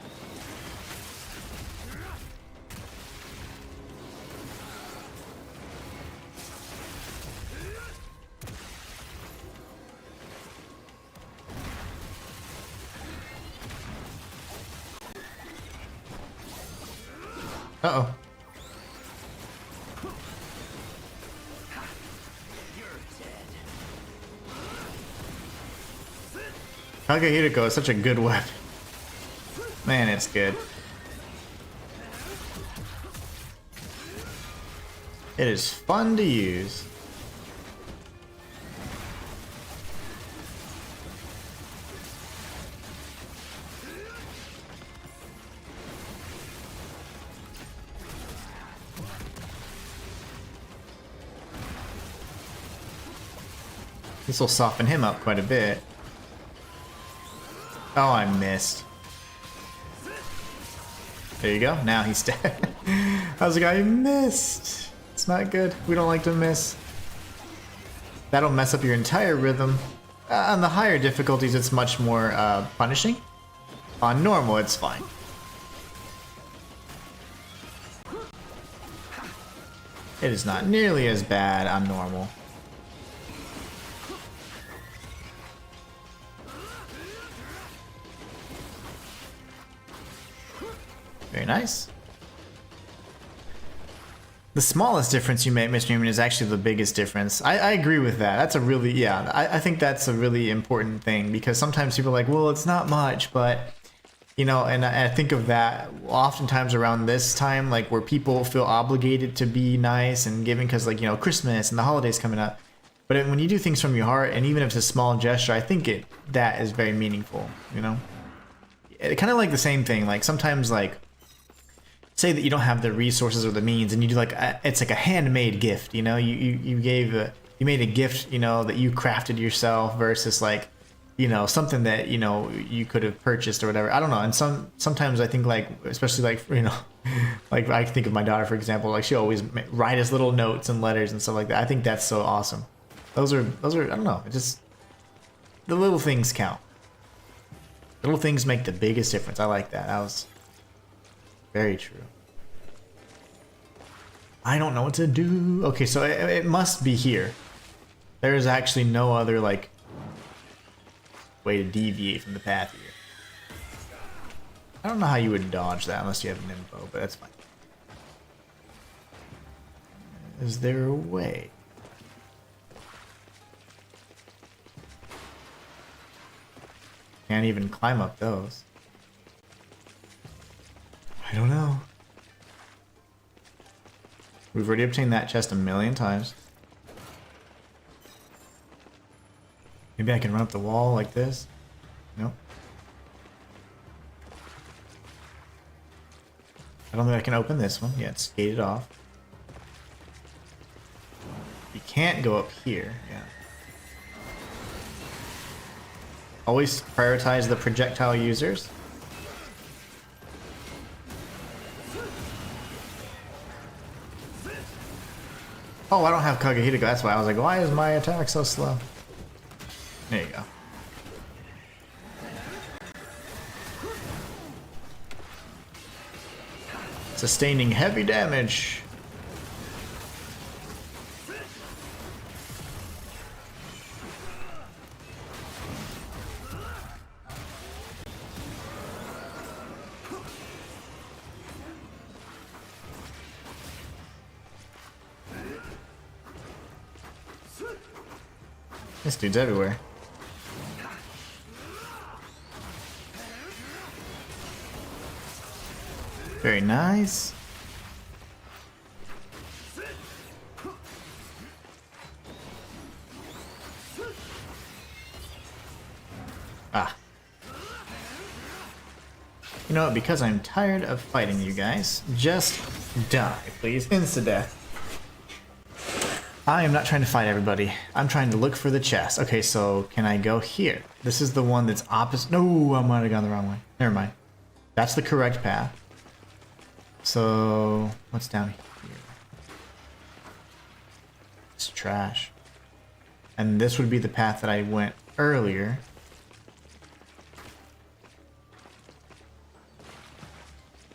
Uh-oh. Kagehiriko is such a good weapon. Man, it's good. It is fun to use. This will soften him up quite a bit. Oh, I missed. There you go. Now he's dead. I was like, I missed. It's not good. We don't like to miss. That'll mess up your entire rhythm. On the higher difficulties, it's much more punishing. On normal, it's fine. It is not nearly as bad on normal. Very nice. The smallest difference you make, Mr. Newman, is actually the biggest difference. I agree with that. That's a really, yeah, I think that's a really important thing, because sometimes people are like, well, it's not much, but, you know, and I think of that oftentimes around this time, like where people feel obligated to be nice and giving because, like, you know, Christmas and the holidays coming up. But when you do things from your heart, and even if it's a small gesture, I think that is very meaningful, you know? Kind of like the same thing, like sometimes, like, say that you don't have the resources or the means, and you do like it's like a handmade gift, you know. You made a gift, you know, that you crafted yourself versus like, you know, something that, you know, you could have purchased or whatever. I don't know. And sometimes I think, like, especially like, you know, like I think of my daughter, for example, like she always write us little notes and letters and stuff like that. I think that's so awesome. Those are I don't know. It just, the little things count. Little things make the biggest difference. I like that. That was very true. I don't know what to do. Okay, so it must be here. There is actually no other, like, way to deviate from the path here. I don't know how you would dodge that unless you have an info, but that's fine. Is there a way? Can't even climb up those. I don't know. We've already obtained that chest a million times. Maybe I can run up the wall like this? Nope. I don't think I can open this one. Yeah, it's gated off. You can't go up here. Yeah. Always prioritize the projectile users. Oh, I don't have Kagehiriko, that's why I was like, why is my attack so slow? There you go. Sustaining heavy damage. This dude's everywhere. Very nice. Ah, You know what, because I'm tired of fighting you guys, just die, please. Insta-death. I am not trying to fight everybody. I'm trying to look for the chest. Okay, so can I go here? This is the one that's opposite. No, I might have gone the wrong way. Never mind. That's the correct path. So, what's down here? It's trash. And this would be the path that I went earlier.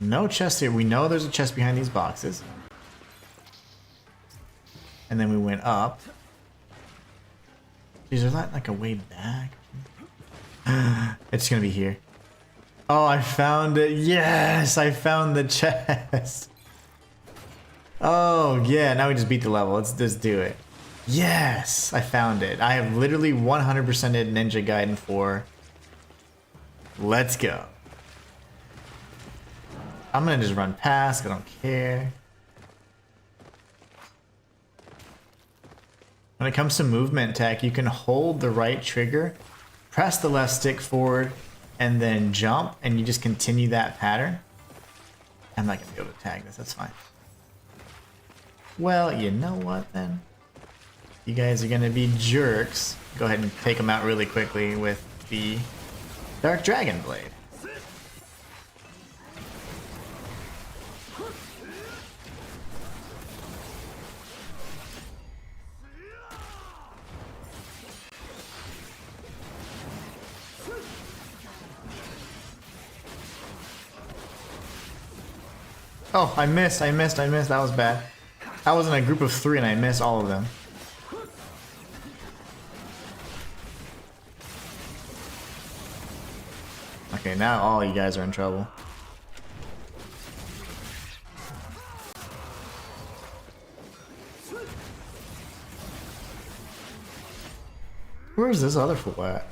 No chest here. We know there's a chest behind these boxes. And then we went up. Is there not like a way back? It's gonna be here. Oh, I found it. Yes, I found the chest. Oh, yeah, now we just beat the level. Let's just do it. Yes, I found it. I have literally 100%ed Ninja Gaiden 4. Let's go. I'm gonna just run past. I don't care. When it comes to movement tech, you can hold the right trigger, press the left stick forward, and then jump, and you just continue that pattern. I'm not gonna be able to tag this, that's fine. Well, you know what then? You guys are gonna be jerks. Go ahead and take them out really quickly with the Dark Dragon Blade. Oh, I missed. That was bad. I was in a group of 3 and I missed all of them. Okay, now all you guys are in trouble. Where's this other fool at?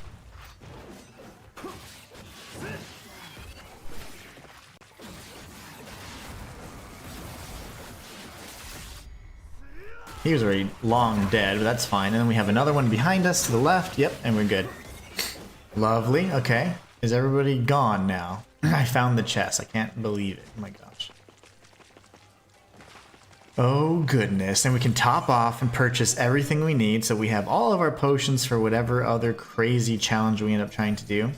He was already long dead, but that's fine. And then we have another one behind us to the left. Yep, and we're good. Lovely. Okay. Is everybody gone now? I found the chest. I can't believe it. Oh my gosh. Oh goodness. And we can top off and purchase everything we need. So we have all of our potions for whatever other crazy challenge we end up trying to do.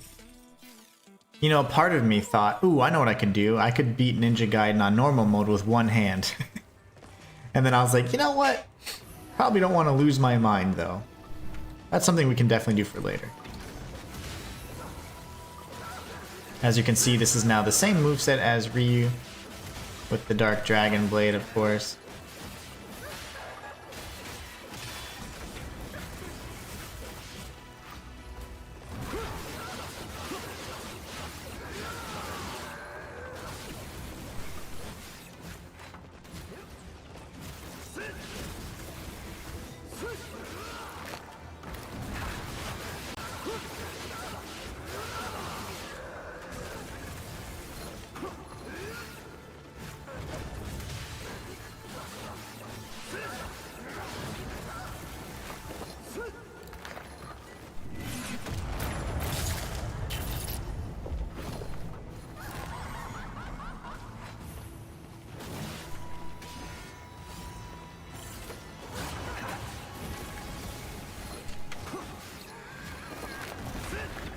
You know, part of me thought, ooh, I know what I could do. I could beat Ninja Gaiden on normal mode with one hand. And then I was like, you know what? Probably don't want to lose my mind, though. That's something we can definitely do for later. As you can see, this is now the same moveset as Ryu, with the Dark Dragon Blade, of course.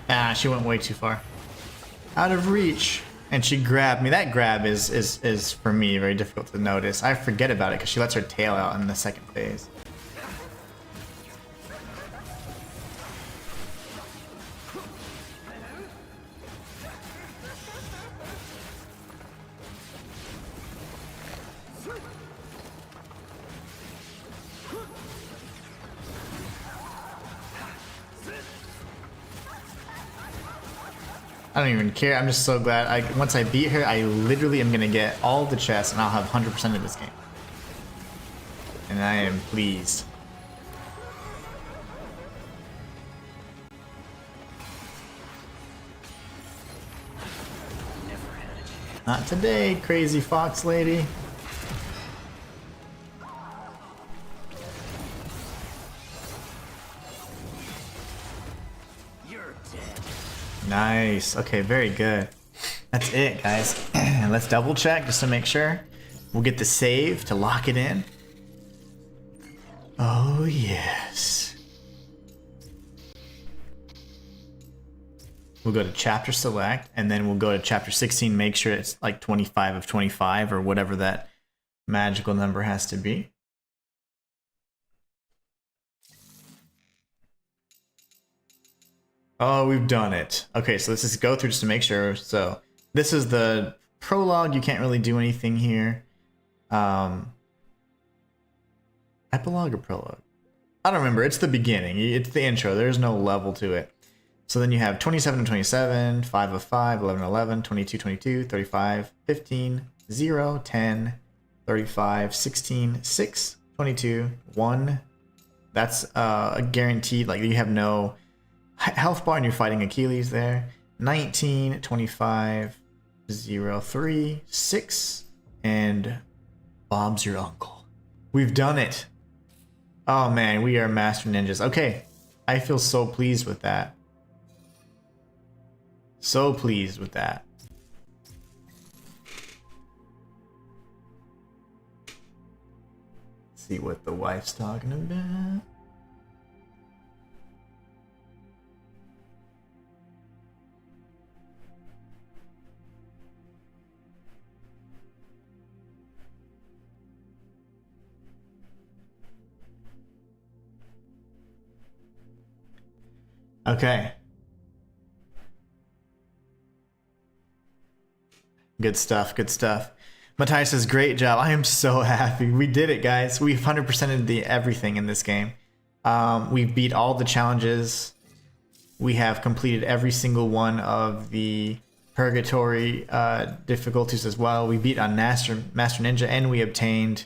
Ah, she went way too far. Out of reach. And she grabbed me. That grab is for me very difficult to notice. I forget about it because she lets her tail out in the second phase. I don't even care. I'm just so glad. Once I beat her, I literally am gonna get all the chests and I'll have 100% of this game. And I am pleased. Not today, crazy fox lady. Nice. Okay, very good. That's it, guys. And let's double check just to make sure. We'll get the save to lock it in. Oh, yes. We'll go to chapter select, and then we'll go to chapter 16, make sure it's like 25 of 25 or whatever that magical number has to be. Oh, we've done it. Okay, so let's just go through just to make sure. So this is the prologue. You can't really do anything here. Epilogue or prologue? I don't remember. It's the beginning. It's the intro. There's no level to it. So then you have 27 and 27, 5 of 5, 11 and 11, 22, 22, 35, 15, 0, 10, 35, 16, 6, 22, 1. That's a guaranteed, like you have no health bar and you're fighting Achilles there. 19, 25, 0, 3, 6, and Bob's your uncle. We've done it. Oh man, we are master ninjas. Okay, I feel so pleased with that. So pleased with that. Let's see what the wife's talking about. Okay. Good stuff, good stuff. Matthias says, great job. I am so happy. We did it, guys. We've 100%ed everything in this game. We've beat all the challenges. We have completed every single one of the purgatory difficulties as well. We beat on Master Ninja, and we obtained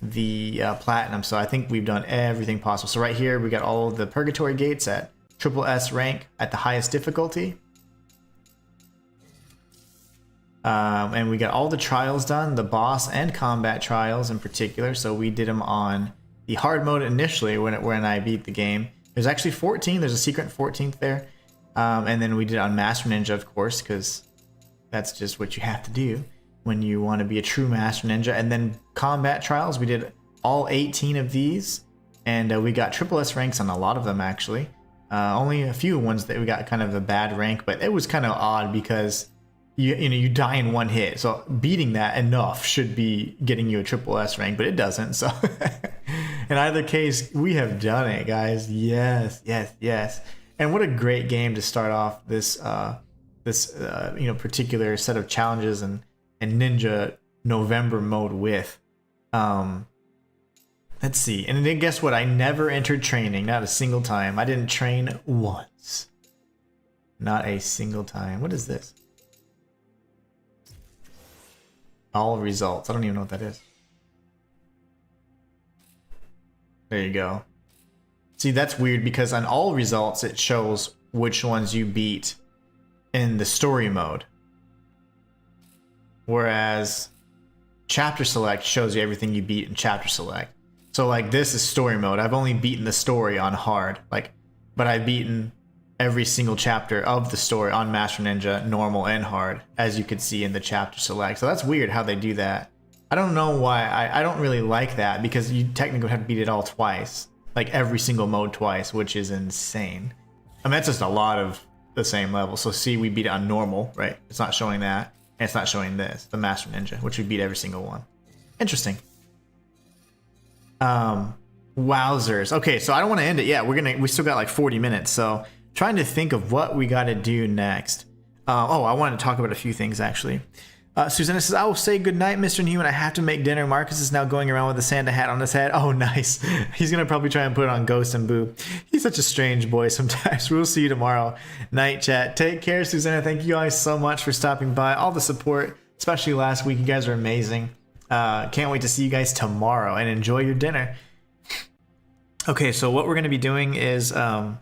the platinum. So I think we've done everything possible. So right here, we got all of the purgatory gates at triple S rank at the highest difficulty. And we got all the trials done, the boss and combat trials in particular. So we did them on the hard mode initially when I beat the game. There's actually 14. There's a secret 14th there. And then we did it on Master Ninja, of course, because that's just what you have to do when you want to be a true Master Ninja. And then combat trials, we did all 18 of these. And we got triple S ranks on a lot of them, actually. Only a few ones that we got kind of a bad rank, but it was kind of odd because you die in one hit. So beating that enough should be getting you a triple S rank, but it doesn't. So in either case, we have done it, guys. Yes, yes, yes. And what a great game to start off this particular set of challenges and Ninja November mode with. Let's see. And then guess what? I never entered training. Not a single time. I didn't train once. Not a single time. What is this? All results. I don't even know what that is. There you go. See, that's weird because on all results, it shows which ones you beat in the story mode. Whereas chapter select shows you everything you beat in chapter select. So like this is story mode. I've only beaten the story on hard, but I've beaten every single chapter of the story on Master Ninja, normal and hard, as you could see in the chapter select. So that's weird how they do that. I don't know why. I don't really like that because you technically would have to beat it all twice, like every single mode twice, which is insane. I mean, that's just a lot of the same level. So see, we beat it on normal, right? It's not showing that, and it's not showing this, the Master Ninja, which we beat every single one. Interesting. Wowzers. Okay, so I don't want to end it yet. We still got like 40 minutes, so trying to think of what we got to do next. I wanted to talk about a few things actually. Susanna says, I will say goodnight, Mr. Inhuman. I have to make dinner. Marcus is now going around with a Santa hat on his head. Oh, nice. He's going to probably try and put it on Ghost and Boo. He's such a strange boy sometimes. We'll see you tomorrow. Night chat. Take care, Susanna. Thank you guys so much for stopping by. All the support, especially last week. You guys are amazing. Can't wait to see you guys tomorrow and enjoy your dinner. Okay, so what we're going to be doing is the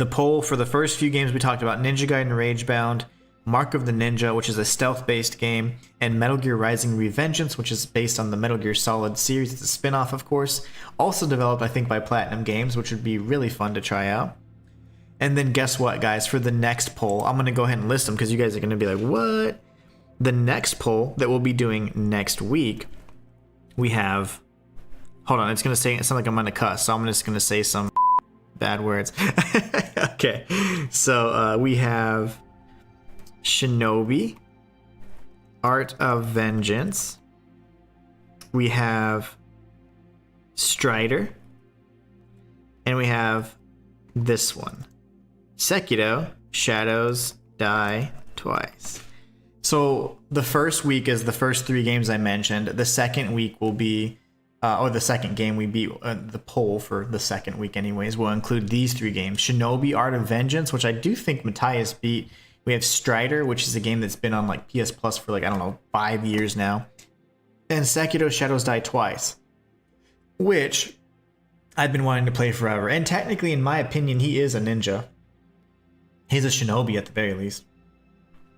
poll for the first few games we talked about. Ninja Gaiden Ragebound, Mark of the Ninja, which is a stealth-based game, and Metal Gear Rising: Revengeance, which is based on the Metal Gear Solid series. It's a spin-off, of course. Also developed, I think, by Platinum Games, which would be really fun to try out. And then guess what, guys? For the next poll, I'm going to go ahead and list them because you guys are going to be like, what? The next poll that we'll be doing next week, we have... Hold on, it's going to sound like I'm going to cuss, so I'm just going to say some bad words. Okay, so we have Shinobi, Art of Vengeance. We have Strider. And we have this one. Sekiro, Shadows Die Twice. So the first week is the first 3 games I mentioned. The second week will be, or the second game we beat, the poll for the second week anyways, will include these 3 games. Shinobi, Art of Vengeance, which I do think Matthias beat. We have Strider, which is a game that's been on like PS Plus for like, I don't know, 5 years now. And Sekiro, Shadows Die Twice, which I've been wanting to play forever. And technically, in my opinion, he is a ninja. He's a shinobi at the very least.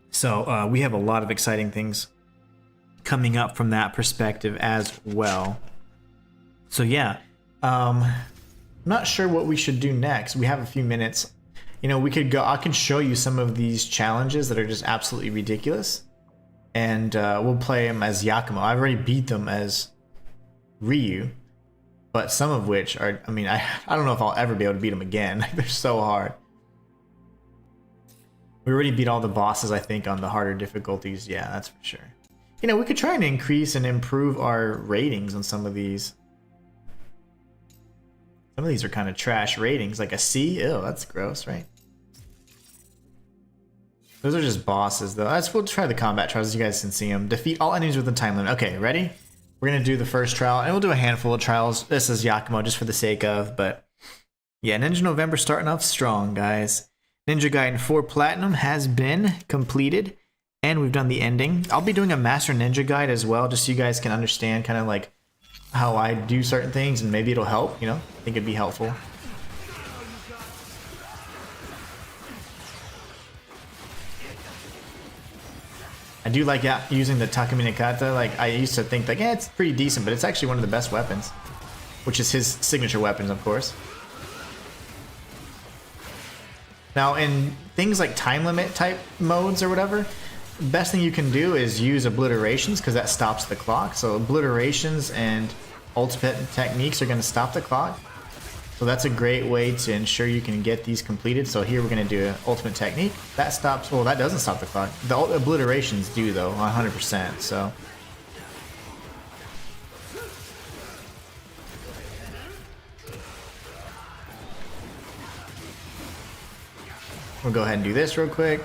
So we have a lot of exciting things coming up from that perspective as well. So yeah, not sure what we should do next. We have a few minutes. You know, we could go. I can show you some of these challenges that are just absolutely ridiculous, and we'll play them as Yakumo. I've already beat them as Ryu, but some of which are, I mean, I don't know if I'll ever be able to beat them again. They're so hard. We already beat all the bosses, I think, on the harder difficulties. Yeah, that's for sure. You know, we could try and increase and improve our ratings on some of these. Some of these are kind of trash ratings, like a C. Ew, that's gross, right? Those are just bosses, though. We'll try the combat trials. You guys can see them. Defeat all enemies within time limit. Okay, ready? We're going to do the first trial, and we'll do a handful of trials. This is Yakumo, just for the sake of, but yeah, Ninja November starting off strong, guys. Ninja Gaiden 4 Platinum has been completed, and we've done the ending. I'll be doing a Master Ninja Guide as well, just so you guys can understand kind of like how I do certain things, and maybe it'll help, you know? I think it'd be helpful. I do like using the Takumi Nakata. Like, I used to think like, yeah, it's pretty decent, but it's actually one of the best weapons, which is his signature weapons, of course. Now, in things like time limit type modes or whatever, the best thing you can do is use obliterations, because that stops the clock. So obliterations and ultimate techniques are going to stop the clock. So that's a great way to ensure you can get these completed. So here we're going to do an ultimate technique. That stops, well, that doesn't stop the clock. The obliterations do, though, 100%. So we'll go ahead and do this real quick.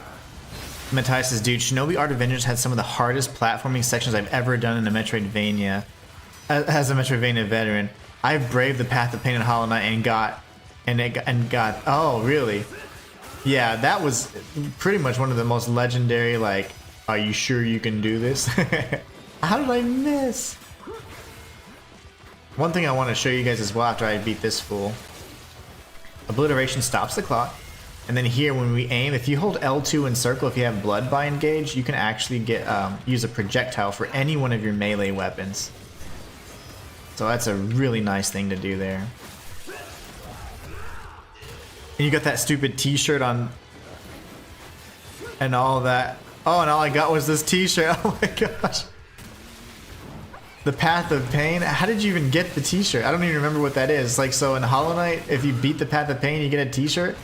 Matthias says, dude, Shinobi Art of Vengeance had some of the hardest platforming sections I've ever done in a Metroidvania. As a Metroidvania veteran, I've braved the path of pain and Hollow Knight and got. Oh, really? Yeah, that was pretty much one of the most legendary. Like, are you sure you can do this? How did I miss? One thing I want to show you guys as well after I beat this fool. Obliteration stops the clock. And then here, when we aim, if you hold L2 and circle, if you have Blood By engaged, you can actually get use a projectile for any one of your melee weapons. So that's a really nice thing to do there. And you got that stupid t-shirt on and all that. Oh, and all I got was this t-shirt. Oh my gosh. The Path of Pain. How did you even get the t-shirt? I don't even remember what that is. Like, so in Hollow Knight, if you beat the Path of Pain, you get a t-shirt?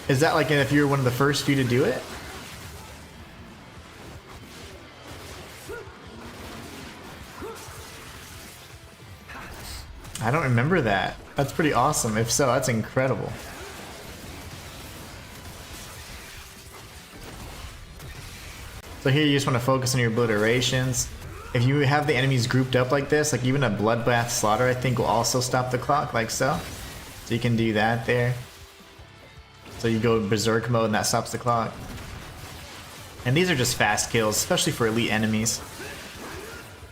Is that like if you were one of the first few to do it? I don't remember that. That's pretty awesome. If so, that's incredible. So here you just want to focus on your obliterations. If you have the enemies grouped up like this, like even a Bloodbath Slaughter, I think will also stop the clock, like so. So you can do that there. So you go Berserk mode and that stops the clock. And these are just fast kills, especially for elite enemies.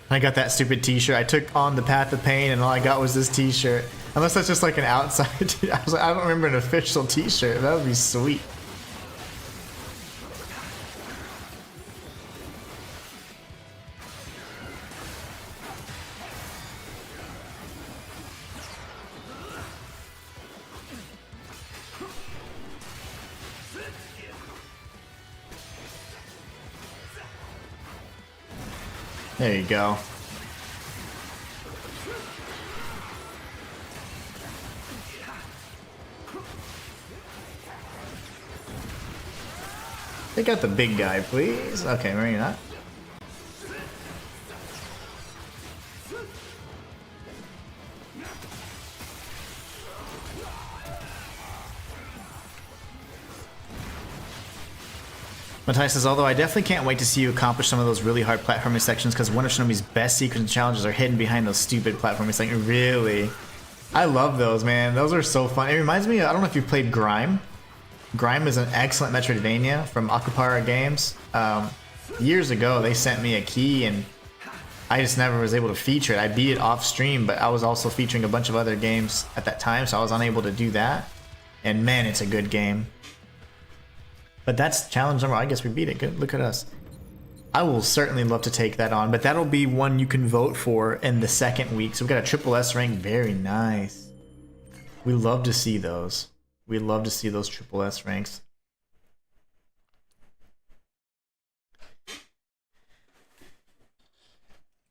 I got that stupid t-shirt. I took on the Path of Pain and all I got was this t-shirt. Unless that's just like an outside I was like, I don't remember an official t-shirt. That would be sweet. There you go. Take out the big guy, please. Okay, maybe not. Matthias says, although I definitely can't wait to see you accomplish some of those really hard platforming sections because one of Shinomi's best secrets and challenges are hidden behind those stupid platforming sections. Really? I love those, man. Those are so fun. It reminds me of, I don't know if you've played Grime. Grime is an excellent Metroidvania from Akupara Games. Years ago, they sent me a key and I just never was able to feature it. I beat it off stream, but I was also featuring a bunch of other games at that time, so I was unable to do that. And man, it's a good game. But that's challenge number. I guess we beat it. Good. Look at us. I will certainly love to take that on, but that'll be one you can vote for in the second week. So we've got a triple S rank. Very nice. We love to see those. We love to see those triple S ranks.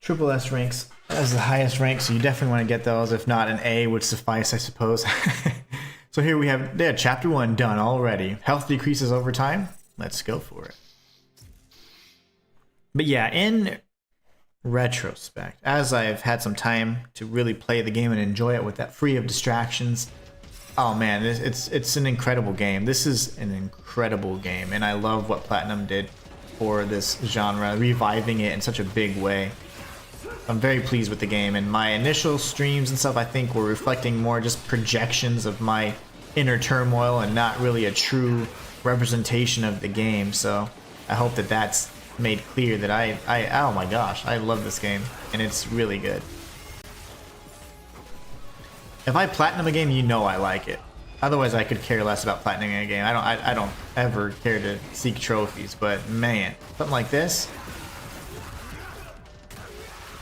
Triple S ranks as the highest rank, so you definitely want to get those. If not, an A would suffice, I suppose. So here we have, yeah, chapter 1 done already. Health decreases over time. Let's go for it. But yeah, in retrospect, as I've had some time to really play the game and enjoy it with that free of distractions, oh man, it's an incredible game. This is an incredible game, and I love what Platinum did for this genre, reviving it in such a big way. I'm very pleased with the game, and my initial streams and stuff I think were reflecting more just projections of my inner turmoil and not really a true representation of the game. So I hope that that's made clear that I oh my gosh, I love this game and it's really good. If I platinum a game, you know I like it. Otherwise I could care less about platinuming a game. I don't ever care to seek trophies, but man, something like this,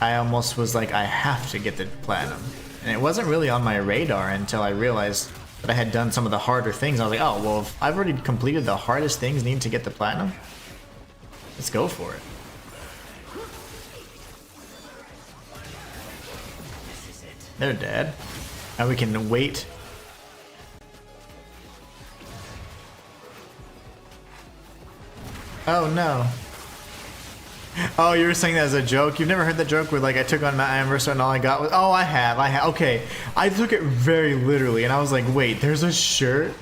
I almost was like, I have to get the platinum. And it wasn't really on my radar until I realized that I had done some of the harder things. I was like, oh, well, if I've already completed the hardest things needed to get the platinum, let's go for it. They're dead. Now we can wait. Oh no. Oh, you were saying that as a joke? You've never heard that joke where, like, I took on Mount Amherst and all I got was... Oh, I have. Okay. I took it very literally, and I was like, wait, there's a shirt?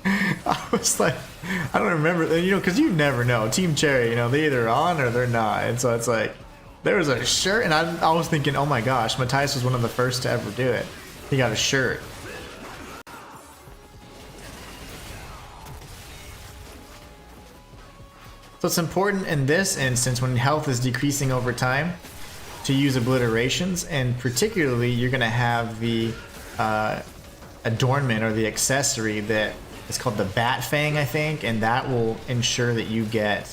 I was like, I don't remember, you know, because you never know. Team Cherry, you know, they're either on or they're not. And so it's like, there was a shirt, and I was thinking, oh my gosh, Matthias was one of the first to ever do it. He got a shirt. So it's important in this instance when health is decreasing over time to use obliterations, and particularly you're going to have the adornment or the accessory that is called the Bat Fang, I think, and that will ensure that you get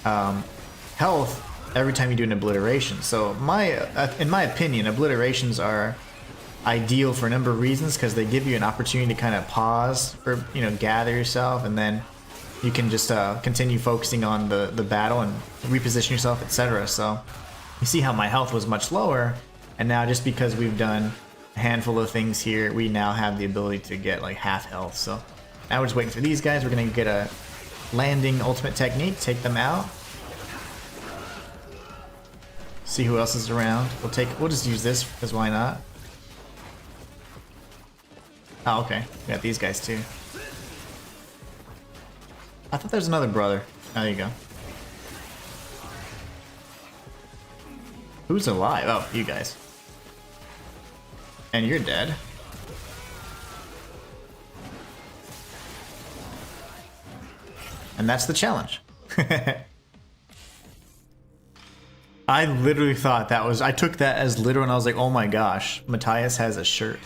health every time you do an obliteration. So in my opinion, obliterations are ideal for a number of reasons because they give you an opportunity to kind of pause for, you know, gather yourself, and then you can just continue focusing on the battle and reposition yourself, etc. So you see how my health was much lower, and now just because we've done a handful of things here, we now have the ability to get like half health. So now we're just waiting for these guys. We're gonna get a landing ultimate technique, take them out, see who else is around. We'll just use this because why not? Oh, okay, we got these guys too. I thought there's another brother. Oh, there you go. Who's alive? Oh, you guys. And you're dead. And that's the challenge. I literally thought that was... I took that as literal and I was like, oh my gosh, Matthias has a shirt.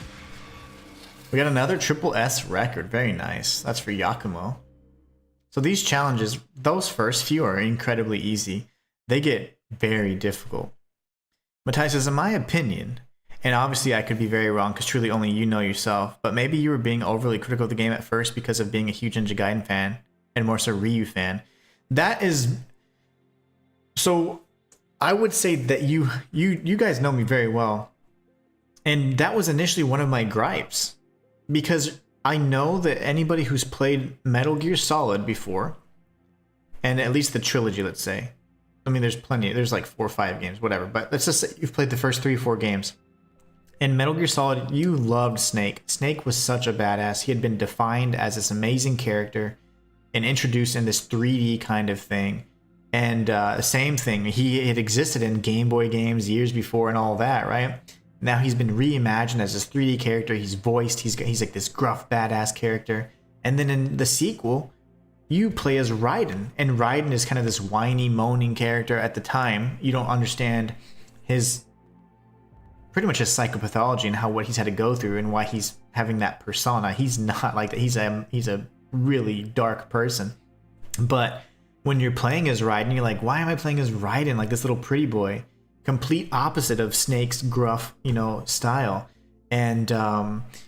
We got another triple S record. Very nice. That's for Yakumo. So these challenges, those first few are incredibly easy. They get very difficult. Matthias says, in my opinion, and obviously I could be very wrong because truly only you know yourself, but maybe you were being overly critical of the game at first because of being a huge Ninja Gaiden fan and more so Ryu fan. That is... So I would say that you guys know me very well. And that was initially one of my gripes, because I know that anybody who's played Metal Gear Solid before, and at least the trilogy, let's say, I mean, there's plenty, there's like 4 or 5 games, whatever, but let's just say you've played the first 3 or 4 games. In Metal Gear Solid, you loved Snake. Snake was such a badass. He had been defined as this amazing character and introduced in this 3D kind of thing. And same thing, he had existed in Game Boy games years before and all that, right? Now he's been reimagined as this 3D character. He's voiced. He's like this gruff, badass character. And then in the sequel, you play as Raiden. And Raiden is kind of this whiny, moaning character at the time. You don't understand his, pretty much his psychopathology and what he's had to go through and why he's having that persona. He's not like that. He's a really dark person. But when you're playing as Raiden, you're like, why am I playing as Raiden, like this little pretty boy? Complete opposite of Snake's gruff, style. And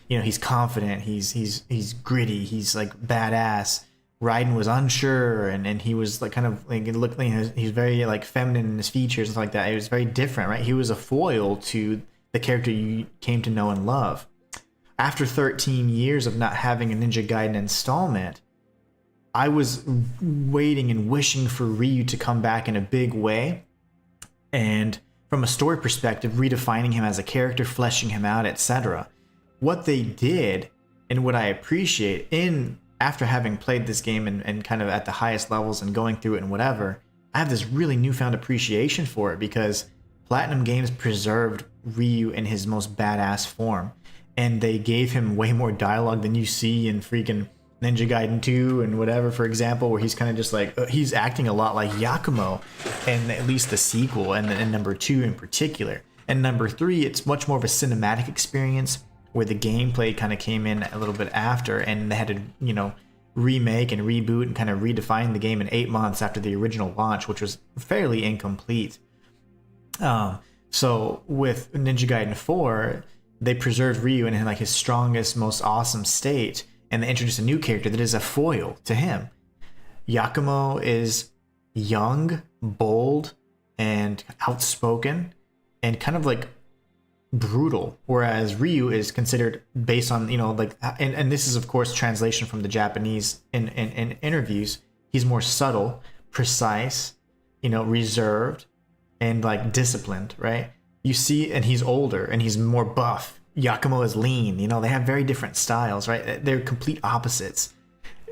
he's confident, he's gritty, he's like badass. Raiden was unsure, and he was like kind of like he's very like feminine in his features and stuff like that. It was very different, right? He was a foil to the character you came to know and love. After 13 years of not having a Ninja Gaiden installment, I was waiting and wishing for Ryu to come back in a big way, and from a story perspective, redefining him as a character, fleshing him out, etc. What they did, and what I appreciate after having played this game and kind of at the highest levels and going through it and whatever, I have this really newfound appreciation for it, because PlatinumGames preserved Ryu in his most badass form, and they gave him way more dialogue than you see in freaking Ninja Gaiden 2 and whatever, for example, where he's kind of just like, he's acting a lot like Yakumo in at least the sequel, and number 2 in particular. And number 3, it's much more of a cinematic experience, where the gameplay kind of came in a little bit after, and they had to, remake and reboot and kind of redefine the game in 8 months after the original launch, which was fairly incomplete. So with Ninja Gaiden 4, they preserved Ryu in like his strongest, most awesome state, and they introduced a new character that is a foil to him. Yakumo is young, bold, and outspoken, and kind of like brutal, whereas Ryu is considered, based on, and this is of course translation from the Japanese in interviews, he's more subtle, precise, reserved, and like disciplined, right? You see, and he's older and he's more buff. Yakumo is lean. They have very different styles, right? They're complete opposites.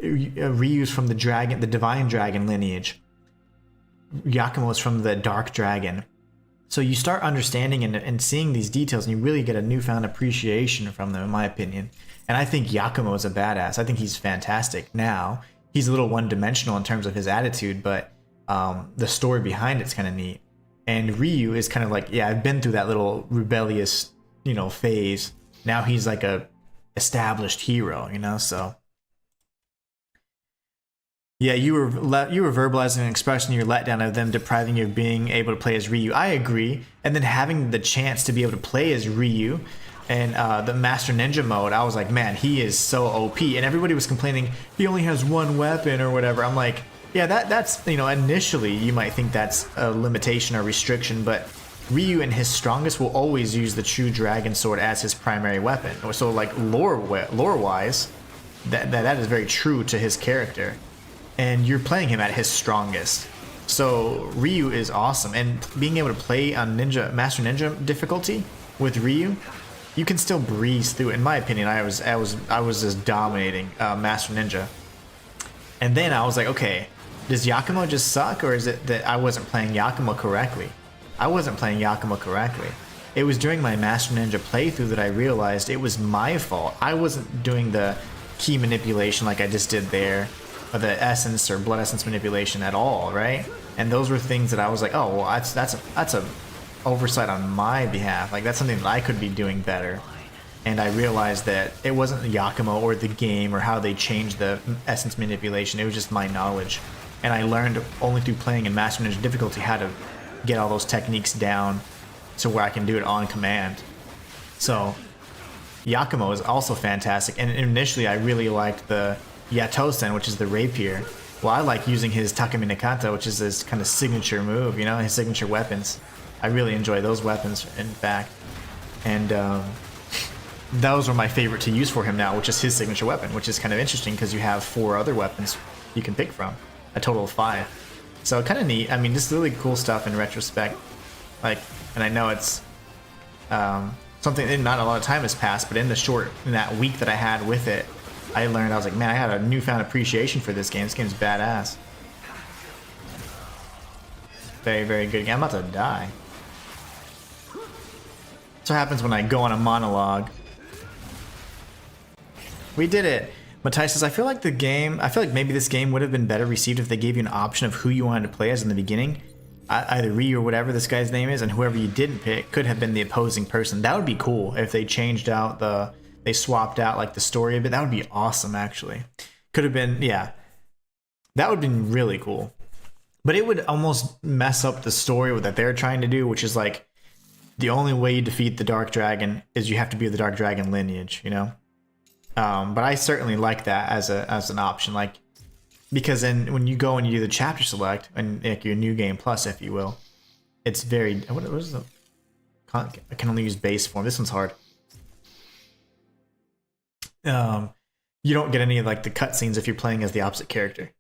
Ryu's from the divine dragon lineage. Yakumo is from the dark dragon. So you start understanding and seeing these details, and you really get a newfound appreciation from them, in my opinion. And I think Yakumo is a badass. I think he's fantastic now. He's a little one-dimensional in terms of his attitude, but the story behind it's kind of neat. And Ryu is kind of like, yeah, I've been through that little rebellious, phase. Now he's like a established hero, so. Yeah, you were verbalizing and expressing your letdown of them depriving you of being able to play as Ryu. I agree. And then having the chance to be able to play as Ryu and the Master Ninja mode, I was like, man, he is so OP. And everybody was complaining he only has one weapon or whatever. I'm like, yeah, that's initially you might think that's a limitation or restriction, but Ryu in his strongest will always use the true dragon sword as his primary weapon. So like lore-wise, that is very true to his character. And you're playing him at his strongest. So Ryu is awesome, and being able to play on Master Ninja difficulty with Ryu, you can still breeze through it. In my opinion, I was just dominating Master Ninja. And then I was like, okay, does Yakumo just suck, or is it that I wasn't playing Yakumo correctly? I wasn't playing Yakumo correctly. It was during my Master Ninja playthrough that I realized it was my fault. I wasn't doing the key manipulation like I just did there, or the essence or blood essence manipulation at all, right? And those were things that I was like, oh, well, that's a oversight on my behalf. Like, that's something that I could be doing better. And I realized that it wasn't Yakumo or the game or how they changed the essence manipulation. It was just my knowledge. And I learned only through playing in Master Ninja difficulty how to get all those techniques down to where I can do it on command. So Yakumo is also fantastic. And initially I really liked the Yatosen, which is the rapier. Well, I like using his Takumi Nakata, which is his kind of signature move, you know, his signature weapons. I really enjoy those weapons, in fact. And those are my favorite to use for him now, which is his signature weapon, which is kind of interesting because you have 4 other weapons you can pick from, a total of 5. So kind of neat. I mean, this is really cool stuff in retrospect. Like, and I know it's something, not a lot of time has passed, but in that week that I had with it, I learned, I was like, man, I had a newfound appreciation for this game. This game's badass. Very, very good game. I'm about to die. That's what happens when I go on a monologue. We did it. Matai says, I feel like maybe this game would have been better received if they gave you an option of who you wanted to play as in the beginning. Either Ryu or whatever this guy's name is, and whoever you didn't pick could have been the opposing person. That would be cool if they changed out they swapped out like the story a bit. That would be awesome, actually. Could have been, yeah. That would have been really cool. But it would almost mess up the story that they're trying to do, which is like the only way you defeat the Dark Dragon is you have to be of the Dark Dragon lineage, you know? But I certainly like that as an option, like, because then when you go and you do the chapter select and like your new game plus, if you will, it's very, what is the, I can only use base form. This one's hard. You don't get any of like the cutscenes if you're playing as the opposite character.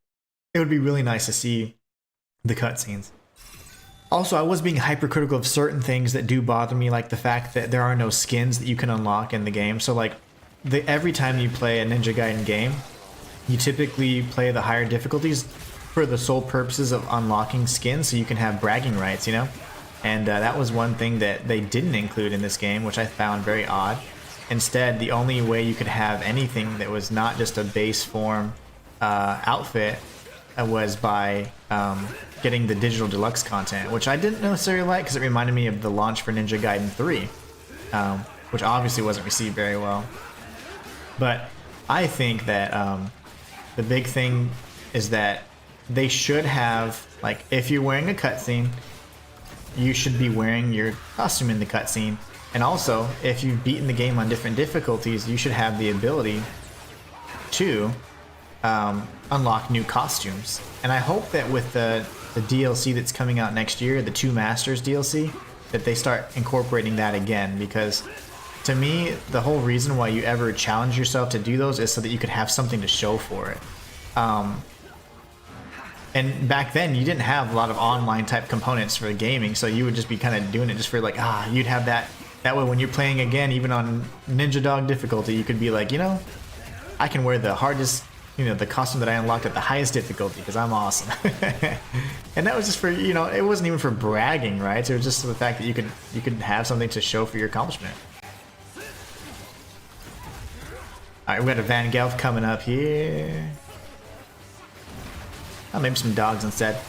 It would be really nice to see the cutscenes. Also, I was being hypercritical of certain things that do bother me, like the fact that there are no skins that you can unlock in the game. So like, every time you play a Ninja Gaiden game, you typically play the higher difficulties for the sole purposes of unlocking skins so you can have bragging rights, you know? And that was one thing that they didn't include in this game, which I found very odd. Instead, the only way you could have anything that was not just a base form outfit was by getting the digital deluxe content, which I didn't necessarily like because it reminded me of the launch for Ninja Gaiden 3, which obviously wasn't received very well. But I think that the big thing is that they should have, like, if you're wearing a cutscene, you should be wearing your costume in the cutscene. And also, if you've beaten the game on different difficulties, you should have the ability to unlock new costumes. And I hope that with the DLC that's coming out next year, the 2 Masters DLC, that they start incorporating that again, because to me, the whole reason why you ever challenge yourself to do those is so that you could have something to show for it. And back then, you didn't have a lot of online type components for gaming, so you would just be kind of doing it just for like, you'd have that. That way, when you're playing again, even on Ninja Dog difficulty, you could be like, you know, I can wear the hardest, you know, the costume that I unlocked at the highest difficulty because I'm awesome. And that was just for, you know, it wasn't even for bragging, right? It was just the fact that you could have something to show for your accomplishment. All right, we got a Van Gelf coming up here. Oh, maybe some dogs instead.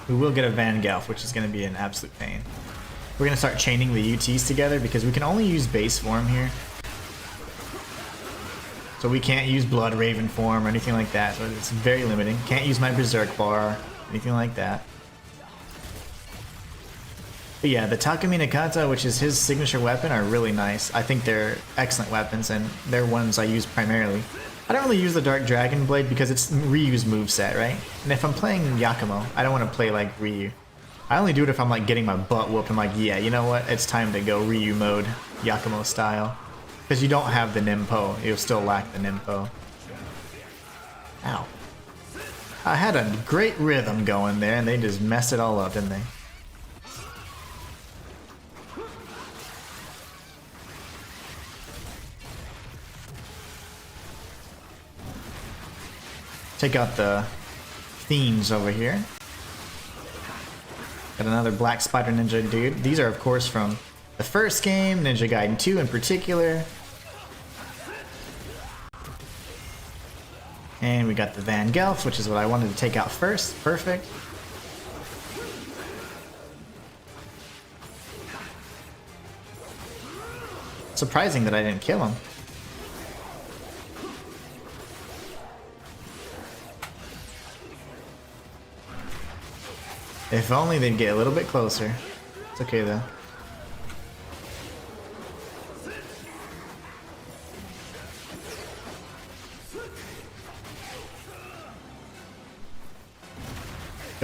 We will get a Van Gelf, which is going to be an absolute pain. We're going to start chaining the UTs together because we can only use base form here. So we can't use Blood Raven form or anything like that. So it's very limiting. Can't use my Berserk bar, anything like that. But yeah, the Takumi Nakata, which is his signature weapon, are really nice. I think they're excellent weapons, and they're ones I use primarily. I don't really use the Dark Dragon Blade because it's Ryu's moveset, right? And if I'm playing Yakumo, I don't want to play like Ryu. I only do it if I'm like getting my butt whooped. I'm like, yeah, you know what? It's time to go Ryu mode, Yakumo style. Because you don't have the Nimpo. You'll still lack the Nimpo. Ow. I had a great rhythm going there, and they just messed it all up, didn't they? Take out the fiends over here. Got another Black Spider Ninja dude. These are, of course, from the first game, Ninja Gaiden 2 in particular. And we got the Van Gelf, which is what I wanted to take out first. Perfect. Surprising that I didn't kill him. If only they'd get a little bit closer. It's okay though.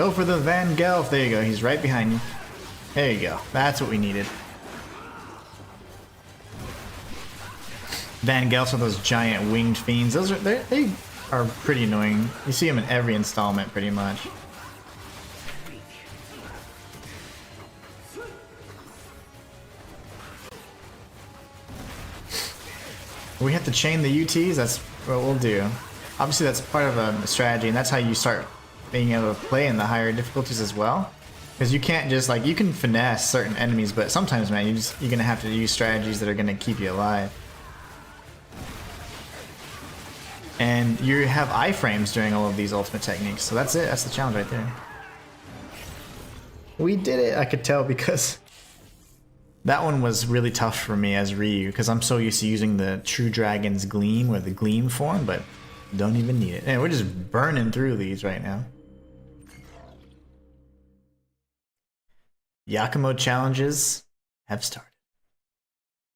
Go for the Van Gelf. There you go. He's right behind you. There you go. That's what we needed. Van Gelfs are those giant winged fiends. Those are they are pretty annoying. You see them in every installment, pretty much. We have to chain the UTs. That's what we'll do. Obviously, that's part of a strategy, and that's how you start being able to play in the higher difficulties as well. Because you can't just like you can finesse certain enemies, but sometimes, man, you're gonna have to use strategies that are gonna keep you alive. And you have iframes during all of these ultimate techniques, so that's it. That's the challenge right there. We did it. I could tell because that one was really tough for me as Ryu, because I'm so used to using the True Dragon's Gleam or the Gleam form, but don't even need it. And we're just burning through these right now. Yakumo challenges have started.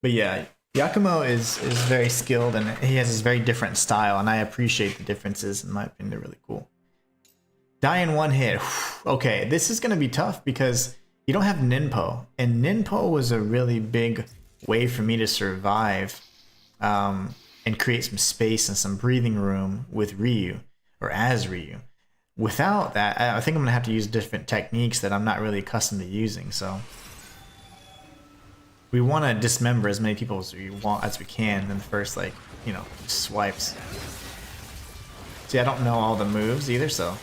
But yeah, Yakumo is very skilled, and he has this very different style, and I appreciate the differences. In my opinion, they're really cool. Die in one hit. Okay, this is going to be tough because you don't have Ninpo, and Ninpo was a really big way for me to survive and create some space and some breathing room with Ryu, or as Ryu. Without that, I think I'm going to have to use different techniques that I'm not really accustomed to using, so we want to dismember as many people as we can in the first, like, you know, swipes. See, I don't know all the moves either, so.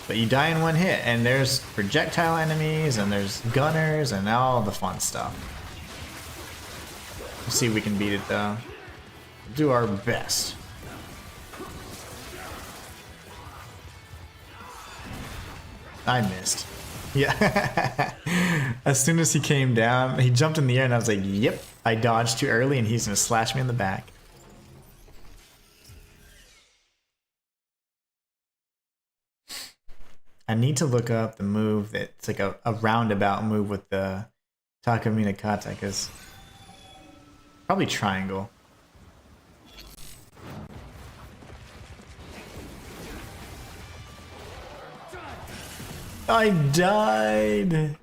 But you die in one hit, and there's projectile enemies, and there's gunners, and all the fun stuff. Let's see if we can beat it, though. We'll do our best. I missed. Yeah. As soon as he came down, he jumped in the air, and I was like, yep, I dodged too early, and he's going to slash me in the back. I need to look up the move that's like a roundabout move with the Takamina Kata, because probably triangle. I died!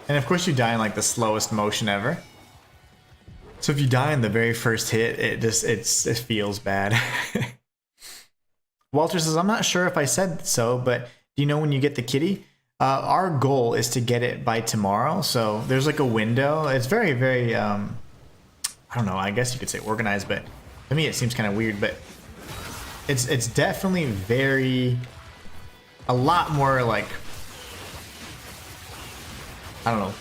And of course you die in like the slowest motion ever. So if you die in the very first hit, it feels bad. Walter says, I'm not sure if I said so, but do you know when you get the kitty? Our goal is to get it by tomorrow, so there's like a window. It's very, very, I don't know, I guess you could say organized, but to me it seems kind of weird, but it's definitely a lot more like, I don't know,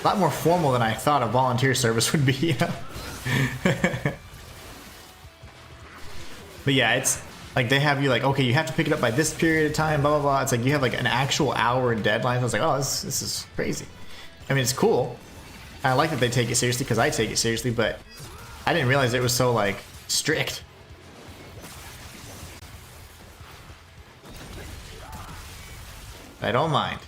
a lot more formal than I thought a volunteer service would be, you know? But yeah, it's like they have you like, okay, you have to pick it up by this period of time, blah, blah, blah. It's like you have like an actual hour deadline. I was like, oh, this is crazy. I mean, it's cool. I like that they take it seriously because I take it seriously, but I didn't realize it was so like strict. I don't mind.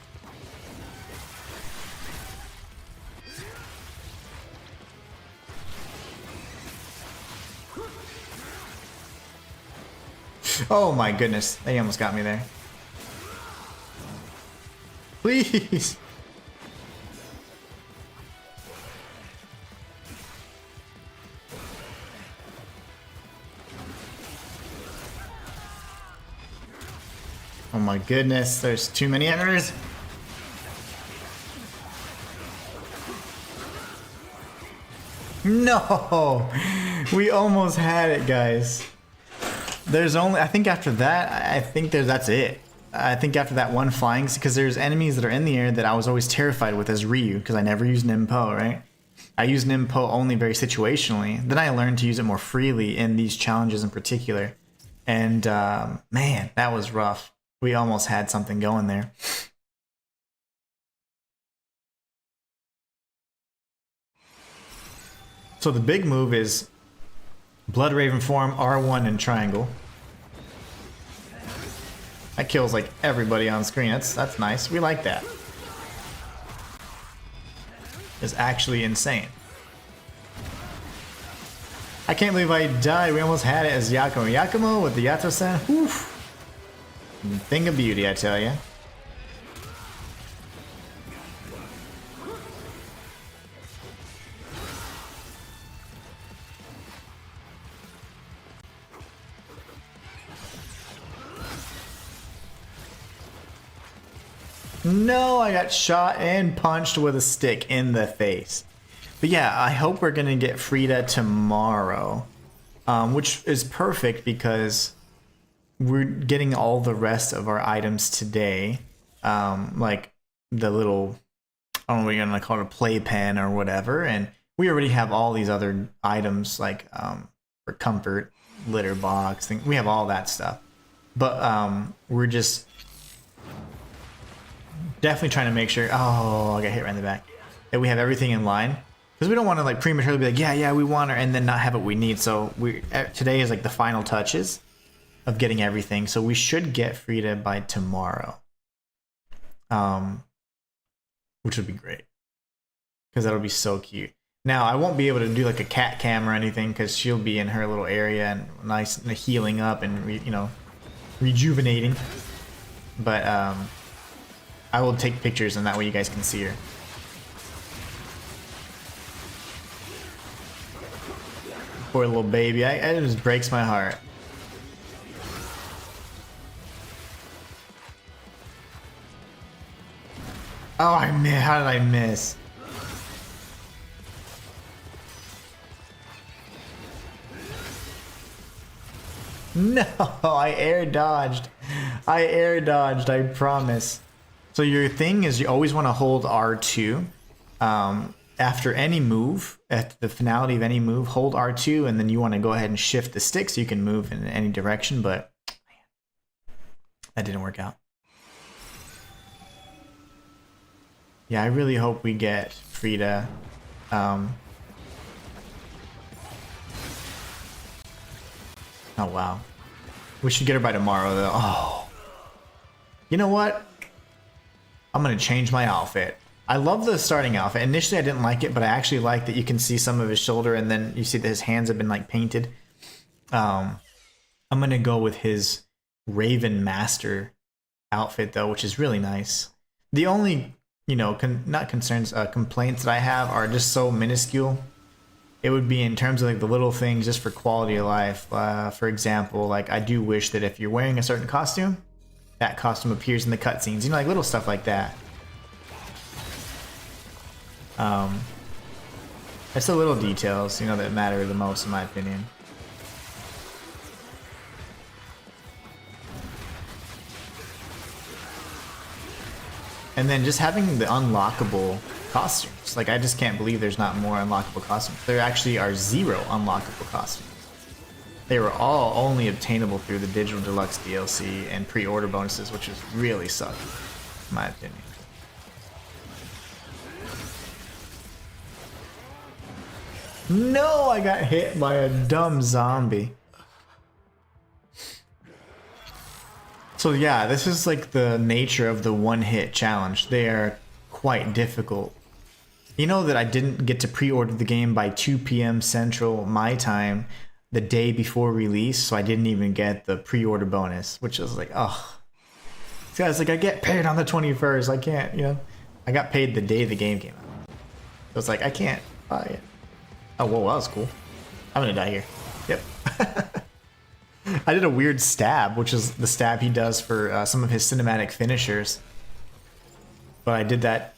Oh my goodness, they almost got me there. Please. Oh my goodness, there's too many enemies. No! We almost had it, guys. There's only, I think after that, that's it. I think after that one flying, because there's enemies that are in the air that I was always terrified with as Ryu, because I never used Ninpo, right? I use Ninpo only very situationally. Then I learned to use it more freely in these challenges in particular. And man, that was rough. We almost had something going there. So the big move is Blood Raven form, R1 and triangle. That kills like everybody on screen. That's nice. We like that. It's actually insane. I can't believe I died. We almost had it as Yakumo. Yakumo with the Yato-san. Oof. Thing of beauty, I tell ya. No, I got shot and punched with a stick in the face. But yeah, I hope we're gonna get Frida tomorrow, which is perfect because we're getting all the rest of our items today, like the little, I don't know what you're gonna call it, a playpen or whatever, and we already have all these other items like for comfort, litter box, thing. We have all that stuff, but we're just definitely trying to make sure. Oh, I got hit right in the back. That we have everything in line, because we don't want to like prematurely be like, yeah, we want her, and then not have what we need. So today is like the final touches of getting everything. So we should get Frida by tomorrow, which would be great, because that'll be so cute. Now I won't be able to do like a cat cam or anything, because she'll be in her little area and nice and healing up and rejuvenating. But I will take pictures, and that way you guys can see her. Poor little baby. It just breaks my heart. Oh, I missed. How did I miss? No, I air dodged. I promise. So your thing is you always want to hold R2 after any move, at the finality of any move, hold R2, and then you want to go ahead and shift the stick so you can move in any direction, but man, that didn't work out. Yeah, I really hope we get Frida. Oh wow. We should get her by tomorrow though. Oh. You know what? I'm gonna change my outfit. I love the starting outfit. Initially I didn't like it, but I actually like that you can see some of his shoulder, and then you see that his hands have been like painted. I'm gonna go with his Raven Master outfit though, which is really nice. The only, complaints that I have are just so minuscule. It would be in terms of like the little things just for quality of life. For example, like I do wish that if you're wearing a certain costume, that costume appears in the cutscenes, like little stuff like that. It's the little details, that matter the most in my opinion. And then just having the unlockable costumes. Like I just can't believe there's not more unlockable costumes. There actually are 0 unlockable costumes. They were all only obtainable through the Digital Deluxe DLC and pre-order bonuses, which is really sucky, in my opinion. No, I got hit by a dumb zombie. So yeah, this is like the nature of the one-hit challenge. They are quite difficult. You know that I didn't get to pre-order the game by 2 p.m. Central my time the day before release, so I didn't even get the pre-order bonus, which is like, oh. So I was like, I get paid on the 21st. I can't, I got paid the day the game came out. So it's like, I can't buy it. Oh, whoa, that was cool. I'm gonna die here. Yep. I did a weird stab, which is the stab he does for some of his cinematic finishers. But I did that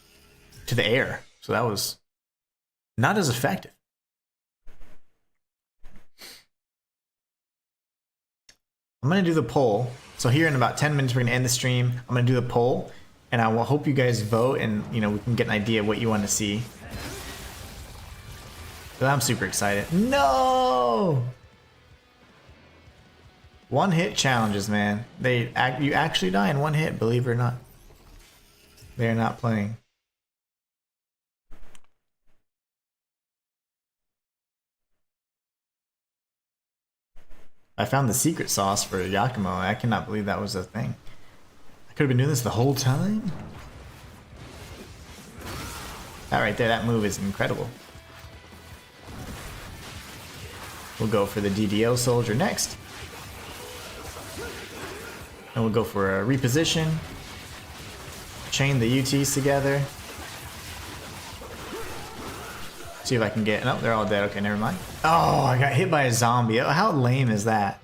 to the air, so that was not as effective. I'm going to do the poll. So here in about 10 minutes, we're going to end the stream. I'm going to do the poll, and I will hope you guys vote, and we can get an idea of what you want to see. But I'm super excited. No! One-hit challenges, man. You actually die in one hit, believe it or not. They're not playing. I found the secret sauce for Yakumo. I cannot believe that was a thing. I could have been doing this the whole time. That right there, that move is incredible. We'll go for the DDO soldier next. And we'll go for a reposition. Chain the UTs together. See if I can get... No, they're all dead. Okay, never mind. Oh, I got hit by a zombie. How lame is that?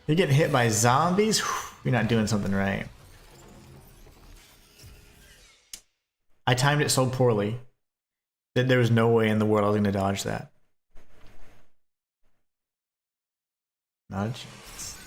You're getting hit by zombies? You're not doing something right. I timed it so poorly that there was no way in the world I was going to dodge that. Not a chance.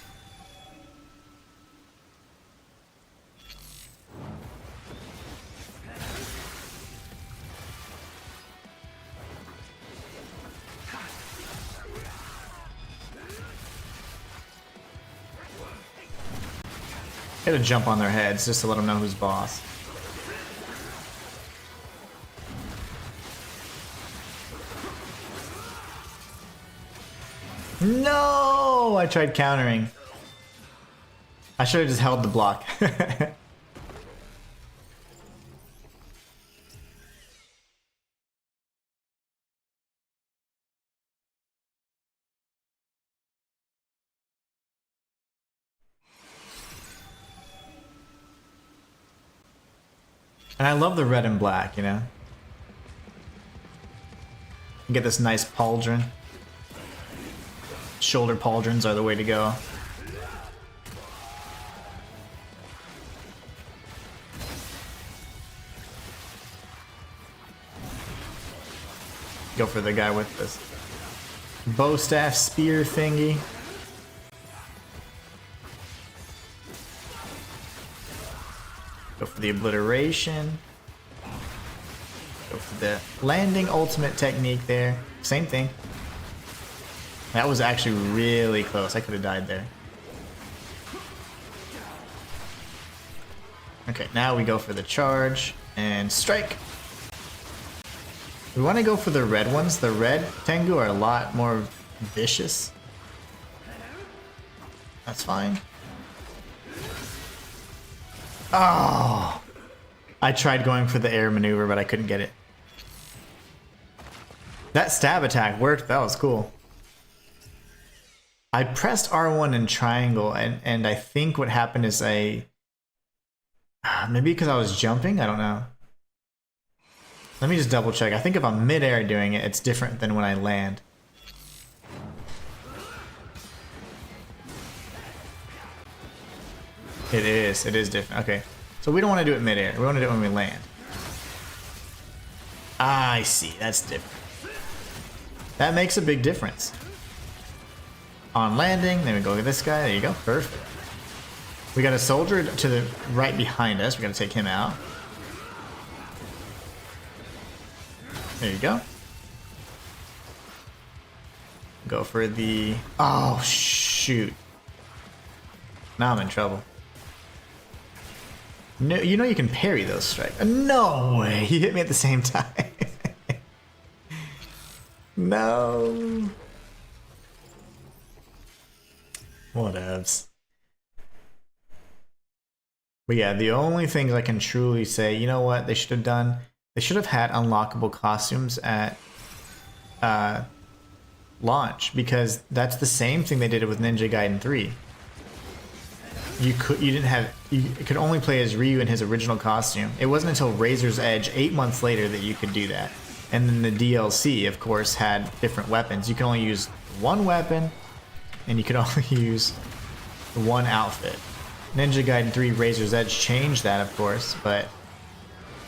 Gotta jump on their heads just to let them know who's boss. No! I tried countering. I should have just held the block. And I love the red and black, you know? Get this nice pauldron. Shoulder pauldrons are the way to go. Go for the guy with this bow staff spear thingy. Go for the obliteration. Go for the landing ultimate technique there. Same thing. That was actually really close. I could have died there. Okay, now we go for the charge and strike. We want to go for the red ones. The red Tengu are a lot more vicious. That's fine. Oh! I tried going for the air maneuver, but I couldn't get it. That stab attack worked. That was cool. I pressed R1 and triangle, and I think what happened is maybe because I was jumping? I don't know. Let me just double check. I think if I'm mid-air doing it, it's different than when I land. It is different. Okay. So we don't want to do it mid-air. We want to do it when we land. I see. That's different. That makes a big difference. On landing, then we go with this guy. There you go. Perfect. We got a soldier to the right behind us. We got to take him out. There you go. Go for the... Oh, shoot. Now I'm in trouble. No, you know you can parry those strikes. No way. He hit me at the same time. No. Whatevs. But yeah, the only things I can truly say, you know what they should have done? They should have had unlockable costumes at launch, because that's the same thing they did with Ninja Gaiden 3. You could only play as Ryu in his original costume. It wasn't until Razor's Edge 8 months later that you could do that. And then the DLC, of course, had different weapons. You can only use one weapon, and you could only use one outfit. Ninja Gaiden 3 Razor's Edge changed that, of course, but,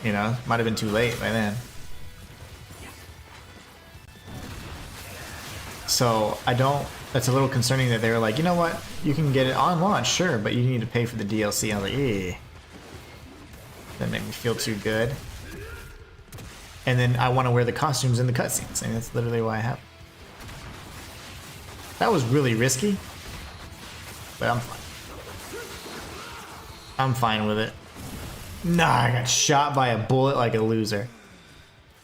you know, might have been too late by then. So, that's a little concerning that they were like, you know what, you can get it on launch, sure, but you need to pay for the DLC. I was like, eh. That made me feel too good. And then I want to wear the costumes in the cutscenes, and that's literally why I have it. That was really risky, but I'm fine. I'm fine with it. Nah, I got shot by a bullet like a loser.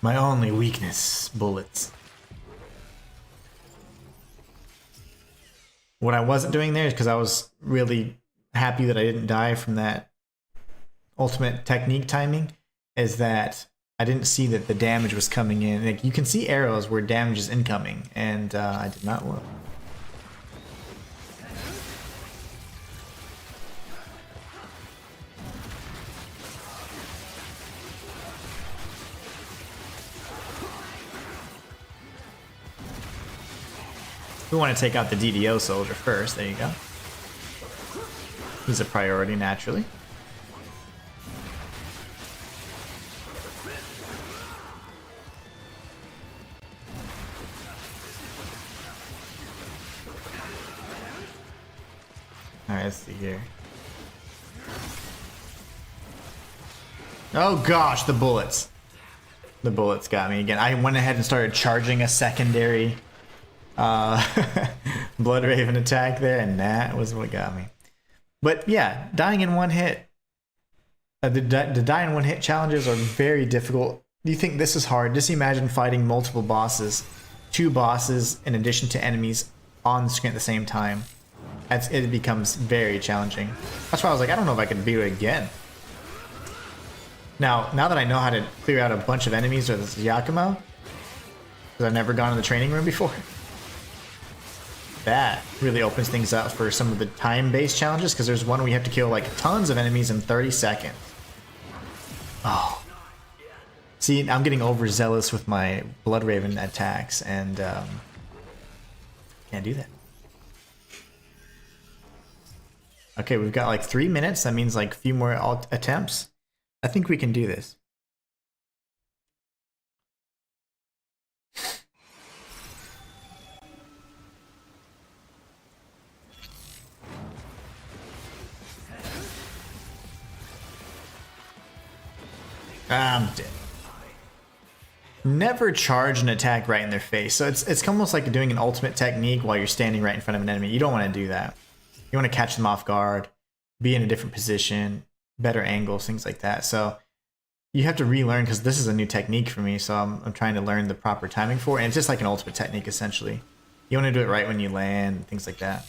My only weakness, bullets. What I wasn't doing there is because I was really happy that I didn't die from that ultimate technique timing, is that I didn't see that the damage was coming in. Like, you can see arrows where damage is incoming, and I did not look. We want to take out the DDO soldier first. There you go. He's a priority, naturally. Alright, let's see here. Oh gosh, the bullets. The bullets got me again. I went ahead and started charging a secondary Blood Raven attack there, and that was what got me. But yeah, dying in one hit. The die in one hit challenges are very difficult. Do you think this is hard? Just imagine fighting multiple bosses, 2 bosses in addition to enemies on the screen at the same time. It becomes very challenging. That's why I was like, I don't know if I can beat it again. Now that I know how to clear out a bunch of enemies with this Yakumo, because I've never gone in the training room before, that really opens things up for some of the time-based challenges, because there's one where you have to kill like tons of enemies in 30 seconds. Oh. See, I'm getting overzealous with my Blood Raven attacks, and can't do that. Okay, we've got like 3 minutes. That means like a few more attempts. I think we can do this. I'm dead. Never charge an attack right in their face. So it's almost like doing an ultimate technique while you're standing right in front of an enemy. You don't want to do that. You want to catch them off guard, be in a different position, better angles, things like that. So you have to relearn, because this is a new technique for me. So I'm trying to learn the proper timing for it. And it's just like an ultimate technique, essentially. You want to do it right when you land, things like that.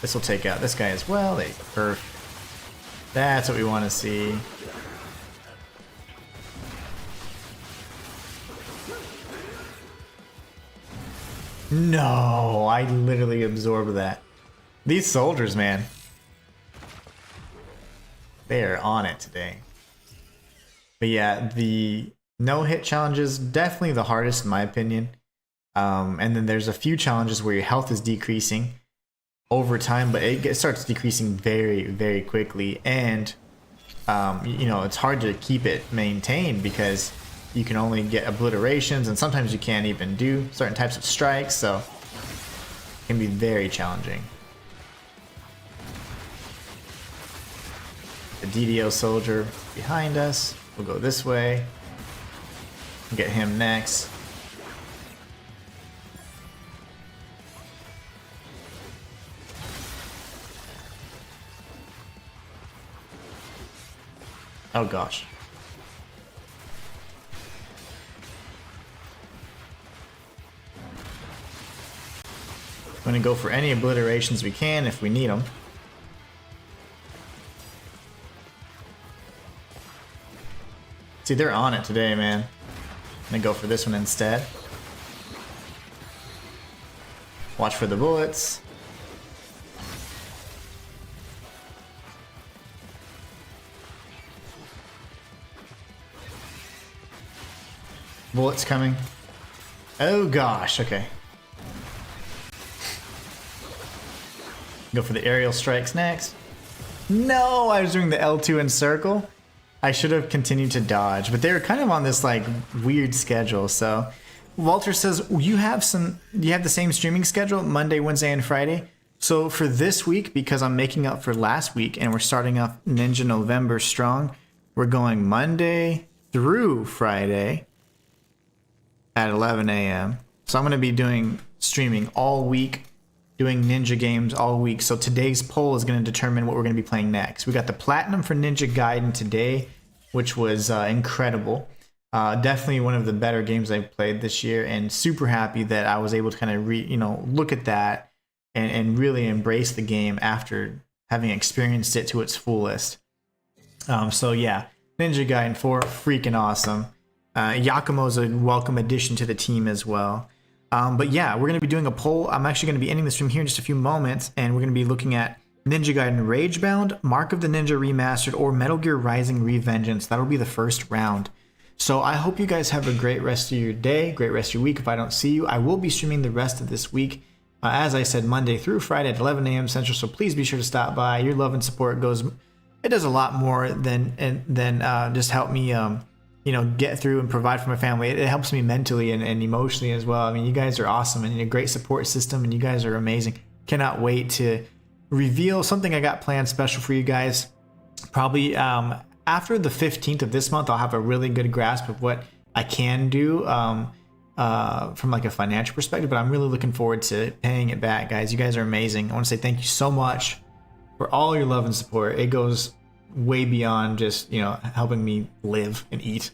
This will take out this guy as well. There you go. Perfect. That's what we want to see. No, I literally absorbed that. These soldiers, man. They are on it today. But yeah, the no-hit challenge is definitely the hardest in my opinion. And then there's a few challenges where your health is decreasing over time, but it starts decreasing very, very quickly. And, you know, it's hard to keep it maintained because you can only get obliterations, and sometimes you can't even do certain types of strikes, so it can be very challenging. The DDO soldier behind us. We'll go this way. Get him next. Oh gosh. I'm gonna go for any obliterations we can if we need them. See, they're on it today, man. I'm gonna go for this one instead. Watch for the bullets. Bullets coming. Oh gosh, okay. Go for the aerial strikes next. No, I was doing the L2 in circle. I should have continued to dodge, but they were kind of on this like weird schedule. So Walter says, you have the same streaming schedule, Monday, Wednesday, and Friday. So for this week, because I'm making up for last week and we're starting off Ninja November strong, we're going Monday through Friday at 11 a.m. So I'm going to be streaming all week, doing Ninja games all week. So today's poll is going to determine what we're going to be playing next. We got the Platinum for Ninja Gaiden today, which was incredible. Definitely one of the better games I've played this year, and super happy that I was able to kind of look at that and really embrace the game after having experienced it to its fullest. So yeah, Ninja Gaiden 4, freaking awesome. Yakumo's a welcome addition to the team as well. But yeah, we're going to be doing a poll. I'm actually going to be ending this stream here in just a few moments, and we're going to be looking at Ninja Gaiden Ragebound, Mark of the Ninja Remastered, or Metal Gear Rising Revengeance. That'll be the first round. So I hope you guys have a great rest of your day, great rest of your week. If I don't see you, I will be streaming the rest of this week. As I said, Monday through Friday at 11 a.m. Central, so please be sure to stop by. Your love and support it does a lot more than just help me, get through and provide for my family. It helps me mentally and emotionally as well. I mean, you guys are awesome and a great support system, and you guys are amazing. Cannot wait to reveal something I got planned special for you guys. Probably after the 15th of this month, I'll have a really good grasp of what I can do from like a financial perspective, but I'm really looking forward to paying it back, guys. You guys are amazing. I want to say thank you so much for all your love and support. It goes way beyond just, helping me live and eat.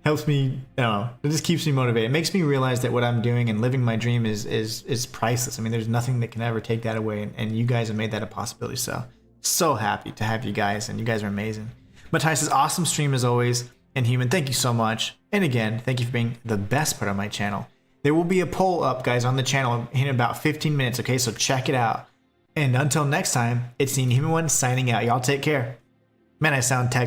Helps me, it just keeps me motivated. It makes me realize that what I'm doing and living my dream is priceless. I mean, there's nothing that can ever take that away, and you guys have made that a possibility. So happy to have you guys, and you guys are amazing. Matthias says, awesome stream as always. Inhuman, thank you so much. And again, thank you for being the best part of my channel. There will be a poll up, guys, on the channel in about 15 minutes, okay? So check it out. And until next time, it's the Inhuman one signing out. Y'all take care. Man, I sound tech.